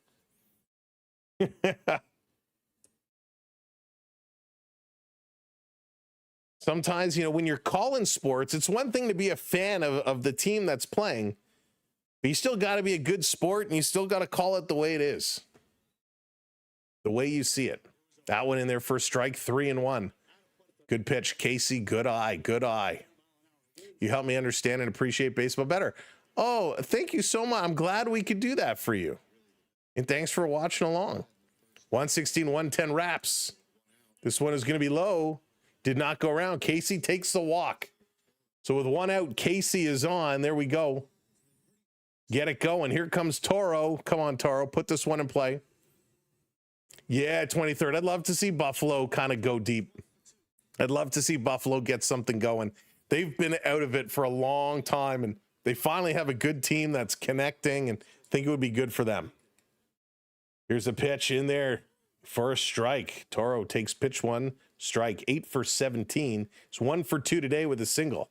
Sometimes, when you're calling sports, it's one thing to be a fan of the team that's playing, but you still got to be a good sport and you still got to call it the way it is, the way you see it. That one in there for strike, 3-1. Good pitch, Casey. Good eye. Good eye. You help me understand and appreciate baseball better. Oh, thank you so much. I'm glad we could do that for you. And thanks for watching along. 116, 110 wraps. This one is going to be low. Did not go around. Casey takes the walk. So with one out, Casey is on. There we go. Get it going. Here comes Toro. Come on, Toro. Put this one in play. Yeah, 23rd. I'd love to see Buffalo kind of go deep. I'd love to see Buffalo get something going. They've been out of it for a long time, and they finally have a good team that's connecting, and I think it would be good for them. Here's a pitch in there for a strike. Toro takes pitch one, strike. 8 for 17. It's 1 for 2 today with a single.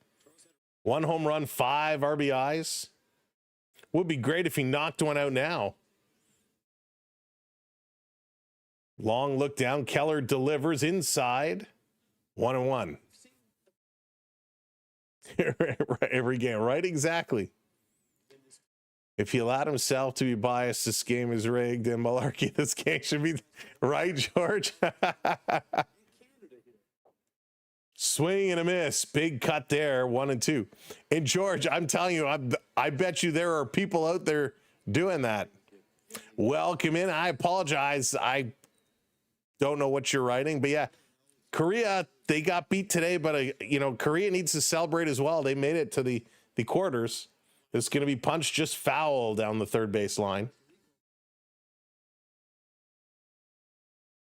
1 home run, 5 RBIs. Would be great if he knocked one out now. Long look down. Keller delivers inside. 1-1. Every game, right? Exactly. If he allowed himself to be biased, this game is rigged, and malarkey, this game should be right, George. Swing and a miss. Big cut there. 1-2. And George, I'm telling you, I bet you there are people out there doing that. Welcome in. I apologize. I don't know what you're writing, but yeah, Korea, they got beat today, but Korea needs to celebrate as well. They made it to the quarters. It's going to be punched just foul down the third base line.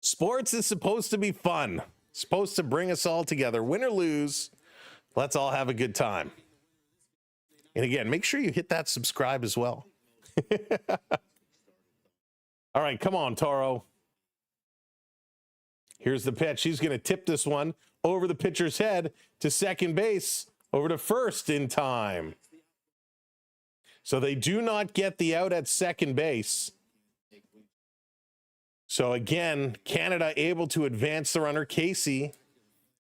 Sports is supposed to be fun. Supposed to bring us all together. Win or lose, let's all have a good time. And again, make sure you hit that subscribe as well. All right, come on, Toro. Here's the pitch. He's going to tip this one over the pitcher's head to second base, over to first in time. So they do not get the out at second base. So again, Canada able to advance the runner. Casey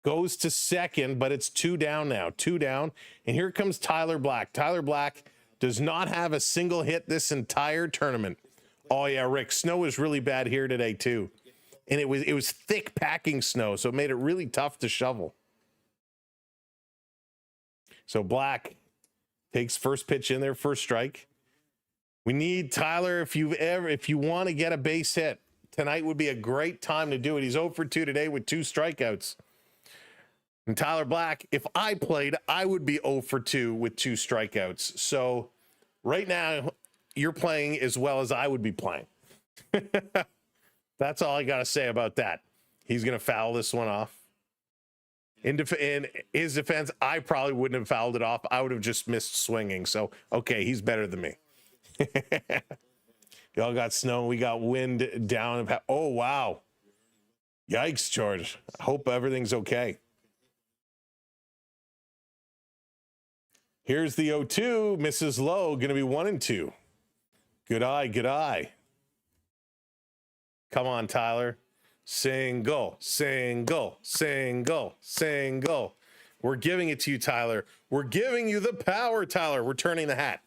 goes to second, but it's 2 down now. 2 down. And here comes Tyler Black. Tyler Black does not have a single hit this entire tournament. Oh yeah, Rick, snow was really bad here today too. And it was thick packing snow, so it made it really tough to shovel. So Black takes first pitch in there, first strike. We need Tyler, if you want to get a base hit, tonight would be a great time to do it. He's 0 for 2 today with 2 strikeouts. And Tyler Black, if I played, I would be 0 for 2 with 2 strikeouts. So right now, you're playing as well as I would be playing. That's all I got to say about that. He's going to foul this one off. In his defense, I probably wouldn't have fouled it off. I would have just missed swinging. So, okay, he's better than me. Y'all got snow. We got wind down. Oh, wow. Yikes, George. I hope everything's okay. Here's the 0-2. Misses low. Going to be 1-2. Good eye. Good eye. Come on, Tyler. Single, single, single, single. We're giving it to you, Tyler. We're giving you the power, Tyler. We're turning the hat.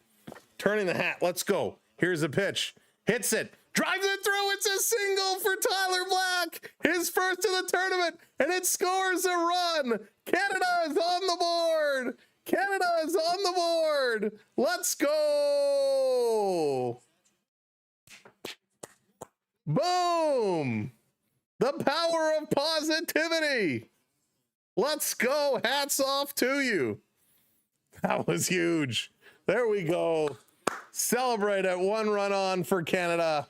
Turning the hat. Let's go. Here's the pitch. Hits it. Drives it through. It's a single for Tyler Black. His first of the tournament. And it scores a run. Canada is on the board. Canada is on the board. Let's go. Boom. The power of positivity. Let's go. Hats off to you. That was huge. There we go. Celebrate at 1 run on for Canada.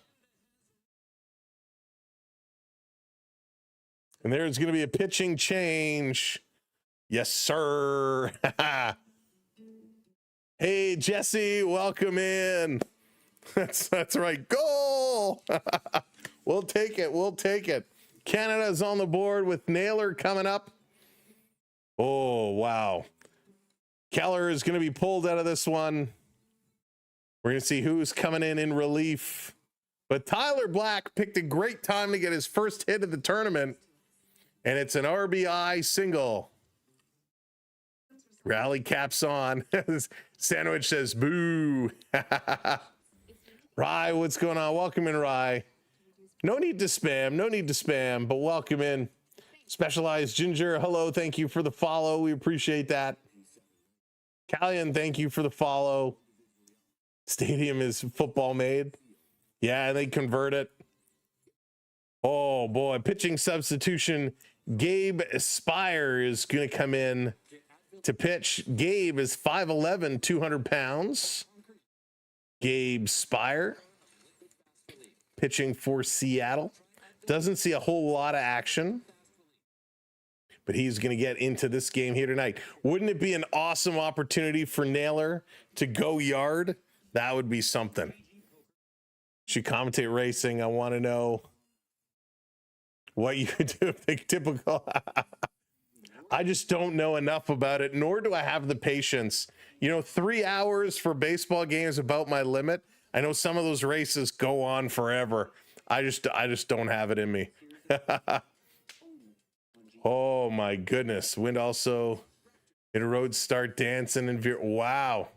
And there's going to be a pitching change. Yes, sir. Hey, Jesse, welcome in. That's right. Goal. We'll take it. We'll take it. Canada's on the board with Naylor coming up. Oh, wow. Keller is going to be pulled out of this one. We're going to see who's coming in relief. But Tyler Black picked a great time to get his first hit of the tournament, and it's an RBI single. Rally caps on. Sandwich says, boo. Rye, what's going on? Welcome in, Rye. No need to spam. No need to spam, but welcome in. Specialized Ginger, hello. Thank you for the follow. We appreciate that. Callian, thank you for the follow. Stadium is football made. Yeah, they convert it. Oh, boy. Pitching substitution. Gabe Spire is going to come in to pitch. Gabe is 5'11", 200 pounds. Gabe Spire pitching for Seattle. Doesn't see a whole lot of action, but he's going to get into this game here tonight. Wouldn't it be an awesome opportunity for Naylor to go yard? That would be something. Should commentate racing. I want to know what you do. Typical. I just don't know enough about it, nor do I have the patience. 3 hours for baseball games about my limit. I know some of those races go on forever. I just don't have it in me. Oh my goodness. Wind also in a road start dancing and veer. Wow.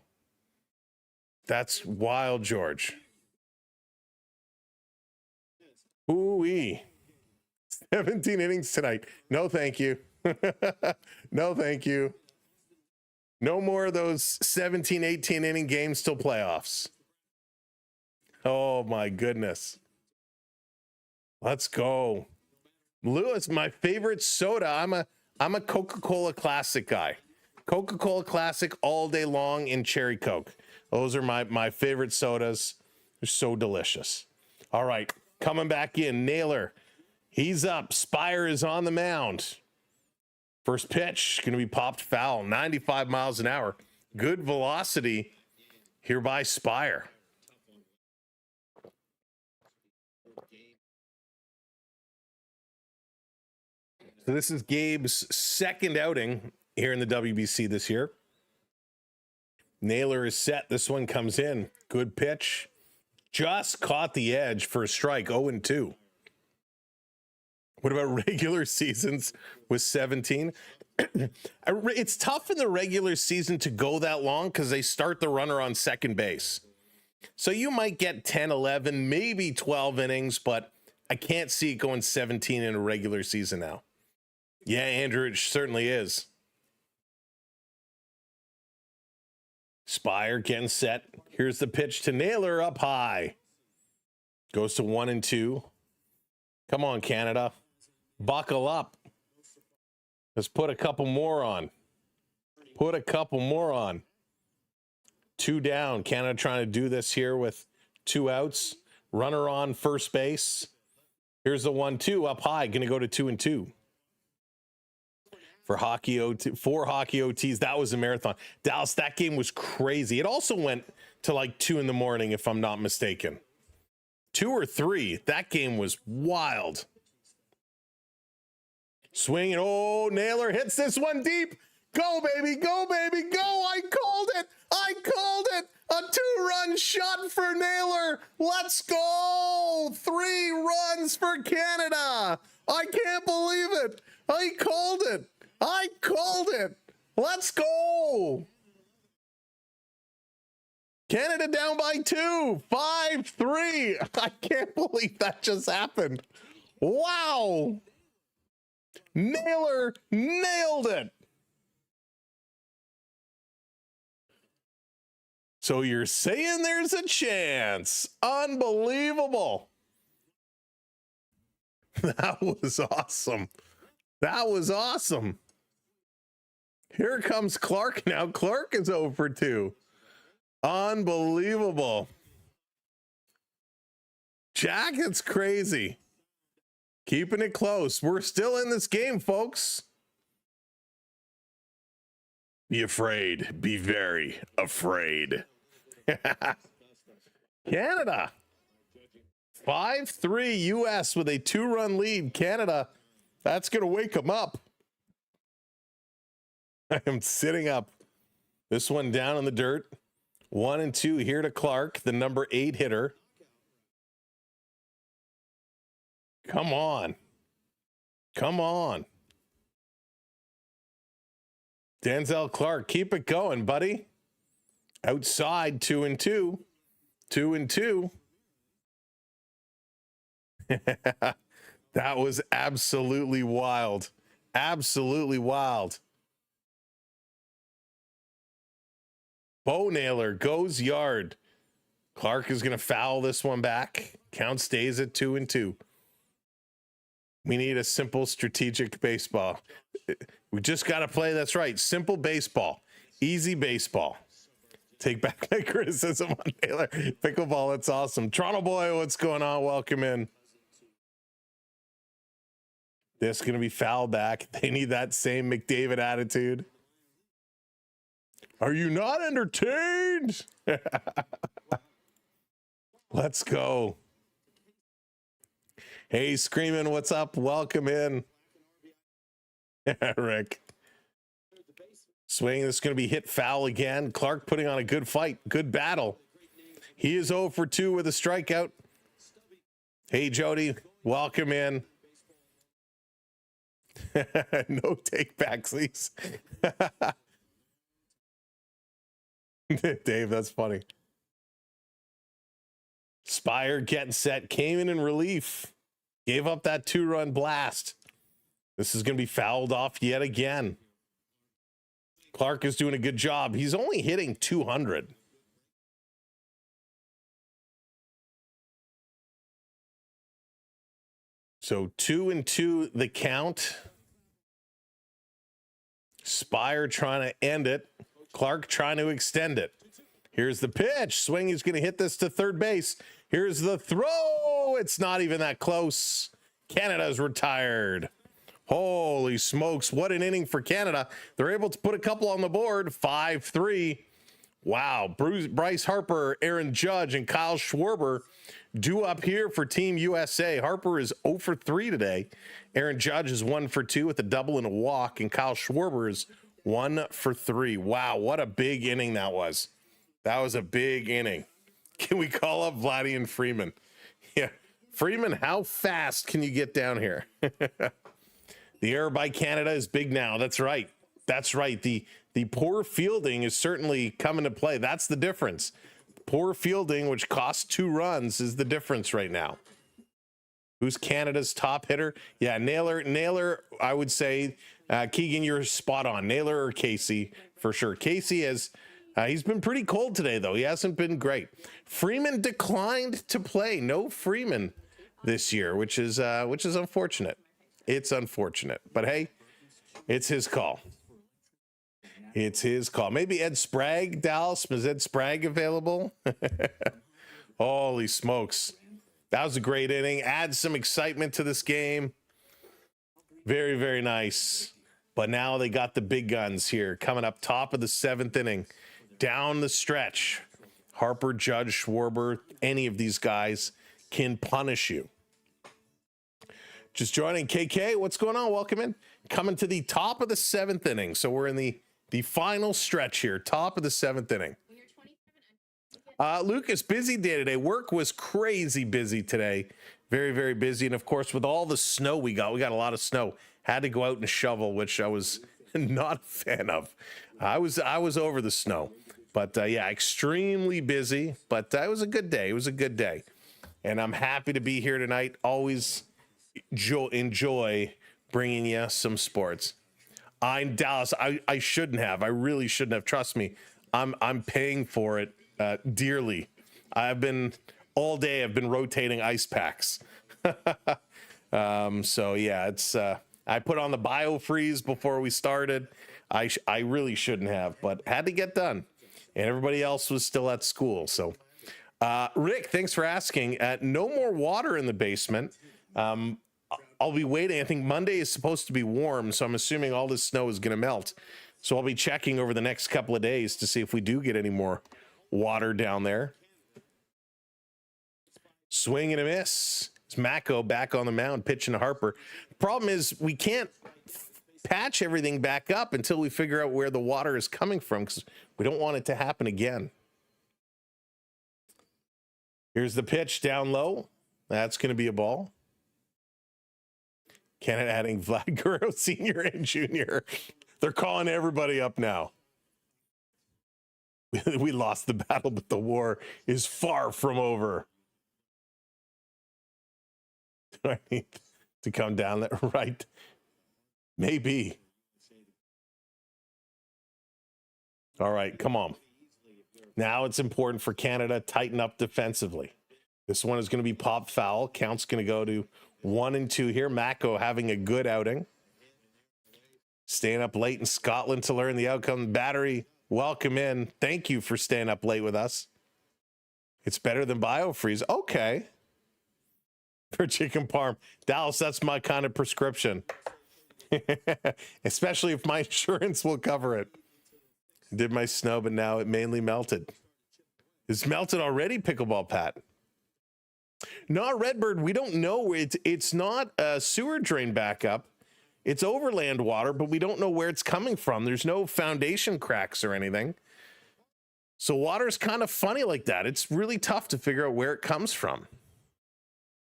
That's wild, George. Ooh-wee. 17 innings tonight. No, thank you. No, thank you. No more of those 17, 18 inning games till playoffs. Oh my goodness. Let's go. Lewis, my favorite soda. I'm a Coca-Cola Classic guy. Coca-Cola Classic all day long in cherry Coke. Those are my favorite sodas. They're so delicious. All right, coming back in. Naylor, he's up. Spire is on the mound. First pitch going to be popped foul. 95 miles an hour. Good velocity here by Spire. So this is Gabe's second outing here in the WBC this year. Naylor is set. This one comes in. Good pitch. Just caught the edge for a strike. 0-2. What about regular seasons with 17? It's tough in the regular season to go that long because they start the runner on second base. So you might get 10, 11, maybe 12 innings, but I can't see it going 17 in a regular season now. Yeah, Andrew, it certainly is. Spire getting set. Here's the pitch to Naylor up high. Goes to 1-2. Come on, Canada. Buckle up. Let's put a couple more on. Put a couple more on. 2 down. Canada trying to do this here with 2 outs. Runner on first base. Here's the 1-2 up high. Going to go to 2-2. For hockey OT, 4 hockey OTs. That was a marathon. Dallas, that game was crazy. It also went to like 2 in the morning, if I'm not mistaken. 2 or 3. That game was wild. Swing and oh, Naylor hits this one deep. Go, baby, go, baby, go. I called it. I called it. A 2-run shot for Naylor. Let's go. 3 runs for Canada. I can't believe it. I called it. I called it. Let's go. Canada down by 2. 5-3. I can't believe that just happened. Wow. Naylor nailed it. So you're saying there's a chance. Unbelievable. That was awesome. That was awesome. Here comes Clark now. Clark is 0 for 2. Unbelievable. Jack, it's crazy. Keeping it close. We're still in this game, folks. Be afraid. Be very afraid. Canada. 5-3 U.S. with a 2-run lead. Canada, that's going to wake them up. I am sitting up. This one down in the dirt. 1 and 2 here to Clark, the number 8 hitter. Come on. Come on. Denzel Clark, keep it going, buddy. Outside, 2 and 2. 2 and 2. That was absolutely wild. Absolutely wild. Bo Naylor goes yard. Clark is going to foul this one back. Count stays at 2 and 2. We need a simple strategic baseball. We just got to play. That's right. Simple baseball. Easy baseball. Take back my criticism on Naylor. Pickleball, that's awesome. Toronto boy, what's going on? Welcome in. This going to be fouled back. They need that same McDavid attitude. Are you not entertained? Let's go. Hey, Screaming, what's up? Welcome in. Rick. Swing, this is going to be hit foul again. Clark putting on a good fight. Good battle. He is 0 for 2 with a strikeout. Hey, Jody, welcome in. No take backs, please. Dave, that's funny. Spire getting set, came in relief, gave up that 2-run blast. This is going to be fouled off yet again. Clark is doing a good job. He's only hitting 200. So 2 and 2 the count. Spire trying to end it. Clark trying to extend it. Here's the pitch. Swing is going to hit this to third base. Here's the throw. It's not even that close. Canada's retired. Holy smokes. What an inning for Canada. They're able to put a couple on the board. 5-3. Wow. Bryce Harper, Aaron Judge, and Kyle Schwarber due up here for Team USA. Harper is 0 for 3 today. Aaron Judge is 1 for 2 with a double and a walk. And Kyle Schwarber is 1 for 3. Wow. What a big inning that was. That was a big inning. Can we call up Vladdy and Freeman? Yeah. Freeman, how fast can you get down here? The error by Canada is big now. That's right. That's right. The poor fielding is certainly coming to play. That's the difference. Poor fielding, which costs 2 runs, is the difference right now. Who's Canada's top hitter? Yeah, Naylor, I would say, Keegan, you're spot on. Naylor or Casey, for sure. Casey has, he's been pretty cold today, though. He hasn't been great. Freeman declined to play. No Freeman this year, which is unfortunate. It's unfortunate, but hey, it's his call. It's his call. Maybe Ed Sprague, Dallas. Was Ed Sprague available? Holy smokes. That was a great inning. Add some excitement to this game. Very, very nice. But now they got the big guns here coming up top of the 7th inning. Down the stretch. Harper, Judge, Schwarber, any of these guys can punish you. Just joining KK. What's going on? Welcome in. Coming to the top of the 7th inning. So we're in the final stretch here. Top of the 7th inning. Lucas, busy day today. Work was crazy busy today. Very, very busy. And of course, with all the snow we got a lot of snow. Had to go out and shovel, which I was not a fan of. I was over the snow. But yeah, extremely busy. But it was a good day. It was a good day. And I'm happy to be here tonight. Always enjoy bringing you some sports. I'm Dallas. I shouldn't have. I really shouldn't have. Trust me. I'm paying for it dearly. I've been all day. I've been rotating ice packs. So yeah, it's. I put on the biofreeze before we started. I really shouldn't have, but had to get done. And everybody else was still at school. So, Rick, thanks for asking. No more water in the basement. I'll be waiting. I think Monday is supposed to be warm, so I'm assuming all this snow is going to melt. So I'll be checking over the next couple of days to see if we do get any more water down there. Swing and a miss. It's Mako back on the mound pitching to Harper. Problem is we can't patch everything back up until we figure out where the water is coming from, because we don't want it to happen again. Here's the pitch down low. That's going to be a ball. Canada adding Vlad Guerrero Sr. and Jr. They're calling everybody up now. We lost the battle, but the war is far from over. Do I need to come down there? Right. Maybe. All right, come on. Now it's important for Canada to tighten up defensively. This one is going to be pop foul. Count's going to go to 1-2 here. Mako having a good outing. Staying up late in Scotland to learn the outcome. Battery, welcome in. Thank you for staying up late with us. It's better than biofreeze. Okay. For chicken parm. Dallas, that's my kind of prescription. Especially if my insurance will cover it. Did my snow, but now it mainly melted. It's melted already, Pickleball Pat. No, Redbird, we don't know. It's not a sewer drain backup. It's overland water, but we don't know where it's coming from. There's no foundation cracks or anything. So water's kind of funny like that. It's really tough to figure out where it comes from.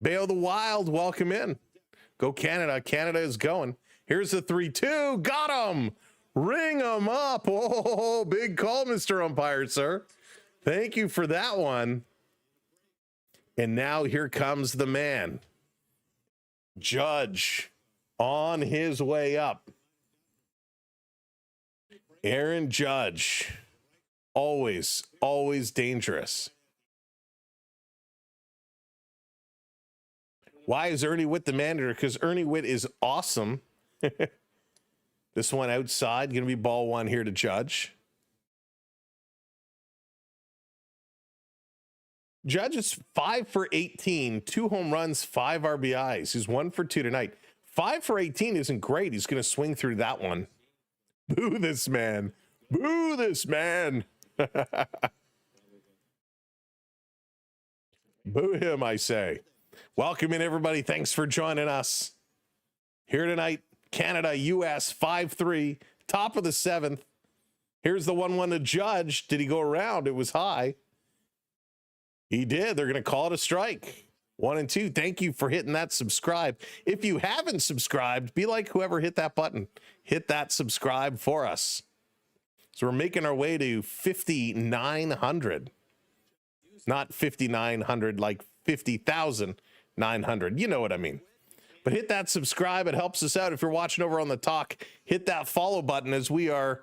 Bayo the Wild, welcome in. Go Canada. Canada is going. Here's the 3-2. Got him. Ring him up. Oh, big call, Mr. Umpire, sir. Thank you for that one. And now here comes the man. Judge on his way up. Aaron Judge. Always, always dangerous. Why is Ernie Witt the manager? Because Ernie Witt is awesome. This one outside, going to be ball one here to Judge. Judge is 5 for 18, 2 home runs, 5 RBIs. He's 1 for 2 tonight. 5 for 18 isn't great. He's going to swing through that one. Boo this man. Boo this man. Boo him, I say. Welcome in, everybody. Thanks for joining us. Here tonight, Canada, U.S. 5-3, top of the 7th. Here's the 1-1 to Judge. Did he go around? It was high. He did. They're going to call it a strike. 1-2. Thank you for hitting that subscribe. If you haven't subscribed, be like whoever hit that button. Hit that subscribe for us. So we're making our way to 5,900. Not 5,900 like 50,900. You know what I mean. But hit that subscribe. It helps us out. If you're watching over on the talk, hit that follow button, as we are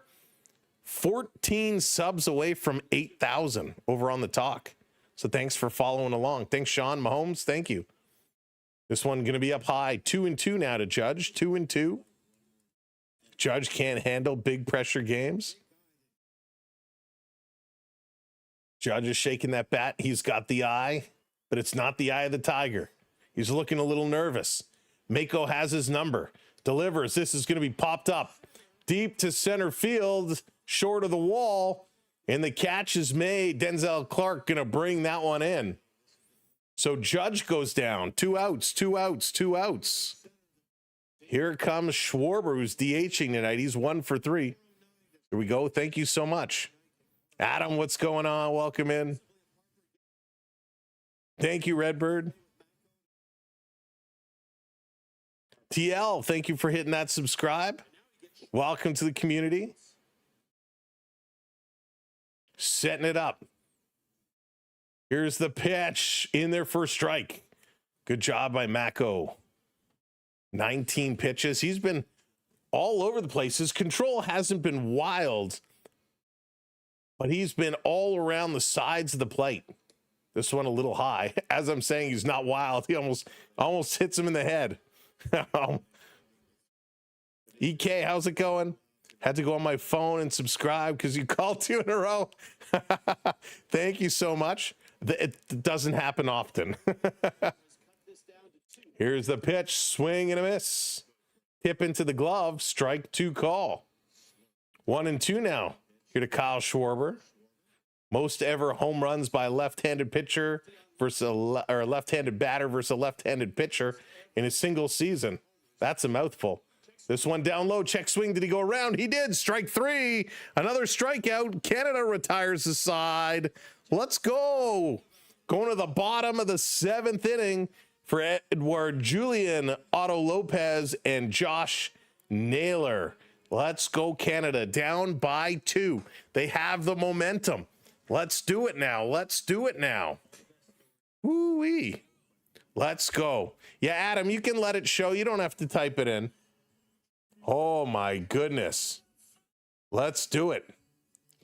14 subs away from 8,000 over on the talk. So thanks for following along. Thanks, Sean Mahomes. Thank you. This one going to be up high. 2-2 now to Judge. 2-2. Judge can't handle big pressure games. Judge is shaking that bat. He's got the eye, but it's not the eye of the tiger. He's looking a little nervous. Mako has his number. Delivers. This is going to be popped up deep to center field, short of the wall. And the catch is made. Denzel Clark going to bring that one in. So Judge goes down. 2 outs, 2 outs, 2 outs. Here comes Schwarber, who's DHing tonight. He's 1 for 3. Here we go. Thank you so much. Adam, what's going on? Welcome in. Thank you, Redbird. TL, thank you for hitting that subscribe. Welcome to the community. Setting it up. Here's the pitch in there for a strike. Good job by Mako. 19 pitches. He's been all over the place. His control hasn't been wild, but he's been all around the sides of the plate. This one a little high. As I'm saying, he's not wild. He almost hits him in the head. EK, how's it going? Had to go on my phone and subscribe because you called 2 in a row. Thank you so much. It doesn't happen often. Here's the pitch. Swing and a miss. Tip into the glove. Strike 2 call. 1-2 now. Here to Kyle Schwarber. Most ever home runs by a left-handed pitcher versus a left-handed batter versus a left-handed pitcher in a single season. That's a mouthful. This one down low, check swing. Did he go around? He did. Strike three. Another strikeout. Canada retires the side. Let's go. Going to the bottom of the 7th inning for Edward Julian, Otto Lopez, and Josh Naylor. Let's go, Canada. Down by 2. They have the momentum. Let's do it now. Let's do it now. Woo-wee. Let's go. Yeah, Adam, you can let it show. You don't have to type it in. Oh, my goodness. Let's do it.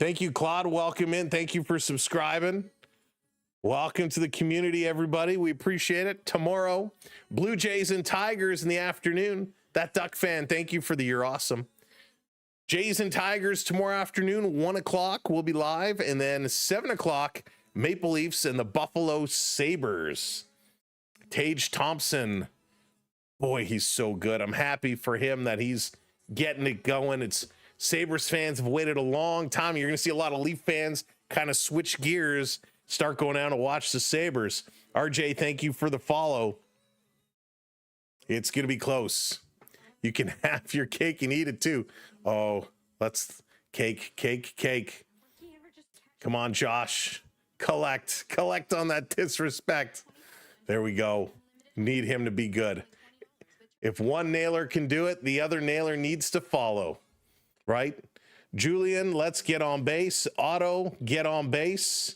Thank you, Claude. Welcome in. Thank you for subscribing. Welcome to the community, everybody. We appreciate it. Tomorrow, Blue Jays and Tigers in the afternoon. That Duck fan, thank you for the You're Awesome. Jays and Tigers tomorrow afternoon, 1 o'clock. We'll be live. And then 7 o'clock, Maple Leafs and the Buffalo Sabres. Tage Thompson. Boy, he's so good. I'm happy for him that he's getting it going. It's Sabres fans have waited a long time. You're going to see a lot of Leaf fans kind of switch gears, start going out and watch the Sabres. RJ, thank you for the follow. It's going to be close. You can have your cake and eat it too. Oh, let's cake. Come on, Josh. Collect on that disrespect. There we go. Need him to be good. If one nailer can do it, the other nailer needs to follow, right? Julian, let's get on base. Otto, get on base.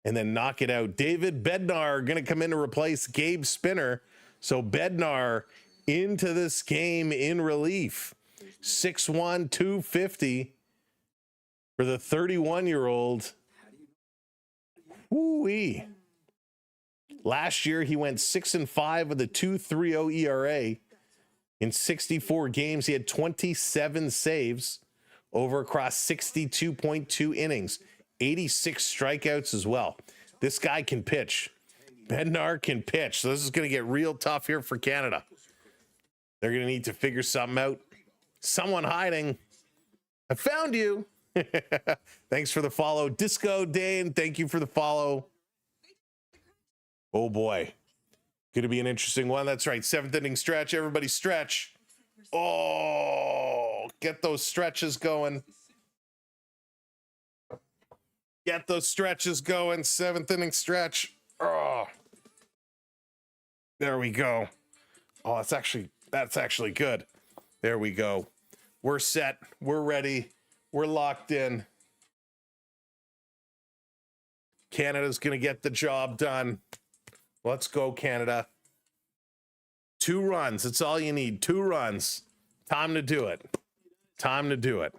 And then knock it out. David Bednar going to come in to replace Gabe Spinner. So Bednar into this game in relief. 6'1", 250 for the 31-year-old. Woo-wee. Last year, he went 6-5 with a 2.30 ERA. In 64 games, he had 27 saves over across 62.2 innings, 86 strikeouts as well. This guy can pitch. Bednar can pitch. So this is going to get real tough here for Canada. They're going to need to figure something out. Someone hiding. I found you. Thanks for the follow. Disco Dane, thank you for the follow. Oh boy. Going to be an interesting one. That's right. 7th inning stretch. Everybody stretch. Oh, get those stretches going. Get those stretches going. 7th inning stretch. Oh, there we go. Oh, that's actually good. There we go. We're set. We're ready. We're locked in. Canada's going to get the job done. Let's go, Canada. 2 runs. That's all you need. 2 runs. Time to do it. Time to do it.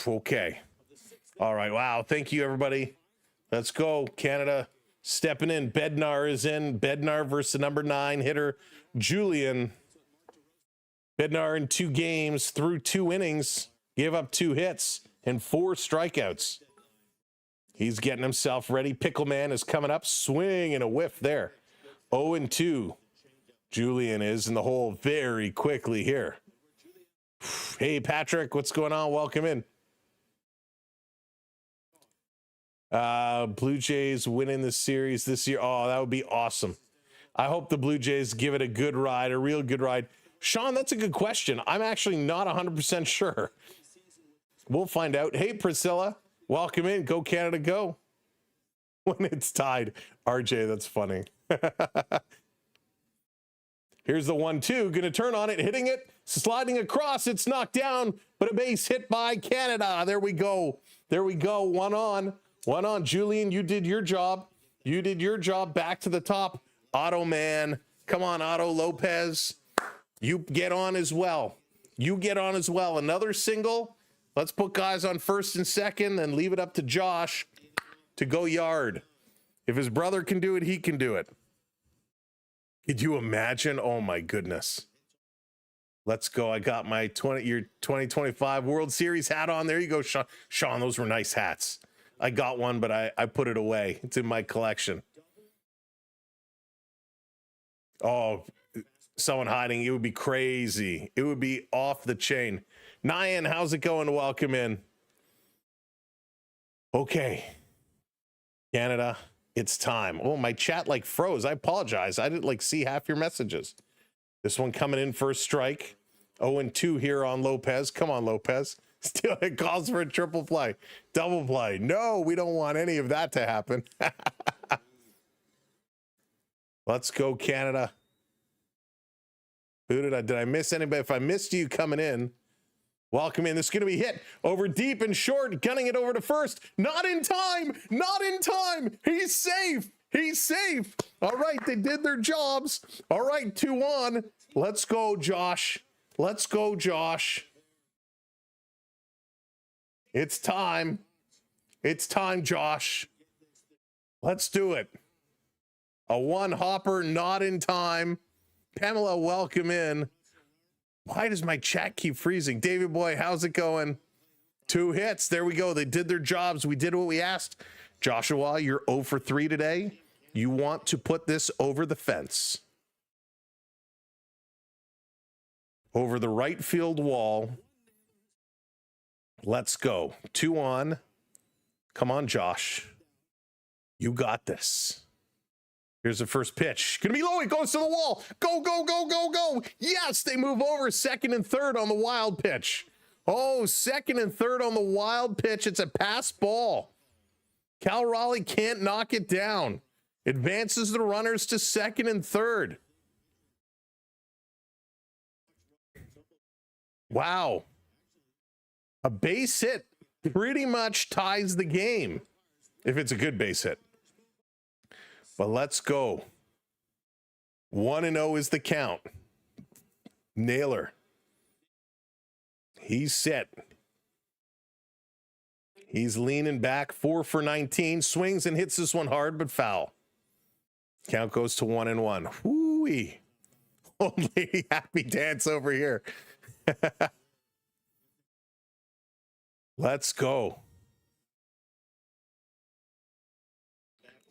Okay. All right. Wow. Thank you, everybody. Let's go. Canada stepping in. Bednar is in. Bednar versus the number 9 hitter, Julian. Bednar in 2 games, through 2 innings, gave up 2 hits and 4 strikeouts. He's getting himself ready. Pickleman is coming up. Swing and a whiff there. 0-2. Julian is in the hole very quickly here. Hey, Patrick, what's going on? Welcome in. Blue Jays winning the series this year. Oh, that would be awesome. I hope the Blue Jays give it a good ride, a real good ride. Sean, that's a good question. I'm actually not 100% sure. We'll find out. Hey, Priscilla, welcome in. Go Canada, go. When it's tied. RJ, that's funny. Here's the 1-2. Going to turn on it, hitting it, sliding across. It's knocked down, but a base hit by Canada. There we go. There we go. 1 on. 1 on. Julian, you did your job. You did your job. Back to the top. Otto, man. Come on, Otto Lopez. You get on as well. You get on as well. Another single. Let's put guys on first and second and leave it up to Josh to go yard. If his brother can do it, he can do it. Could you imagine? Oh my goodness. Let's go. I got my 2025 World Series hat on. There you go, Sean. Sean, those were nice hats. I got one, but I put it away. It's in my collection. Oh, someone hiding. It would be crazy. It would be off the chain. Nyan, how's it going? Welcome in. Okay. Canada, it's time. Oh, my chat like froze. I apologize. I didn't see half your messages. This one coming in for a strike. 0-2 here on Lopez. Come on, Lopez. Still, it calls for a triple play. Double play. No, we don't want any of that to happen. Let's go, Canada. Who did I miss anybody? If I missed you coming in, welcome in. This is going to be hit over deep and short, gunning it over to first. Not in time. Not in time. He's safe. He's safe. All right, they did their jobs. All right, 2-1. Let's go, Josh. Let's go, Josh. It's time. It's time, Josh. Let's do it. A one hopper, not in time. Pamela, welcome in. Why does my chat keep freezing? David Boy, how's it going? 2 hits. There we go. They did their jobs. We did what we asked. Joshua, you're 0 for 3 today. You want to put this over the fence. Over the right field wall. Let's go. 2 on. Come on, Josh. You got this. Here's the first pitch. Gonna be low. It goes to the wall. Go, go, go, go, go. Yes, they move over 2nd and 3rd on the wild pitch. Oh, 2nd and 3rd on the wild pitch. It's a pass ball. Cal Raleigh can't knock it down. Advances the runners to 2nd and 3rd. Wow. A base hit pretty much ties the game if it's a good base hit. But let's go. 1-0 is the count. Naylor. He's set. He's leaning back. 4 for 19. Swings and hits this one hard, but foul. Count goes to 1-1. Whoo-wee. Old lady happy dance over here. Let's go.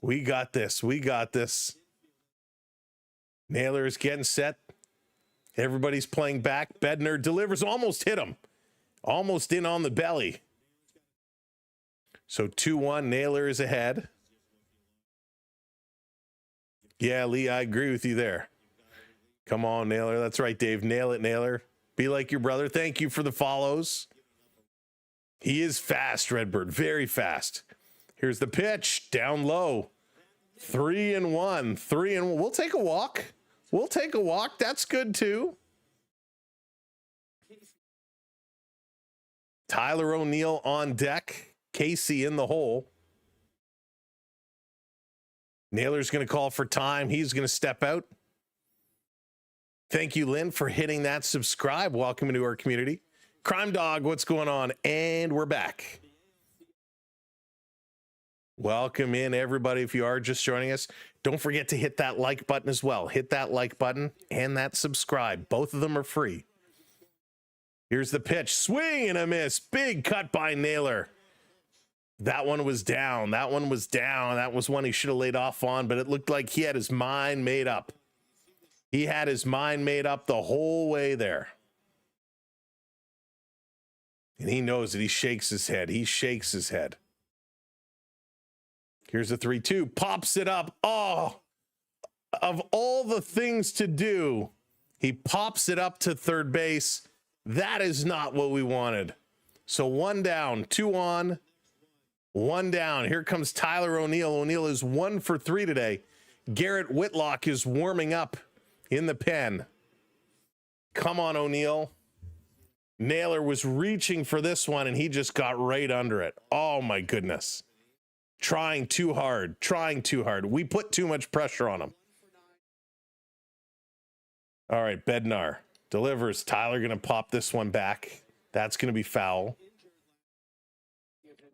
We got this. We got this. Naylor is getting set. Everybody's playing back. Bednar delivers. Almost hit him. Almost in on the belly. So 2-1. Naylor is ahead. Yeah, Lee, I agree with you there. Come on, Naylor. That's right, Dave. Nail it, Naylor. Be like your brother. Thank you for the follows. He is fast, Redbird. Very fast. Here's the pitch. Down low. 3-1. 3-1. We'll take a walk. We'll take a walk. That's good, too. Tyler O'Neill on deck. Casey in the hole. Naylor's going to call for time. He's going to step out. Thank you, Lynn, for hitting that subscribe. Welcome into our community. Crime Dog, what's going on? And we're back. Welcome in, everybody. If you are just joining us, don't forget to hit that like button as well. Hit that like button and that subscribe. Both of them are free. Here's the pitch. Swing and a miss. Big cut by Naylor. That one was down. That one was down. That was one he should have laid off on, but it looked like he had his mind made up. He had his mind made up the whole way there. And he knows it. He shakes his head. He shakes his head. Here's a 3-2. Pops it up. Oh, of all the things to do, he pops it up to third base. That is not what we wanted. So 1 down, 2 on, 1 down. Here comes Tyler O'Neill. O'Neill is 1 for 3 today. Garrett Whitlock is warming up in the pen. Come on, O'Neill. Naylor was reaching for this one, and he just got right under it. Oh, my goodness. Trying too hard. Trying too hard. We put too much pressure on him. All right, Bednar delivers. Tyler going to pop this one back. That's going to be foul.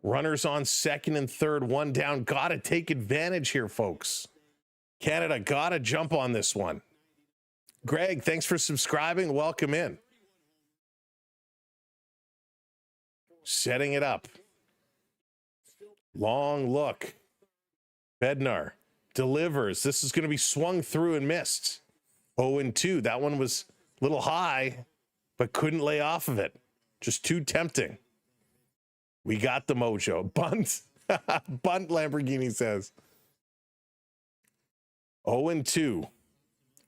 Runners on 2nd and 3rd. 1 down. Got to take advantage here, folks. Canada got to jump on this one. Greg, thanks for subscribing. Welcome in. Setting it up. Long look. Bednar delivers. This is going to be swung through and missed. 0-2. That one was a little high, but couldn't lay off of it. Just too tempting. We got the mojo. Bunt. Bunt, Lamborghini says. 0-2.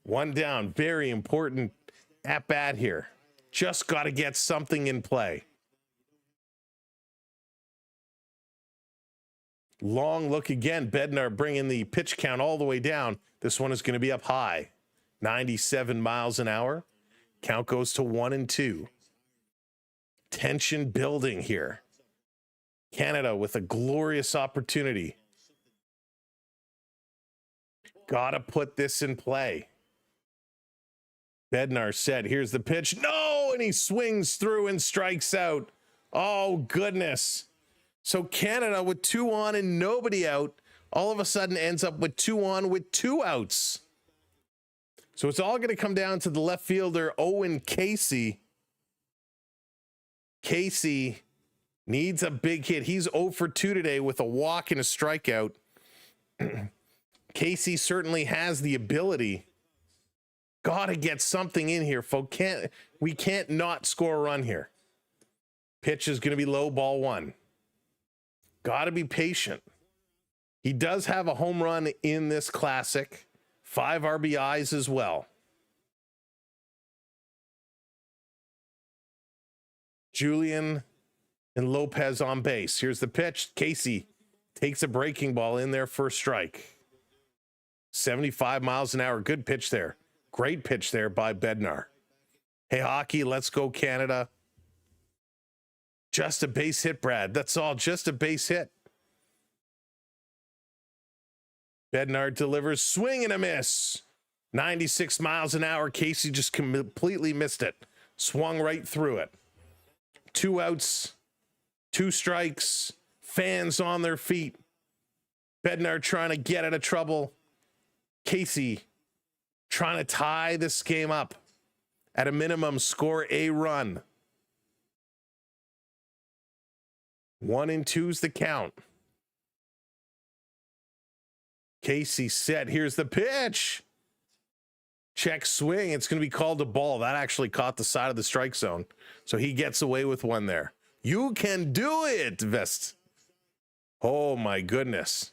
1 down. Very important at bat here. Just got to get something in play. Long look again. Bednar bringing the pitch count all the way down. This one is going to be up high. 97 miles an hour. Count goes to 1-2. Tension building here. Canada with a glorious opportunity. Gotta put this in play. Bednar said, here's the pitch. No, and he swings through and strikes out. Oh, goodness. So Canada with 2 on and nobody out, all of a sudden ends up with 2 on with 2 outs. So it's all going to come down to the left fielder, Owen Casey. Casey needs a big hit. He's 0 for 2 today with a walk and a strikeout. Casey certainly has the ability. Got to get something in here, folks. We can't not score a run here. Pitch is going to be low, ball 1. Got to be patient. He does have a home run in this classic. 5 RBIs as well. Julian and Lopez on base. Here's the pitch. Casey takes a breaking ball in there for a strike. 75 miles an hour. Good pitch there. Great pitch there by Bednar. Hey, hockey, let's go Canada. Just a base hit, Brad. That's all. Just a base hit. Bednar delivers. Swing and a miss. 96 miles an hour. Casey just completely missed it. Swung right through it. 2 outs. 2 strikes. Fans on their feet. Bednar trying to get out of trouble. Casey trying to tie this game up. At a minimum, score a run. 1-2's the count. Casey set. Here's the pitch. Check swing. It's going to be called a ball. That actually caught the side of the strike zone. So he gets away with one there. You can do it, Vest. Oh, my goodness.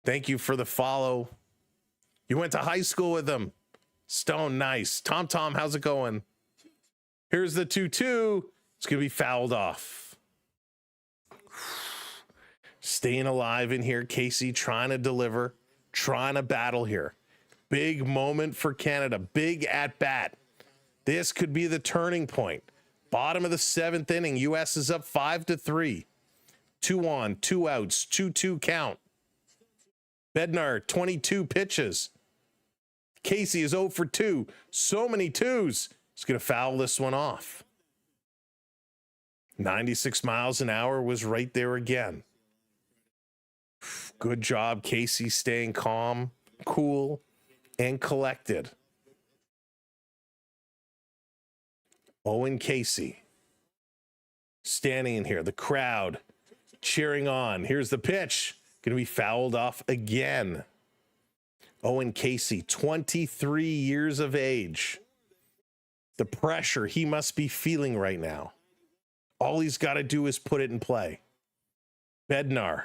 Thank you for the follow. You went to high school with him. Stone, nice. Tom, how's it going? Here's the 2-2. It's going to be fouled off. Staying alive in here. Casey trying to deliver, trying to battle here. Big moment for Canada. Big at bat. This could be the turning point. Bottom of the 7th inning. U.S. is up 5-3. 2 on, 2 outs, 2-2 count. Bednar, 22 pitches. Casey is 0 for 2. So many twos. He's going to foul this one off. 96 miles an hour was right there again. Good job, Casey, staying calm, cool, and collected. Owen Casey standing in here. The crowd cheering on. Here's the pitch. Going to be fouled off again. Owen Casey, 23 years of age. The pressure he must be feeling right now. All he's got to do is put it in play. Bednar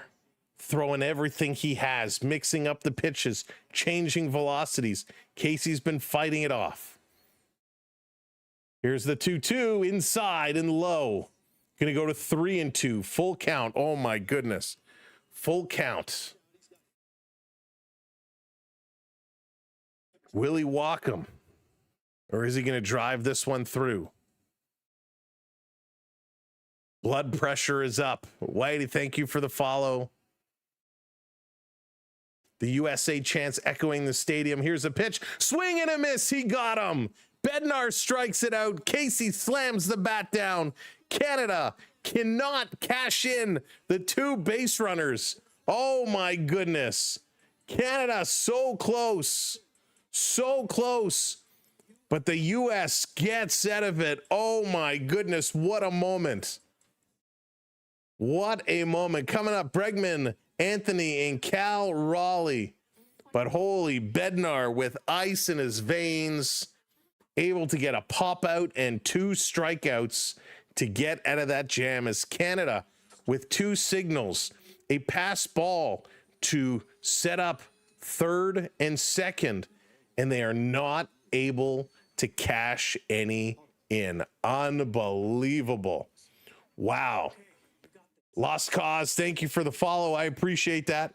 throwing everything he has, mixing up the pitches, changing velocities. Casey's been fighting it off. Here's the 2-2 inside and low. Going to go to 3-2. Full count. Oh, my goodness. Full count. Will he walk him? Or is he going to drive this one through? Blood pressure is up. Whitey, thank you for the follow. The USA chants echoing the stadium. Here's a pitch. Swing and a miss. He got him. Bednar strikes it out. Casey slams the bat down. Canada cannot cash in the 2 base runners. Oh, my goodness. Canada so close. So close. But the U.S. gets out of it. Oh, my goodness. What a moment. What a moment. Coming up, Bregman, Anthony, and Cal Raleigh. But holy, Bednar with ice in his veins, able to get a pop out and 2 strikeouts to get out of that jam as Canada with 2 signals, a pass ball to set up 3rd and 2nd, and they are not able to cash any in. Unbelievable. Wow. Lost Cause, thank you for the follow. I appreciate that.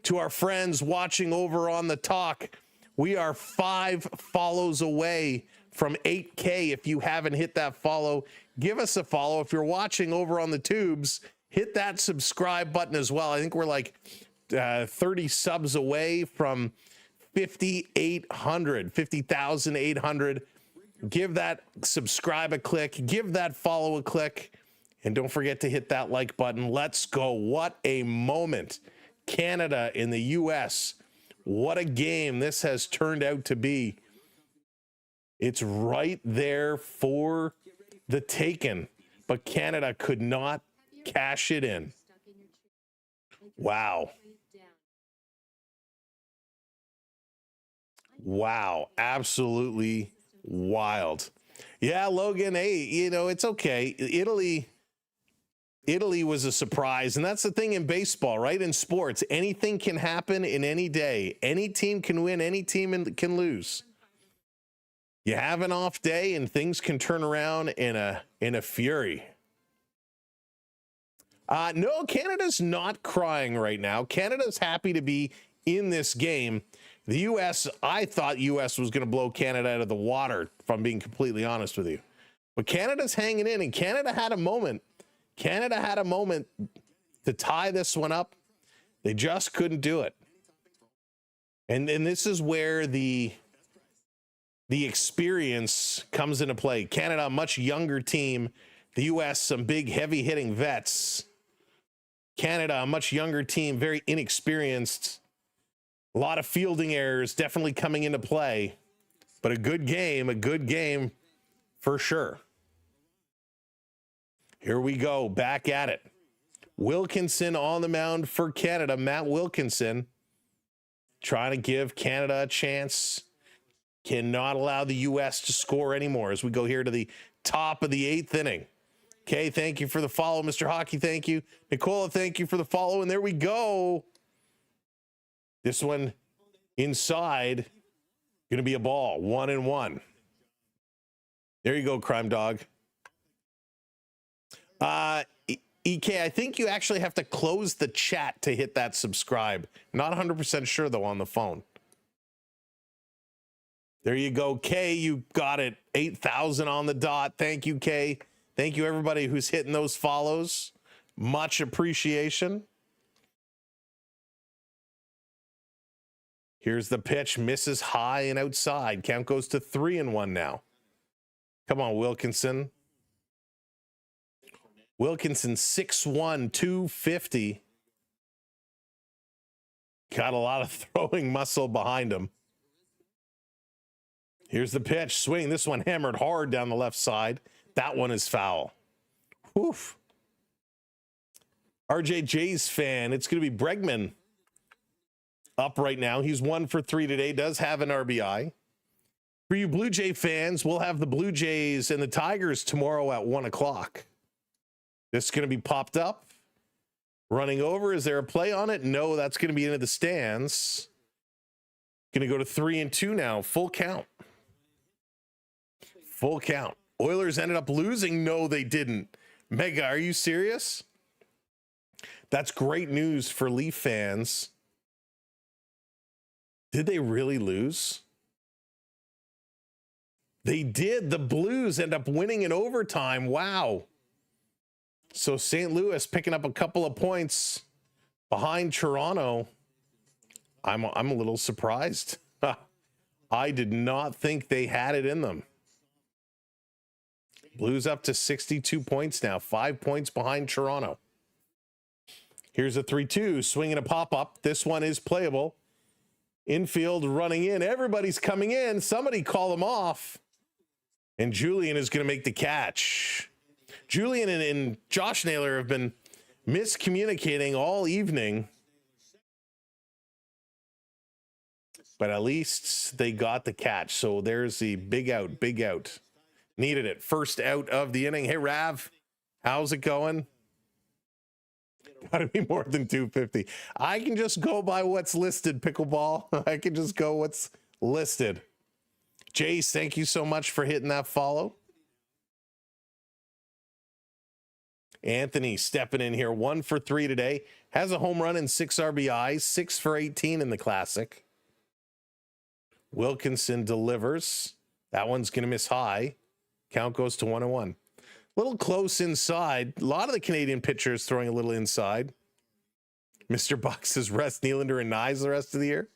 To our friends watching over on the talk, we are 5 follows away from 8K. If you haven't hit that follow, give us a follow. If you're watching over on the tubes, hit that subscribe button as well. I think we're like 30 subs away from 50,800. Give that subscribe a click, give that follow a click, and don't forget to hit that like button. Let's go. What a moment. Canada in the US. What a game this has turned out to be. It's right there for the taken, but Canada could not cash it in. Wow. Wow. Absolutely wild. Yeah, Logan, hey, it's okay. Italy was a surprise, and that's the thing in baseball, right? In sports, anything can happen in any day. Any team can win, any team can lose. You have an off day, and things can turn around in a fury. No, Canada's not crying right now. Canada's happy to be in this game. The U.S., I thought U.S. was going to blow Canada out of the water, if I'm being completely honest with you. But Canada's hanging in, and Canada had a moment. Canada had a moment to tie this one up. They just couldn't do it. And this is where the experience comes into play. Canada, a much younger team. The U.S., some big, heavy-hitting vets. Canada, a much younger team, very inexperienced. A lot of fielding errors definitely coming into play. But a good game for sure. Here we go, back at it. Wilkinson on the mound for Canada. Matt Wilkinson trying to give Canada a chance. Cannot allow the U.S. to score anymore as we go here to the top of the 8th inning. Okay, thank you for the follow, Mr. Hockey. Thank you. Nicola, thank you for the follow. And there we go. This one inside. Going to be a ball. 1-1. There you go, Crime Dog. EK, I think you actually have to close the chat to hit that subscribe. Not 100% sure, though, on the phone. There you go, K. You got it. 8,000 on the dot. Thank you, K. Thank you, everybody who's hitting those follows. Much appreciation. Here's the pitch. Misses high and outside. Count goes to 3-1 now. Come on, Wilkinson. Wilkinson, 6'1", 250. Got a lot of throwing muscle behind him. Here's the pitch. Swing. This one hammered hard down the left side. That one is foul. Oof. RJ Jays fan. It's going to be Bregman up right now. He's 1 for 3 today. Does have an RBI. For you Blue Jay fans, we'll have the Blue Jays and the Tigers tomorrow at 1 o'clock. This is going to be popped up. Running over. Is there a play on it? No, that's going to be into the stands. Going to go to 3-2 now. Full count. Full count. Oilers ended up losing. No, they didn't. Mega, are you serious? That's great news for Leaf fans. Did they really lose? They did. The Blues end up winning in overtime. Wow. So St. Louis picking up a couple of points behind Toronto. I'm a little surprised. I did not think they had it in them. Blues up to 62 points now, 5 points behind Toronto. Here's a 3-2, swinging a pop-up. This one is playable. Infield running in. Everybody's coming in. Somebody call them off. And Julian is going to make the catch. Julian and Josh Naylor have been miscommunicating all evening. But at least they got the catch. So there's the big out, big out. Needed it. First out of the inning. Hey, Rav, how's it going? Got to be more than 250. I can just go by what's listed, Pickleball. I can just go what's listed. Jace, thank you so much for hitting that follow. Anthony stepping in here, 1 for 3 today. Has a home run and 6 RBIs, 6 for 18 in the Classic. Wilkinson delivers. That one's going to miss high. Count goes to 1-1. A little close inside. A lot of the Canadian pitchers throwing a little inside. Mr. Buck says rest Nylander and Nyes the rest of the year.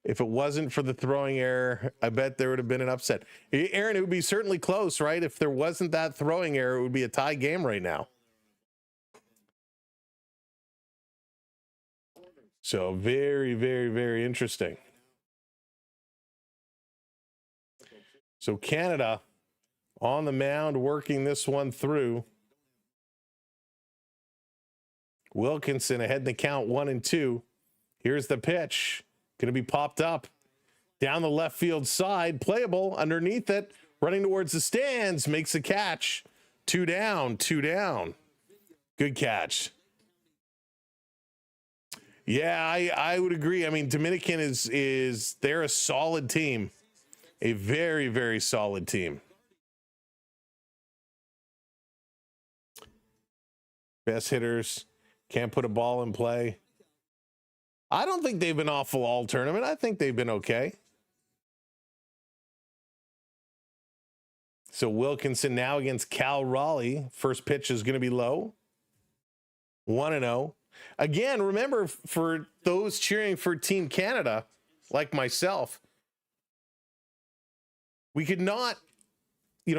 If it wasn't for the throwing error, I bet there would have been an upset. Aaron, it would be certainly close, right? If there wasn't that throwing error, it would be a tie game right now. So very, very, very interesting. So Canada on the mound working this one through. Wilkinson ahead in the count 1-2. Here's the pitch. Going to be popped up down the left field side. Playable underneath it. Running towards the stands. Makes a catch. 2 down. 2 down. Good catch. Yeah, I would agree. I mean, Dominican is they're a solid team. A very, very solid team. Best hitters. Can't put a ball in play. I don't think they've been awful all tournament. I think they've been okay. So Wilkinson now against Cal Raleigh. First pitch is going to be low. 1-0. Again, remember, for those cheering for Team Canada, like myself, we could not,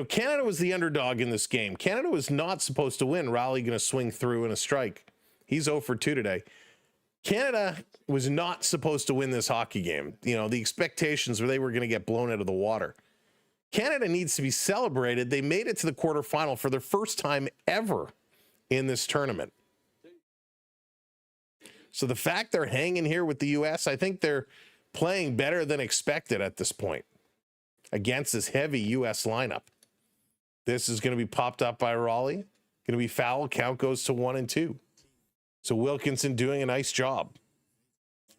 Canada was the underdog in this game. Canada was not supposed to win. Raleigh going to swing through in a strike. He's 0 for 2 today. Canada was not supposed to win this hockey game. The expectations were they were going to get blown out of the water. Canada needs to be celebrated. They made it to the quarterfinal for their first time ever in this tournament. So the fact they're hanging here with the U.S., I think they're playing better than expected at this point against this heavy U.S. lineup. This is going to be popped up by Raleigh. Going to be foul. Count goes to 1-2. So Wilkinson doing a nice job.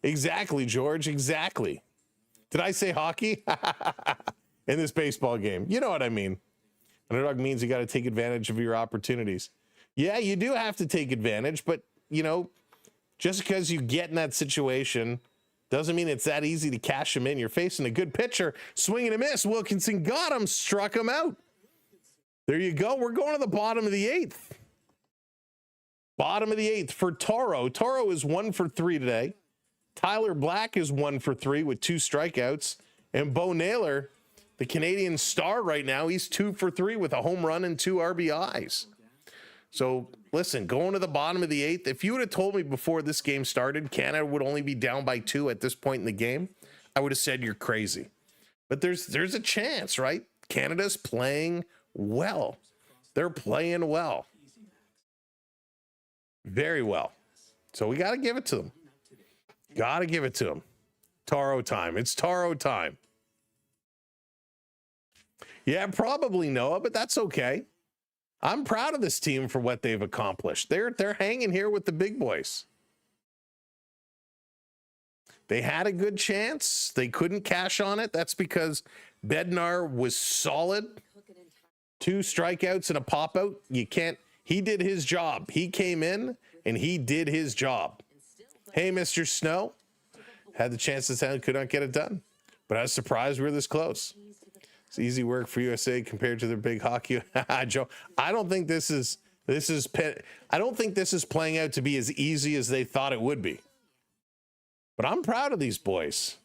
Exactly, George. Exactly. Did I say hockey? In this baseball game. You know what I mean. Underdog means you got to take advantage of your opportunities. Yeah, you do have to take advantage, but, just because you get in that situation doesn't mean it's that easy to cash him in. You're facing a good pitcher. Swing and a miss. Wilkinson got him, struck him out. There you go. We're going to the bottom of the 8th. Bottom of the 8th for Toro. Toro is 1 for 3 today. Tyler Black is 1 for 3 with 2 strikeouts. And Bo Naylor, the Canadian star right now, he's 2 for 3 with a home run and 2 RBIs. So, listen, going to the bottom of the 8th, if you would have told me before this game started, Canada would only be down by 2 at this point in the game, I would have said you're crazy. But there's a chance, right? Canada's playing well. They're playing well. Very well. So we got to give it to them. Got to give it to them. Taro time. It's Taro time. Yeah, probably Noah, but that's okay. I'm proud of this team for what they've accomplished. They're hanging here with the big boys. They had a good chance. They couldn't cash on it. That's because Bednar was solid. 2 strikeouts and a pop out. He did his job. He came in and he did his job. Hey, Mr. Snow. Had the chance to say could not get it done. But I was surprised we were this close. It's easy work for USA compared to their big hockey. Joe, I don't think this is playing out to be as easy as they thought it would be. But I'm proud of these boys.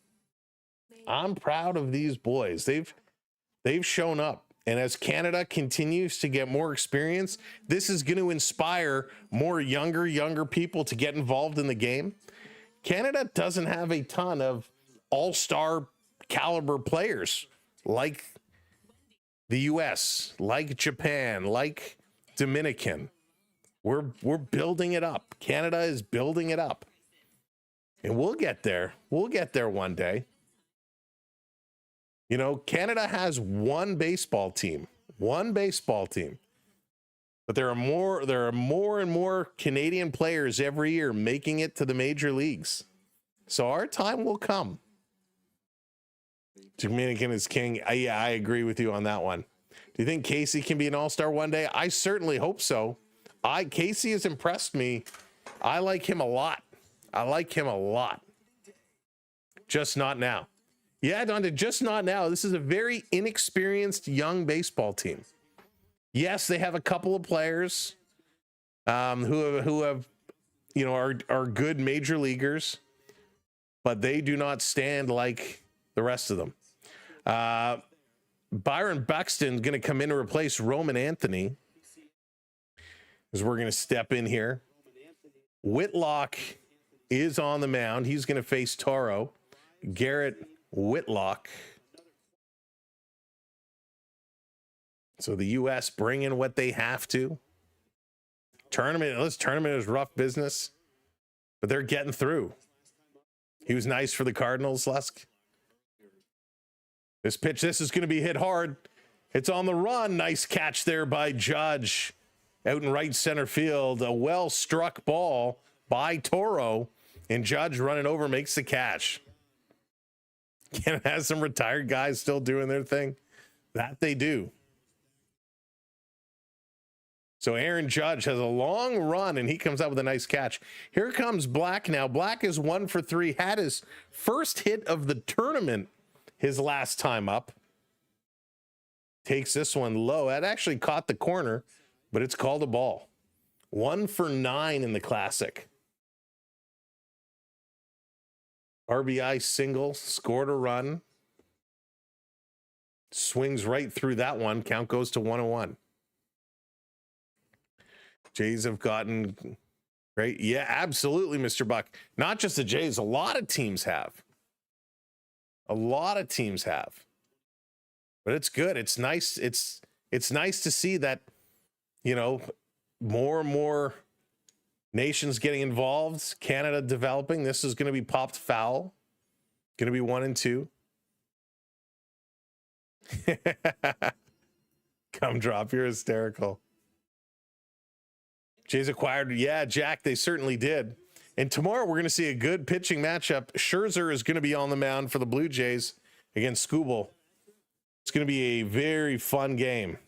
I'm proud of these boys. They've shown up. And as Canada continues to get more experience, this is going to inspire more younger people to get involved in the game. Canada doesn't have a ton of all-star caliber players like the US, like Japan, like Dominican. We're building it up. Canada is building it up. And we'll get there. We'll get there one day. Canada has one baseball team. But there are more and more Canadian players every year making it to the major leagues. So our time will come. Dominican is king. Yeah, I agree with you on that one. Do you think Casey can be an all-star one day? I certainly hope so. Casey has impressed me. I like him a lot. Just not now. Yeah, Dante, just not now. This is a very inexperienced young baseball team. Yes, they have a couple of players who have are good major leaguers, but they do not stand like the rest of them. Byron Buxton's going to come in to replace Roman Anthony, as we're going to step in here. Whitlock is on the mound. He's going to face Toro. Garrett Whitlock. So the U.S. bring in what they have to. This tournament is rough business, but they're getting through. He was nice for the Cardinals, Lusk. This is going to be hit hard. It's on the run. Nice catch there by Judge out in right center field. A well-struck ball by Toro, and Judge running over makes the catch. Canada has some retired guys still doing their thing. That they do. So Aaron Judge has a long run, and he comes out with a nice catch. Here comes Black now. Black is 1 for 3. Had his first hit of the tournament his last time up. Takes this one low. That actually caught the corner, but it's called a ball. 1 for 9 in the Classic. RBI single, scored a run. Swings right through that one. Count goes to 1-1. Jays have gotten great. Yeah, absolutely, Mr. Buck. Not just the Jays. A lot of teams have. But it's good. It's nice. It's nice to see that, more and more nations getting involved. Canada developing. This is going to be popped foul. Going to be 1 and 2. Come drop. You're hysterical. Jays acquired. Yeah, Jack, they certainly did. And tomorrow we're going to see a good pitching matchup. Scherzer is going to be on the mound for the Blue Jays against Skubal. It's going to be a very fun game.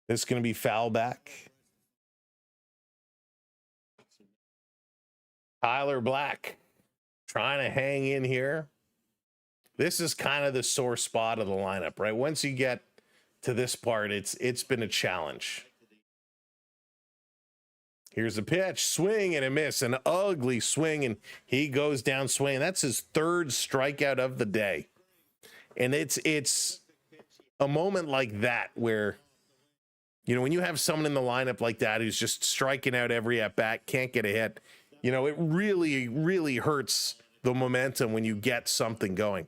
This is going to be foul back. Tyler Black trying to hang in here. This is kind of the sore spot of the lineup, right? Once you get to this part, it's been a challenge. Here's a pitch, swing and a miss, an ugly swing, and he goes down swinging. That's his 3rd strikeout of the day. And it's a moment like that where, when you have someone in the lineup like that who's just striking out every at-bat, can't get a hit, it really, really hurts the momentum when you get something going.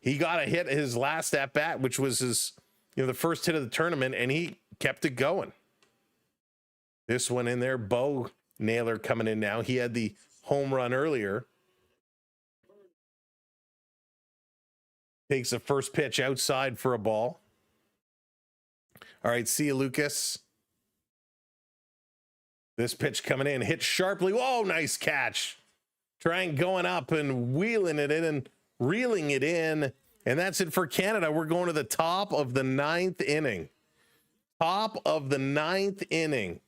He got a hit his last at-bat, which was his, the first hit of the tournament, and he kept it going. This one in there, Bo Naylor coming in now. He had the home run earlier. Takes the first pitch outside for a ball. All right, see you, Lucas. This pitch coming in, hit sharply. Whoa, nice catch. Trying going up and wheeling it in and reeling it in. And that's it for Canada. We're going to the top of the 9th inning. Top of the 9th inning.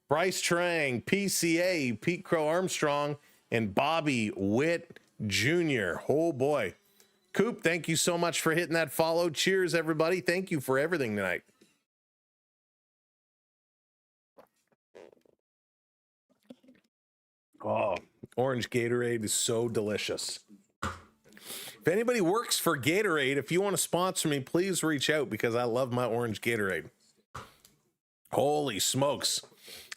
Bryce Trang, PCA, Pete Crow Armstrong, and Bobby Witt Jr. Oh, boy. Coop, thank you so much for hitting that follow. Cheers, everybody. Thank you for everything tonight. Oh, orange Gatorade is so delicious. If anybody works for Gatorade, if you want to sponsor me, please reach out because I love my orange Gatorade. Holy smokes.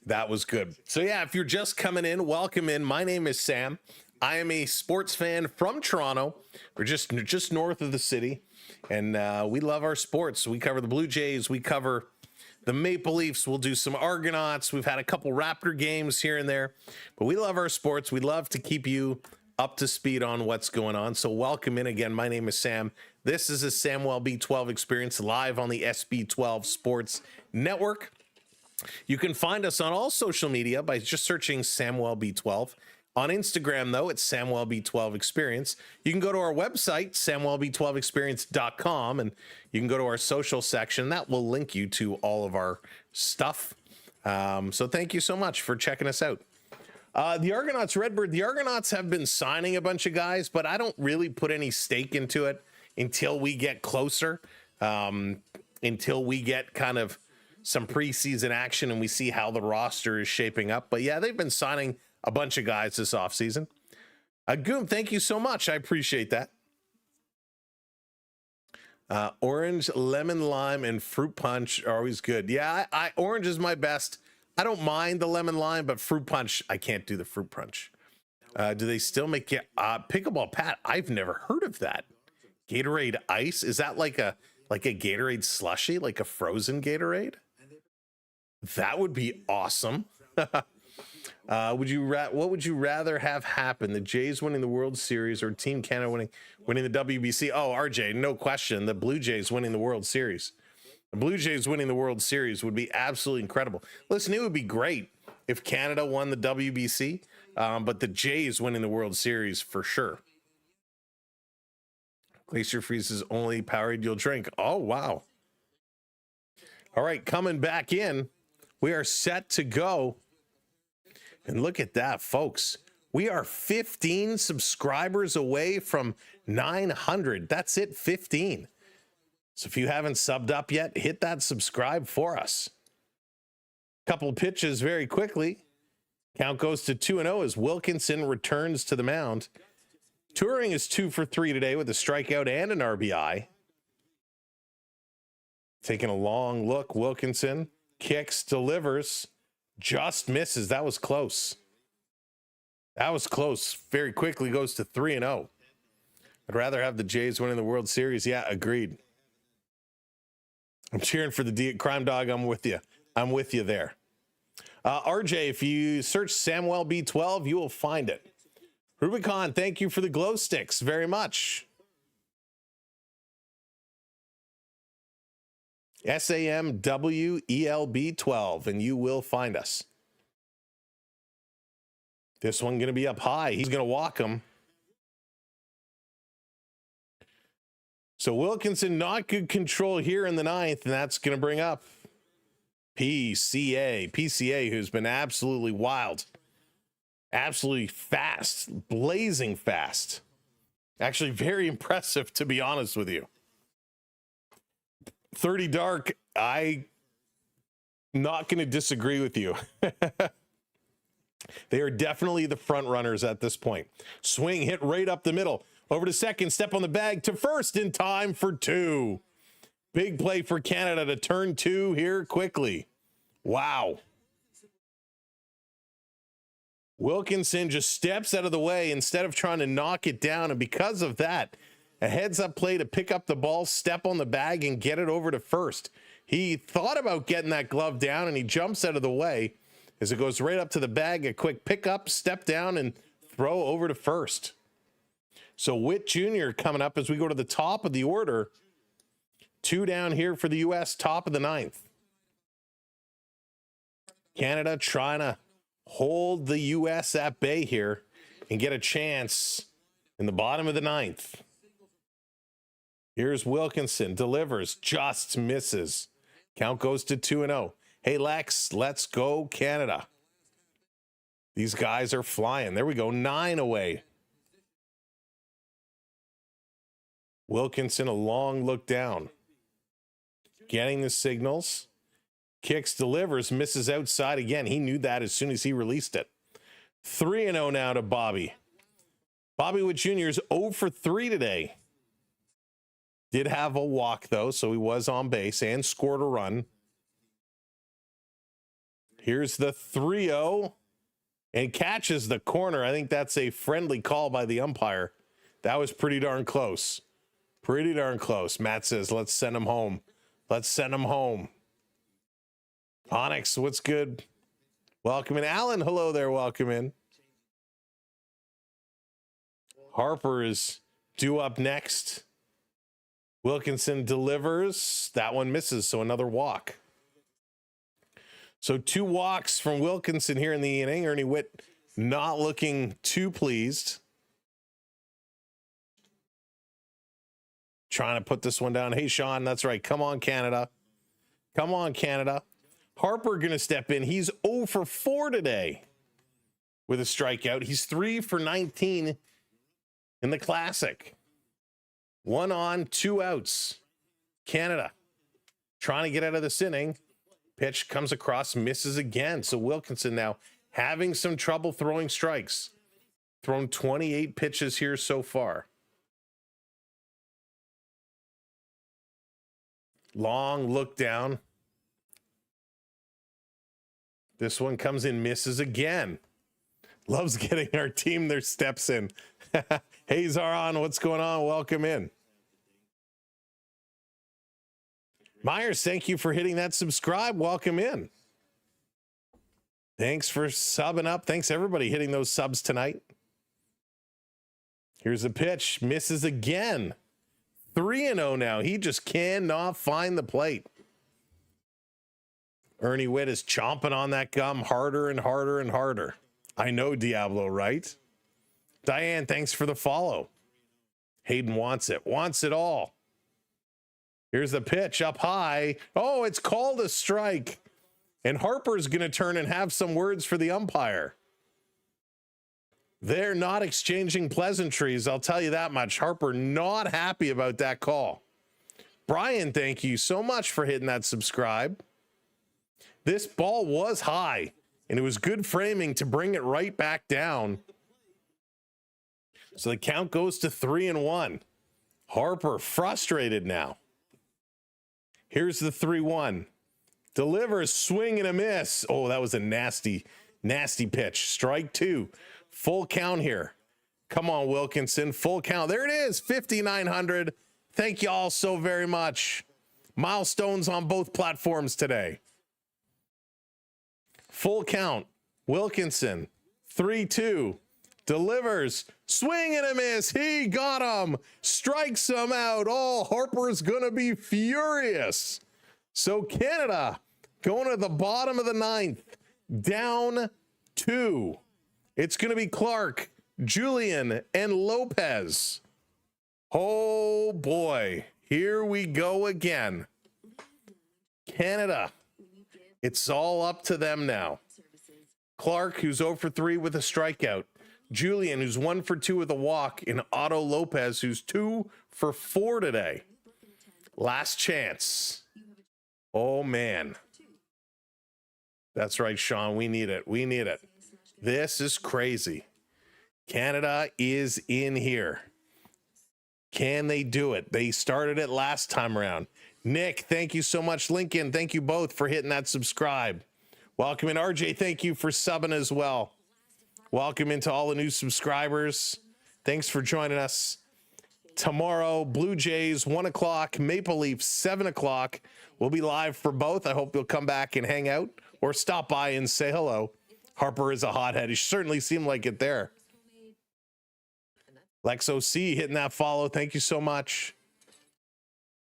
That was good. So yeah, if you're just coming in, welcome in. My name is Sam. I am a sports fan from Toronto. We're just north of the city, and we love our sports. We cover the Blue Jays. We cover the Maple Leafs. We'll do some Argonauts. We've had a couple Raptor games here and there, but we love our sports. We love to keep you up to speed on what's going on. So welcome in again. My name is Sam. This is a Samwelb B12 experience live on the SB12 Sports Network. You can find us on all social media by just searching Samwelb B12 On Instagram, though, it's Samwelb12 Experience. You can go to our website, samwelb12experience.com, and you can go to our social section. That will link you to all of our stuff. So thank you so much for checking us out. The Argonauts, Redbird, the Argonauts have been signing a bunch of guys, but I don't really put any stake into it until we get closer, until we get kind of some preseason action and we see how the roster is shaping up. But yeah, they've been signing a bunch of guys this offseason. Goom, thank you so much. I appreciate that. Orange, lemon, lime, and fruit punch are always good. Yeah, orange is my best. I don't mind the lemon lime, but fruit punch, I can't do the fruit punch. Do they still make it? Pickleball Pat, I've never heard of that. Gatorade Ice, is that like a Gatorade slushy, like a frozen Gatorade? That would be awesome. What would you rather have happen? The Jays winning the World Series or Team Canada winning the WBC? Oh, RJ, no question. The Blue Jays winning the World Series. The Blue Jays winning the World Series would be absolutely incredible. Listen, it would be great if Canada won the WBC, but the Jays winning the World Series for sure. Glacier Freeze's only Powerade you'll drink. Oh, wow. All right, coming back in. We are set to go. And look at that, folks. We are 15 subscribers away from 900. That's it, 15. So if you haven't subbed up yet, hit that subscribe for us. Couple pitches very quickly. Count goes to 2-0 as Wilkinson returns to the mound. Turing is 2 for 3 today with a strikeout and an RBI. Taking a long look, Wilkinson kicks, delivers, just misses. That was close. That was close. Very quickly goes to 3-0. I'd rather have the Jays winning the World Series. Yeah, agreed. I'm cheering for the Crime Dog. I'm with you. I'm with you there. RJ, if you search Samwelb 12, you will find it. Rubicon, thank you for the glow sticks very much. SAMWELB 12, and you will find us. This one going to be up high. He's going to walk him. So Wilkinson, not good control here in the ninth, and that's going to bring up PCA, who's been absolutely wild. Absolutely fast, blazing fast. Actually very impressive, to be honest with you. 30 Dark, I not going to disagree with you. They are definitely the front runners at this point. Swing hit right up the middle. Over to second, step on the bag to first in time for 2. Big play for Canada to turn 2 here quickly. Wow. Wilkinson just steps out of the way instead of trying to knock it down. And because of that, a heads-up play to pick up the ball, step on the bag, and get it over to first. He thought about getting that glove down, and he jumps out of the way as it goes right up to the bag. A quick pickup, step down, and throw over to first. So Witt Jr. coming up as we go to the top of the order. 2 down here for the U.S., top of the ninth. Canada trying to hold the U.S. at bay here and get a chance in the bottom of the ninth. Here's Wilkinson, delivers, just misses. Count goes to 2-0. Hey, Lex, let's go Canada. These guys are flying. There we go, 9 away. Wilkinson, a long look down. Getting the signals. Kicks, delivers, misses outside again. He knew that as soon as he released it. 3-0 now to Bobby. Bobby Witt Jr. is 0 for 3 today. Did have a walk, though, so he was on base and scored a run. Here's the 3-0 and catches the corner. I think that's a friendly call by the umpire. That was pretty darn close. Pretty darn close. Matt says, let's send him home. Let's send him home. Onyx, what's good? Welcome in. Alan, hello there. Welcome in. Harper is due up next. Wilkinson delivers. That one misses, so another walk. So 2 walks from Wilkinson here in the inning. Ernie Witt not looking too pleased. Trying to put this one down. Hey, Sean, that's right. Come on, Canada. Come on, Canada. Harper going to step in. He's 0 for 4 today with a strikeout. He's 3 for 19 in the Classic. 1 on, 2 outs. Canada trying to get out of this inning. Pitch comes across, misses again. So Wilkinson now having some trouble throwing strikes. Thrown 28 pitches here so far. Long look down. This one comes in, misses again. Loves getting our team their steps in. Hey, Zaron, what's going on? Welcome in. Myers, thank you for hitting that subscribe. Welcome in. Thanks for subbing up. Thanks, everybody, hitting those subs tonight. Here's a pitch. Misses again. 3-0 now. He just cannot find the plate. Ernie Witt is chomping on that gum harder and harder and harder. I know, Diablo, right? Diane, thanks for the follow. Hayden wants it all. Here's the pitch up high. Oh, it's called a strike. And Harper's going to turn and have some words for the umpire. They're not exchanging pleasantries, I'll tell you that much. Harper not happy about that call. Brian, thank you so much for hitting that subscribe. This ball was high, and it was good framing to bring it right back down. So the count goes to 3-1. Harper frustrated now. Here's the 3-1. Delivers, swing and a miss. Oh, that was a nasty, nasty pitch. Strike 2. Full count here. Come on, Wilkinson. Full count. There it is. 5,900. Thank you all so very much. Milestones on both platforms today. Full count. Wilkinson. 3-2. Delivers. Swing and a miss. He got him. Strikes him out. Oh, Harper's going to be furious. So Canada going to the bottom of the 9th. Down 2. It's going to be Clark, Julian, and Lopez. Oh, boy. Here we go again. Canada. It's all up to them now. Clark, who's 0 for 3 with a strikeout. Julian, who's 1 for 2 with a walk. And Otto Lopez, who's 2 for 4 today. Last chance. Oh, man. That's right, Sean. We need it. We need it. This is crazy. Canada is in here. Can they do it? They started it last time around. Nick, thank you so much. Lincoln, thank you both for hitting that subscribe. Welcome in. RJ, thank you for subbing as well. Welcome into all the new subscribers. Thanks for joining us. Tomorrow, Blue Jays, 1 o'clock, Maple Leafs, 7 o'clock. We'll be live for both. I hope you'll come back and hang out or stop by and say hello. Harper is a hothead. He certainly seemed like it there. Lex OC hitting that follow. Thank you so much.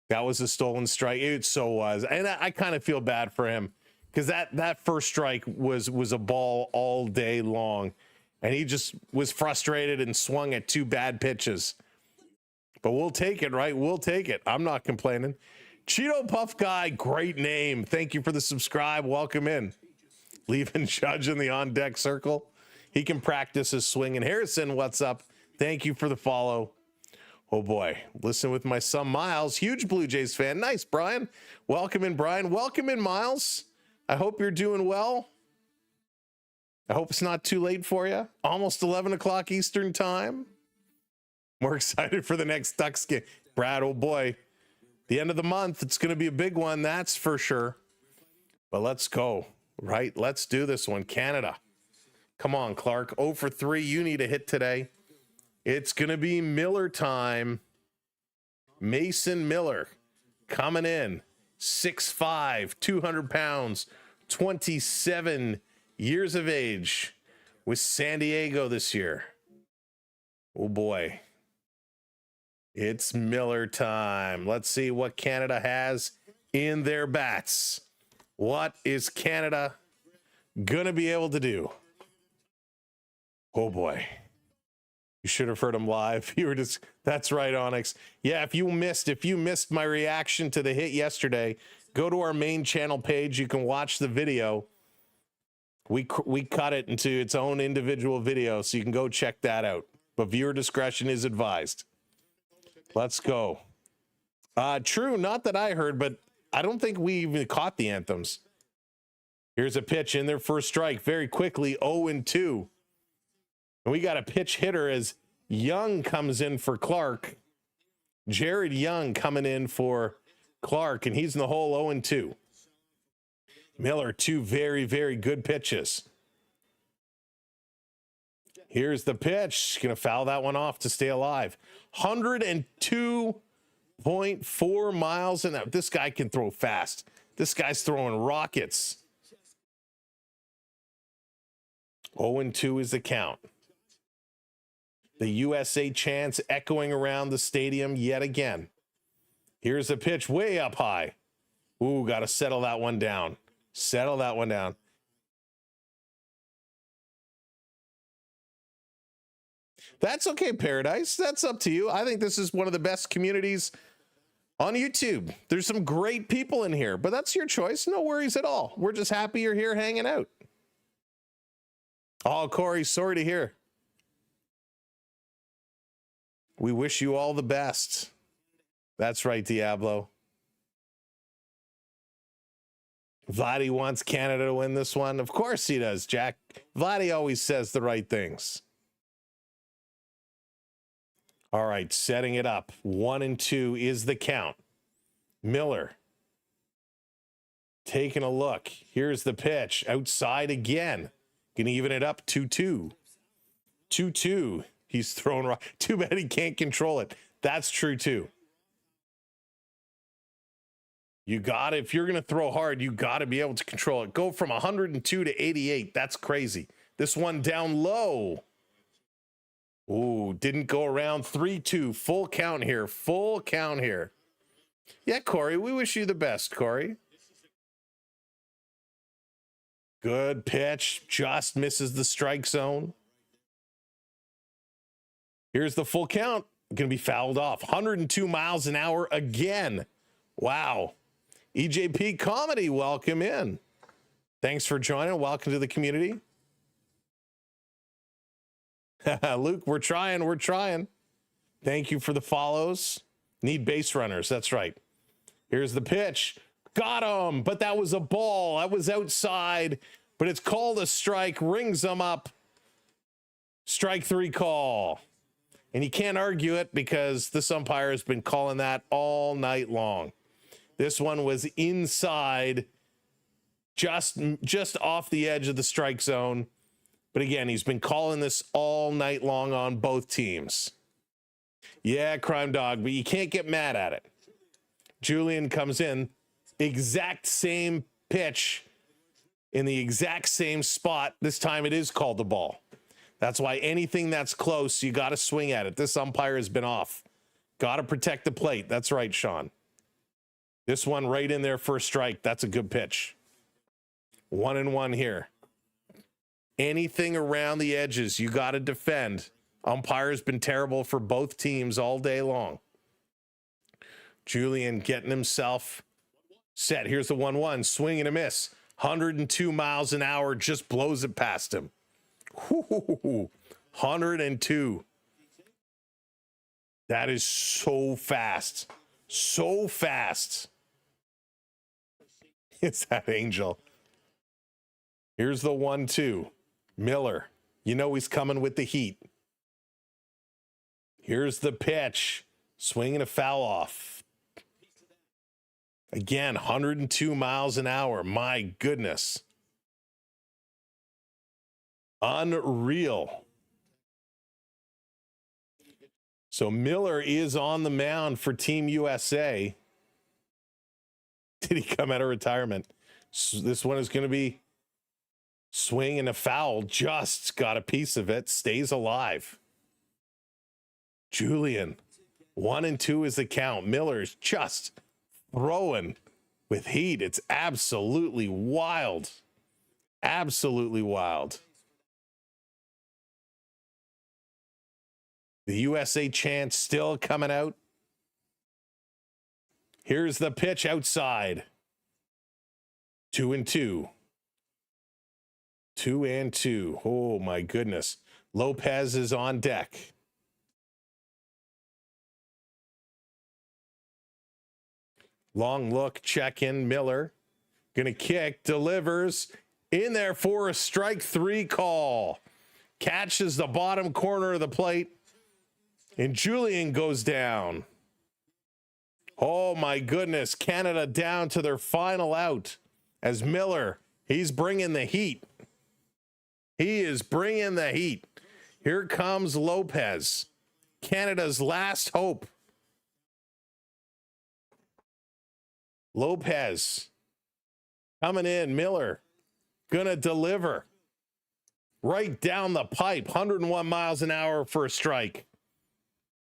That was a stolen strike. It so was. And I kind of feel bad for him because that first strike was a ball all day long. And he just was frustrated and swung at 2 bad pitches. But we'll take it, right? We'll take it. I'm not complaining. Cheeto Puff Guy, great name. Thank you for the subscribe. Welcome in. Leaving Judge in the on-deck circle. He can practice his swing. And Harrison, what's up? Thank you for the follow. Oh, boy. Listen with my son, Miles. Huge Blue Jays fan. Nice, Brian. Welcome in, Brian. Welcome in, Miles. I hope you're doing well. I hope it's not too late for you. Almost 11 o'clock Eastern time. We're excited for the next Ducks game. Brad, oh, boy. The end of the month, it's going to be a big one, that's for sure. But let's go. Right, let's do this one. Canada. Come on, Clark. 0 for 3. You need a hit today. It's going to be Miller time. Mason Miller coming in. 6'5", 200 pounds, 27 years of age with San Diego this year. Oh, boy. It's Miller time. Let's see what Canada has in their bats. What is Canada going to be able to do? Oh boy. You should have heard him live. You were just, that's right, Onyx. Yeah, if you missed my reaction to the hit yesterday, go to our main channel page. You can watch the video. We cut it into its own individual video, so you can go check that out. But viewer discretion is advised. Let's go. True, not that I heard, but I don't think we even caught the anthems. Here's a pitch in their first strike very quickly, 0-2. And we got a pitch hitter as Young comes in for Clark. Jared Young coming in for Clark, and he's in the hole 0-2. Miller, two very, very good pitches. Here's the pitch. Going to foul that one off to stay alive. 102.4 miles an hour. This guy can throw fast. This guy's throwing rockets. 0-2 is the count. The USA chants echoing around the stadium yet again. Here's the pitch way up high. Ooh, got to settle that one down. Settle that one down. That's okay, Paradise. That's up to you. I think this is one of the best communities on YouTube. There's some great people in here, but that's your choice. No worries at all. We're just happy you're here hanging out. Oh, Corey, sorry to hear. We wish you all the best. That's right, Diablo. Vladdy wants Canada to win this one. Of course he does, Jack. Vladdy always says the right things. All right, setting it up. 1-2 is the count. Miller taking a look. Here's the pitch. Outside again. Gonna even it up 2-2. 2-2. He's thrown right. Too bad he can't control it. That's true too. You got it. If you're going to throw hard, you got to be able to control it. Go from 102 to 88. That's crazy. This one down low. Ooh, didn't go around. 3-2. Full count here. Full count here. Yeah, Corey, we wish you the best, Corey. Good pitch. Just misses the strike zone. Here's the full count. Going to be fouled off. 102 miles an hour again. Wow. EJP Comedy, welcome in. Thanks for joining. Welcome to the community. Luke, we're trying. We're trying. Thank you for the follows. Need base runners. That's right. Here's the pitch. Got him, but that was a ball. That was outside, but it's called a strike. Rings them up. Strike three call. And you can't argue it because this umpire has been calling that all night long. This one was inside, just off the edge of the strike zone. But again, he's been calling this all night long on both teams. Yeah, Crime Dog, but you can't get mad at it. Julian comes in, exact same pitch in the exact same spot. This time it is called the ball. That's why anything that's close, you got to swing at it. This umpire has been off. Got to protect the plate. That's right, Sean. This one right in there for a strike. That's a good pitch. 1-1 here. Anything around the edges, you got to defend. Umpire's been terrible for both teams all day long. Julian getting himself set. Here's the 1-1. Swing and a miss. 102 miles an hour. Just blows it past him. 102. That is so fast. So fast. It's that Angel. Here's the 1-2. Miller. You know he's coming with the heat. Here's the pitch. Swinging a foul off. Again, 102 miles an hour. My goodness. Unreal. So Miller is on the mound for Team USA. Did he come out of retirement? So this one is going to be swing and a foul. Just got a piece of it. Stays alive. Julian. 1-2 is the count. Miller's just throwing with heat. It's absolutely wild. Absolutely wild. The USA chant still coming out. Here's the pitch outside. 2-2. 2-2. Oh, my goodness. Lopez is on deck. Long look, check in. Miller gonna kick, delivers in there for a strike 3 call. Catches the bottom corner of the plate, and Julian goes down. Oh my goodness, Canada down to their final out as Miller, he's bringing the heat. He is bringing the heat. Here comes Lopez, Canada's last hope. Lopez coming in. Miller gonna deliver right down the pipe. 101 miles an hour for a strike.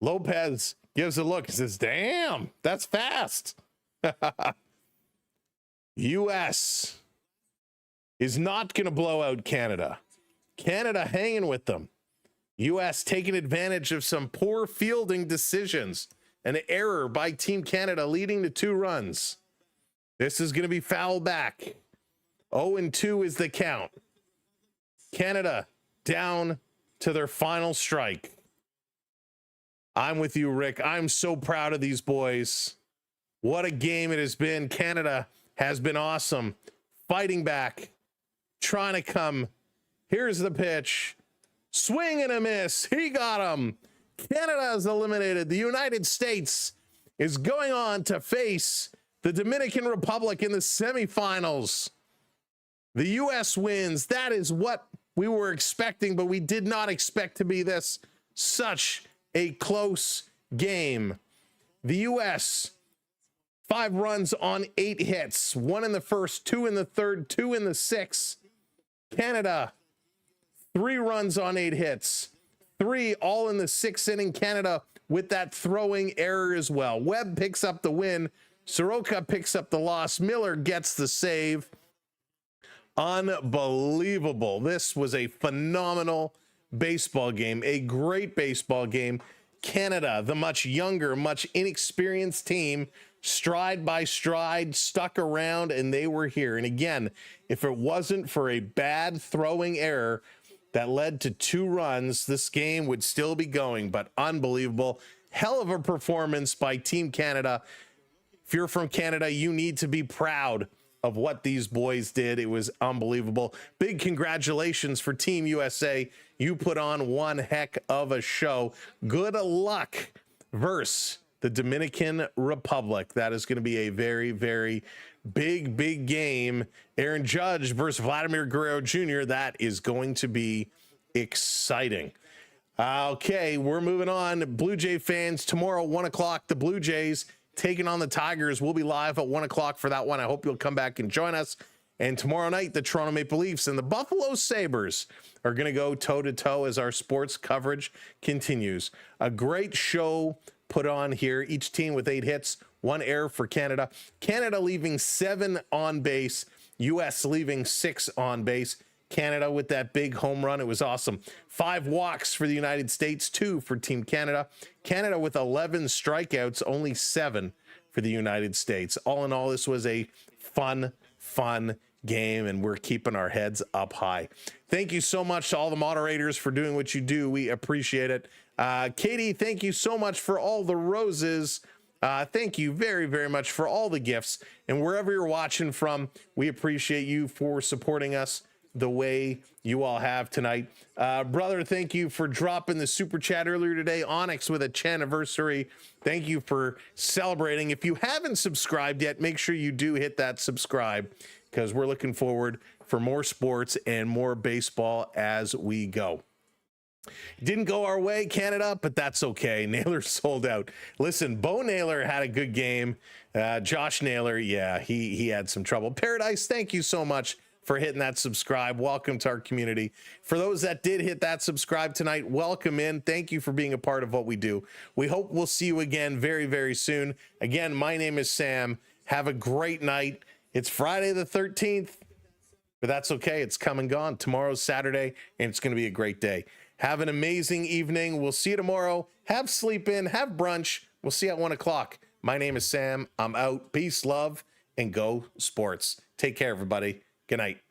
Lopez gives a look. He says, damn, that's fast. US is not gonna blow out Canada. Canada hanging with them. US taking advantage of some poor fielding decisions. An error by Team Canada leading to 2 runs. This is going to be foul back. 0-2 is the count. Canada down to their final strike. I'm with you, Rick. I'm so proud of these boys. What a game it has been. Canada has been awesome. Fighting back. Trying to come. Here's the pitch. Swing and a miss. He got him. Canada is eliminated. The United States is going on to face the Dominican Republic in the semifinals. The U.S. wins. That is what we were expecting, but we did not expect to be this such a close game. The U.S. 5 runs on 8 hits, 1 in the first, 2 in the third, 2 in the sixth. Canada 3 runs on 8 hits, 3 all in the 6th inning. Canada with that throwing error as well. Webb picks up the win. Soroka picks up the loss. Miller gets the save. Unbelievable. This was a phenomenal baseball game, a great baseball game. Canada, the much younger, much inexperienced team, stride by stride, stuck around, and they were here. And again, if it wasn't for a bad throwing error that led to 2 runs, this game would still be going, but unbelievable. Hell of a performance by Team Canada. If you're from Canada, you need to be proud of what these boys did. It was unbelievable. Big congratulations for Team USA. You put on one heck of a show. Good luck versus the Dominican Republic. That is going to be a very, very big game. Aaron Judge versus Vladimir Guerrero Jr. That is going to be exciting. Okay, we're moving on. Blue Jay fans, tomorrow, 1 o'clock, the Blue Jays taking on the Tigers. We'll be live at 1 o'clock for that one. I hope you'll come back and join us. And tomorrow night, the Toronto Maple Leafs and the Buffalo Sabres are going to go toe-to-toe as our sports coverage continues. A great show put on here. Each team with 8 hits, 1 error for Canada. Canada leaving 7 on base. U.S. leaving 6 on base. Canada with that big home run. It was awesome. 5 walks for the United States, 2 for Team Canada. Canada with 11 strikeouts, only 7 for the United States. All in all, this was a fun game, and we're keeping our heads up high. Thank you so much to all the moderators for doing what you do. We appreciate it. Katie, thank you so much for all the roses. Thank you very, very much for all the gifts. And wherever you're watching from, we appreciate you for supporting us the way you all have tonight. Brother, thank you for dropping the super chat earlier today. Onyx with a anniversary. Thank you for celebrating. If you haven't subscribed yet, make sure you do hit that subscribe, because we're looking forward for more sports and more baseball as we go. Didn't go our way, Canada, but that's okay. Naylor sold out. Listen, Bo Naylor had a good game. Josh Naylor, yeah, he had some trouble. Paradise, thank you so much for hitting that subscribe. Welcome to our community. For those that did hit that subscribe tonight, welcome in. Thank you for being a part of what we do. We hope we'll see you again very, very soon. Again, my name is Sam. Have a great night. It's Friday the 13th, but that's okay. It's come and gone. Tomorrow's Saturday, and it's going to be a great day. Have an amazing evening. We'll see you tomorrow. Have sleep in, have brunch. We'll see you at 1 o'clock. My name is Sam. I'm out. Peace, love, and go sports. Take care, everybody. Good night.